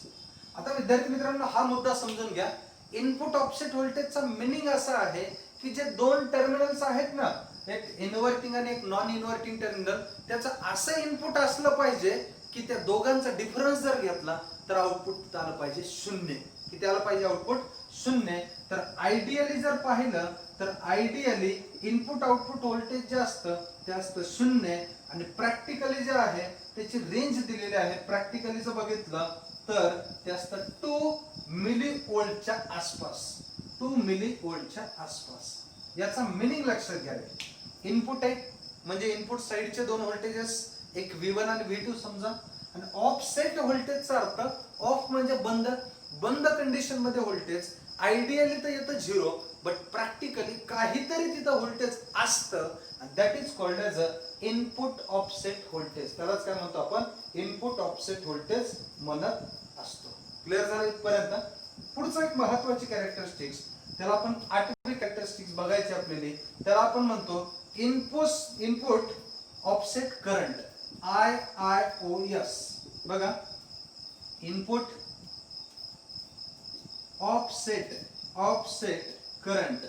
आता विद्यार्थी मित्रांनो, हा मुद्दा समजून घ्या. इनपुट ऑफसेट व्होल्टेजचा मिनिंग असा आहे की जे दोन टर्मिनल्स आहेत ना, एक इन्व्हर्टिंग आणि एक नॉन इन्व्हर्टिंग टर्मिनल, त्याचं असं इनपुट असलं पाहिजे की त्या दोघांचा डिफरन्स जर घेतला तर आउटपुट आलं पाहिजे 0. किती आलं पाहिजे आउटपुट? 0. तर आयडियली जर पाहिलं तर आयडियली इनपुट आउटपुट व्होल्टेज जे असतं ते असतं 0 आणि प्रॅक्टिकली जे आहे त्याची रेंज दिलेली आहे. प्रॅक्टिकली जर बघितलं तर ते असतं 2 मिली व्होल्टच्या आसपास. 2 मिली व्होल्टच्या आसपास. याचा मिनिंग लक्षात घ्या. इनपुट आहे म्हणजे इनपुट साइडचे दोन व्होल्टेजेस, एक V1 आणि V2 समजा. आणि ऑफसेट व्होल्टेजचा अर्थ, ऑफ म्हणजे बंद, बंद कंडिशन मध्ये व्होल्टेज आयडियली तर येतं 0, बट प्रॅक्टिकली काहीतरी तिथं व्होल्टेज असतं, that is called as a input offset voltage. त्यालाच काय म्हणतो आपण, इनपुट ऑफसेट व्होल्टेज म्हणत असतो. क्लिअर झालं इथपर्यंत. पुढचं एक महत्वाची कॅरेक्टरिस्टिक्स, त्याला आपण 8वी कॅरेक्टरिस्टिक्स बघायची आपल्याला. त्याला आपण म्हणतो इनपुट ऑफसेट करंट, IIOS. बघा, इनपुट ऑफसेट करंट.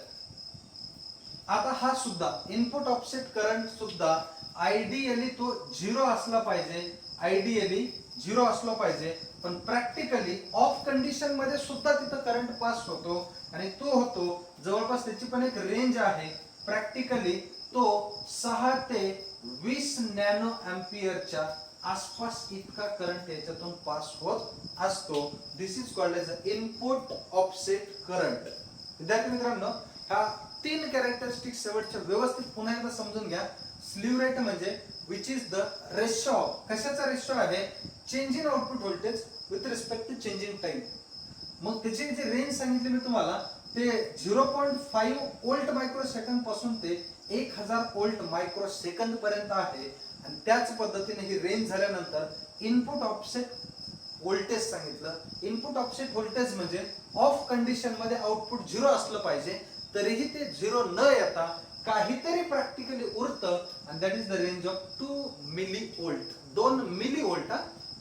आता हा सुद्धा इनपुट ऑफसेट करंट सुद्धा आयडियली तो 0 असला पाहिजे, आयडियली 0 असला पाहिजे. पण प्रॅक्टिकली ऑफ कंडिशन मध्ये सुद्धा तिथं करंट पास होतो आणि तो होतो जवळपास, त्याची पण एक रेंज आहे. प्रॅक्टिकली तो 6 ते 20 नॅनो एम्पियरच्या आसपास इतका करंट याच्यातून पास होत असतो. This is called as input offset current. विद्यार्थी मित्रांनो, ह्या 3 कॅरेक्टरिस्टिक्स शेवटच्या व्यवस्थित पुन्हा एकदा समजून घ्या. स्लीव रेट म्हणजे which is the ratio of, कशाचा रेशो आहे, change in output voltage with respect to changing time. मग त्याची जी रेंज सांगितली मी तुम्हाला, ते 0.5 व्होल्ट मायक्रोसेकंद पासून ते 1000 व्होल्ट मायक्रोसेकंद पर्यंत आहे. आणि त्याच पद्धतीने ही रेंज झाल्यानंतर इनपुट ऑफसेट व्होल्टेज सांगितलं. इनपुट ऑफसेट व्होल्टेज म्हणजे ऑफ कंडिशन मध्ये आउटपुट 0 असलं पाहिजे, तरीही ते 0 न येता काहीतरी प्रॅक्टिकली उरतं, आणि that is the range of 2 millivolt. 2 millivolt.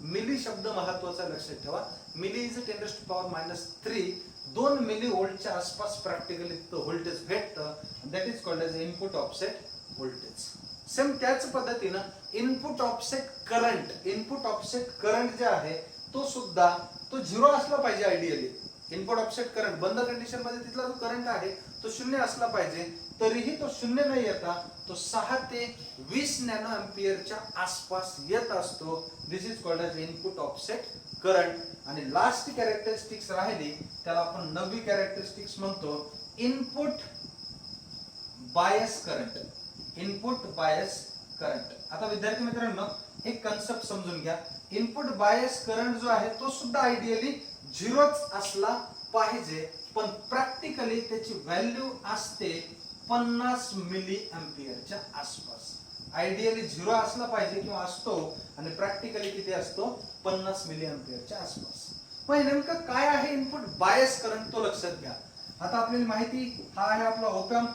Milli शब्द महत्वाचा लक्षात ठेवा. मिली इज 10⁻³ 2 मिली व्होल्टच्या आसपास प्रॅक्टिकली व्होल्टेज भेटतं, that is called as input offset voltage. Same त्याच पद्धतीनं input offset current, input offset current जे आहे तो सुद्धा तो 0 असला पाहिजे आयडियली. इनपुट ऑफसेट करंट बंद कंडिशन मध्ये तिथला जो करंट आहे तो 0 असला पाहिजे, तरीही तो 0 नाही येता तो 6 ते 20 नॅनो एम्पियरच्या आसपास येत असतो. This is called as input offset current. आणि लास्ट कॅरेक्टरिस्टिक्स राहिली, त्याला आपण 9वी कॅरेक्टरिस्टिक्स म्हणतो input bias current. Input bias current. आता विद्यार्थी मित्रांनो, एक कन्सेप्ट समजून घ्या. इनपुट बायस करंट जो आहे तो सुद्धा आयडियली 0च असला पाहिजे, पण प्रॅक्टिकली त्याची व्हॅल्यू असते 50 मिली एम्पियरच्या आसपास. आयडियली 0 असला पाहिजे किंवा असतो, आणि प्रॅक्टिकली किती असतो, 50 मिली एम्पियरच्या आसपास. मग नेमकं काय आहे इनपुट बायस करंट, तो लक्षात घ्या. आता आपल्याला माहिती, हा आहे आपला ओपॅम्प,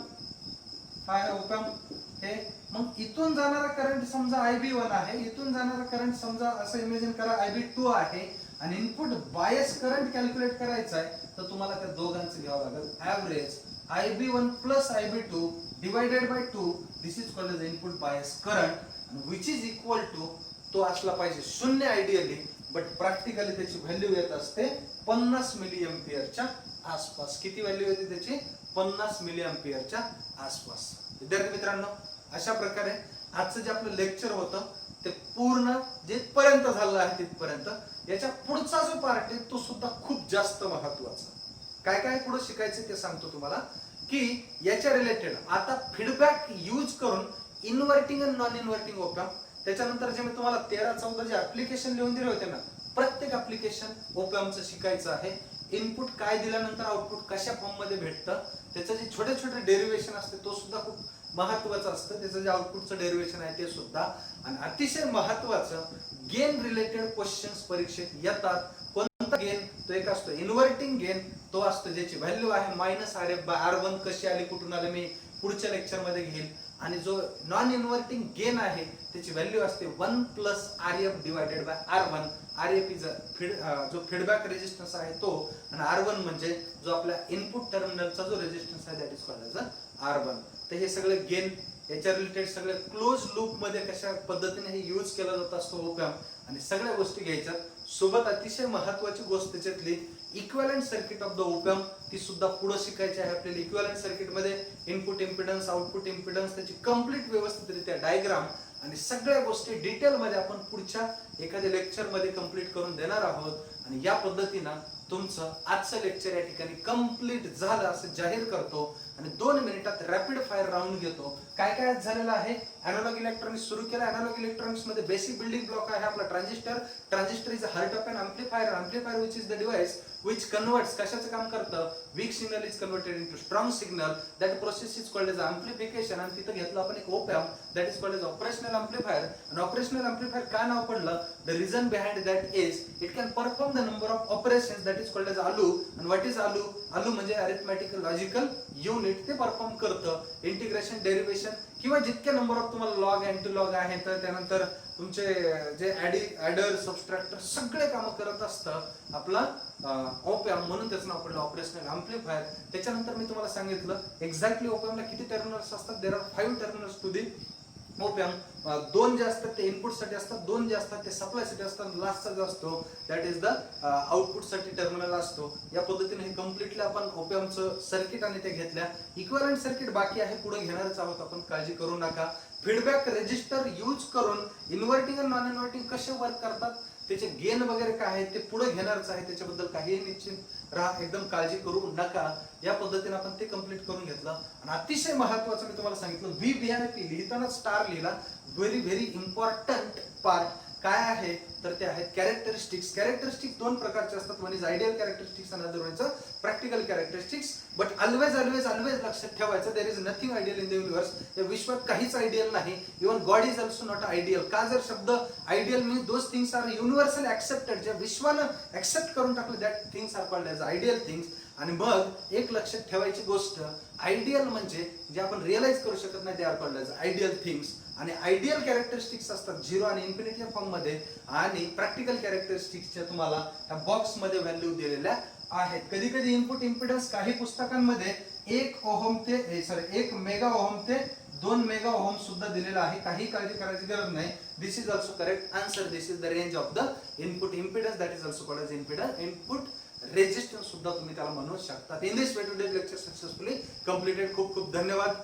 हा आहे ओपॅम्प. हे मग इथून जाणारा करंट समजा IB1 आहे, इथून जाणारा करंट समजा असं इमेजिन करा IB2 आहे, आणि इनपुट बायस करंट कॅल्क्युलेट करायचा आहे तर तुम्हाला त्या दोघांचं घ्यावं लागेल average. IB1 plus IB2 divided by 2, this is called as input bias current, which is equal to, तो असला पाहिजे 0 आयडियली, बट प्रॅक्टिकली त्याची व्हॅल्यू येत असते 50 मिली एम्पियरच्या आसपास. किती व्हॅल्यू येते त्याची, 50 मिली एम्पियरच्या आसपास. विद्यार्थी मित्रांनो, अशा प्रकारे आजचं जे आपलं लेक्चर होतं ते पूर्ण जिथपर्यंत झालं आहे तिथपर्यंत. याच्या पुढचा जो पार्ट आहे तो सुद्धा खूप जास्त महत्वाचा. काय काय पुढे शिकायचं ते सांगतो तुम्हाला, की याच्या रिलेटेड आता फीडबॅक यूज करून इन्व्हर्टिंग आणि नॉन इन्व्हर्टिंग ओपॅम्प, त्याच्यानंतर जे मी तुम्हाला 13-14 जे ऍप्लिकेशन लिहून दिले होते ना, प्रत्येक ऍप्लिकेशन ओपॅम्पचं शिकायचं आहे. इनपुट काय दिल्यानंतर आउटपुट कशा फॉर्म मध्ये भेटतं, त्याचं जे छोटे छोटे डेरिवेशन असते तो सुद्धा खूप महत्वाचं असतं. त्याचं जे आउटपुटचं डेरिवेशन आहे ते सुद्धा. आणि अतिशय महत्वाचं, गेन रिलेटेड क्वेश्चन्स परीक्षेत येतात. कोणता गेन, तो एक असतो इन्व्हर्टिंग गेन, तो असतो ज्याची व्हॅल्यू आहे -RF/R1. कशी आली, कुठून आली, मी पुढच्या लेक्चर मध्ये घेईल. आणि जो नॉन इन्व्हर्टिंग गेन आहे त्याची व्हॅल्यू असते 1 + RF divided by R1. RF is जो फीडबॅक रेजिस्टन्स आहे तो, आणि R1 म्हणजे जो आपल्या इनपुट टर्मिनलचा जो रेजिस्टन्स आहे, that is called age R1. तर हे सगळे गेन याच्या रिलेटेड सगळे क्लोज लूप मध्ये कशा पद्धतीने हे यूज केला जात असतो ओपॅम्प, आणि सगळ्या गोष्टी घ्यायच्यात. सोबत अतिशय महत्वाची गोष्ट त्याच्यातली, equivalent circuit of the op amp ती सुद्धा पुढे शिकायची आहे आपल्याला. इक्विव्हॅलंट सर्किट मध्ये इनपुट इम्पिडन्स, आउटपुट इम्पिडन्स, त्याची कम्प्लीट व्यवस्थितरित्या डायग्राम आणि सगळ्या गोष्टी डिटेल मध्ये आपण पुढच्या एखाद्या लेक्चर मध्ये कंप्लीट करून देणार आहोत. आणि या पद्धतीनं तुमचं आजचं लेक्चर या ठिकाणी कंप्लीट झालं असं जाहीर करतो आणि 2 मिनिटात रॅपिड फायर राऊंड घेतो. काय काय झालेलं आहे, अॅनालॉग इलेक्ट्रॉनिक्स सुरू केलं. अॅनालॉग इलेक्ट्रॉनिक्स मध्ये बेसिक बिल्डिंग ब्लॉक आहे आपला transistor. Transistor is a heart of an amplifier. Amplifier which is the device which converts, कशाचं काम करतं, weak signal is converted into strong signal. That process is called as amplification. आणि तिथं घेतलं आपण एक op amp that is called as operational amplifier. आणि operational amplifier का नाव पडलं, the reason behind that is it can perform the number of operations that is called as ALU. and what is ALU? ALU म्हणजे arithmetical logical unit. ते perform करतं integration, derivation किंवा जितके number of तुम्हाला log, anti log आहे, तर त्यानंतर तुमचे जे ॲडर, सबस्ट्रॅक्टर सगळे कामं करत असतं आपला ऑप एम्प, म्हणून त्याचं नाव पडलं ऑपरेशनल एम्प्लीफायर. त्याच्यानंतर मी तुम्हाला सांगितलं एक्झॅक्टली ऑप एम्पला किती टर्मिनल्स असतात. There are 5 terminals to the op amp. 2 जे असतात ते इनपुट साठी असतात, 2 जे असतात ते सप्लाय साठी असतात, लास्टचा जो असतो दॅट इज द आउटपुट साठी टर्मिनल असतो. या पद्धतीने हे कम्प्लिटली आपण ऑप एम्पचं सर्किट आणि ते घेतल्या. इक्विव्हॅलंट सर्किट बाकी आहे, पुढे घेणारच आहोत आपण, काळजी करू नका. फीडबॅक रेजिस्टर यूज करून इन्व्हर्टिंग आणि नॉन इन्व्हर्टिंग कसे वर्क करतात, त्याचे गेन वगैरे काय आहे ते पुढे घेणारच आहे. त्याच्याबद्दल काहीही निश्चित राहा, एकदम काळजी करू नका. या पद्धतीने आपण ते कंप्लीट करून घेतलं. आणि अतिशय महत्त्वाचं मी तुम्हाला सांगितलं, VVIP लिहिताना स्टार लिहिला. व्हेरी व्हेरी इम्पॉर्टंट पार्ट काय आहे तर ते आहेत कॅरेक्टरिस्टिक्स. कॅरेक्टरिस्टिक्स 2 प्रकारचे असतात. वन इज आयडियल कॅरेक्टरिस्टिक्स आणि other one is practical characteristics. But always always always लक्षात ठेवायचं, there is nothing ideal in the universe. या विश्वात काहीच आयडियल नाही. Even God is also not ideal. का, जर शब्द ideal means those things are universal accepted, ज्या विश्वानं ऍक्सेप्ट करून टाकले that things are called as ideal things. आणि मग एक लक्षात ठेवायची गोष्ट, आयडियल म्हणजे जे आपण रिअलाइज करू शकत नाही, they are called as ideal things. आणि आयडियल कॅरेक्टरिस्टिक्स असतात 0 आणि इन्फिनिटी फॉर्म मध्ये. आणि प्रॅक्टिकल कॅरेक्टरिस्टिक्सच्या तुम्हाला या बॉक्स मध्ये व्हॅल्यू दिलेल्या आहेत. कधी कधी इनपुट इम्पिडन्स काही पुस्तकांमध्ये 1 मेगा ओहम ते 2 मेगा ओहम सुद्धा दिलेला आहे. काही काळजी करायची गरज नाही. This is also correct answer. This is the range of the input impedance, that is also called as input resistance सुद्धा तुम्ही त्याला म्हणू शकता. In this way today lecture successfully completed. खूप खूप धन्यवाद.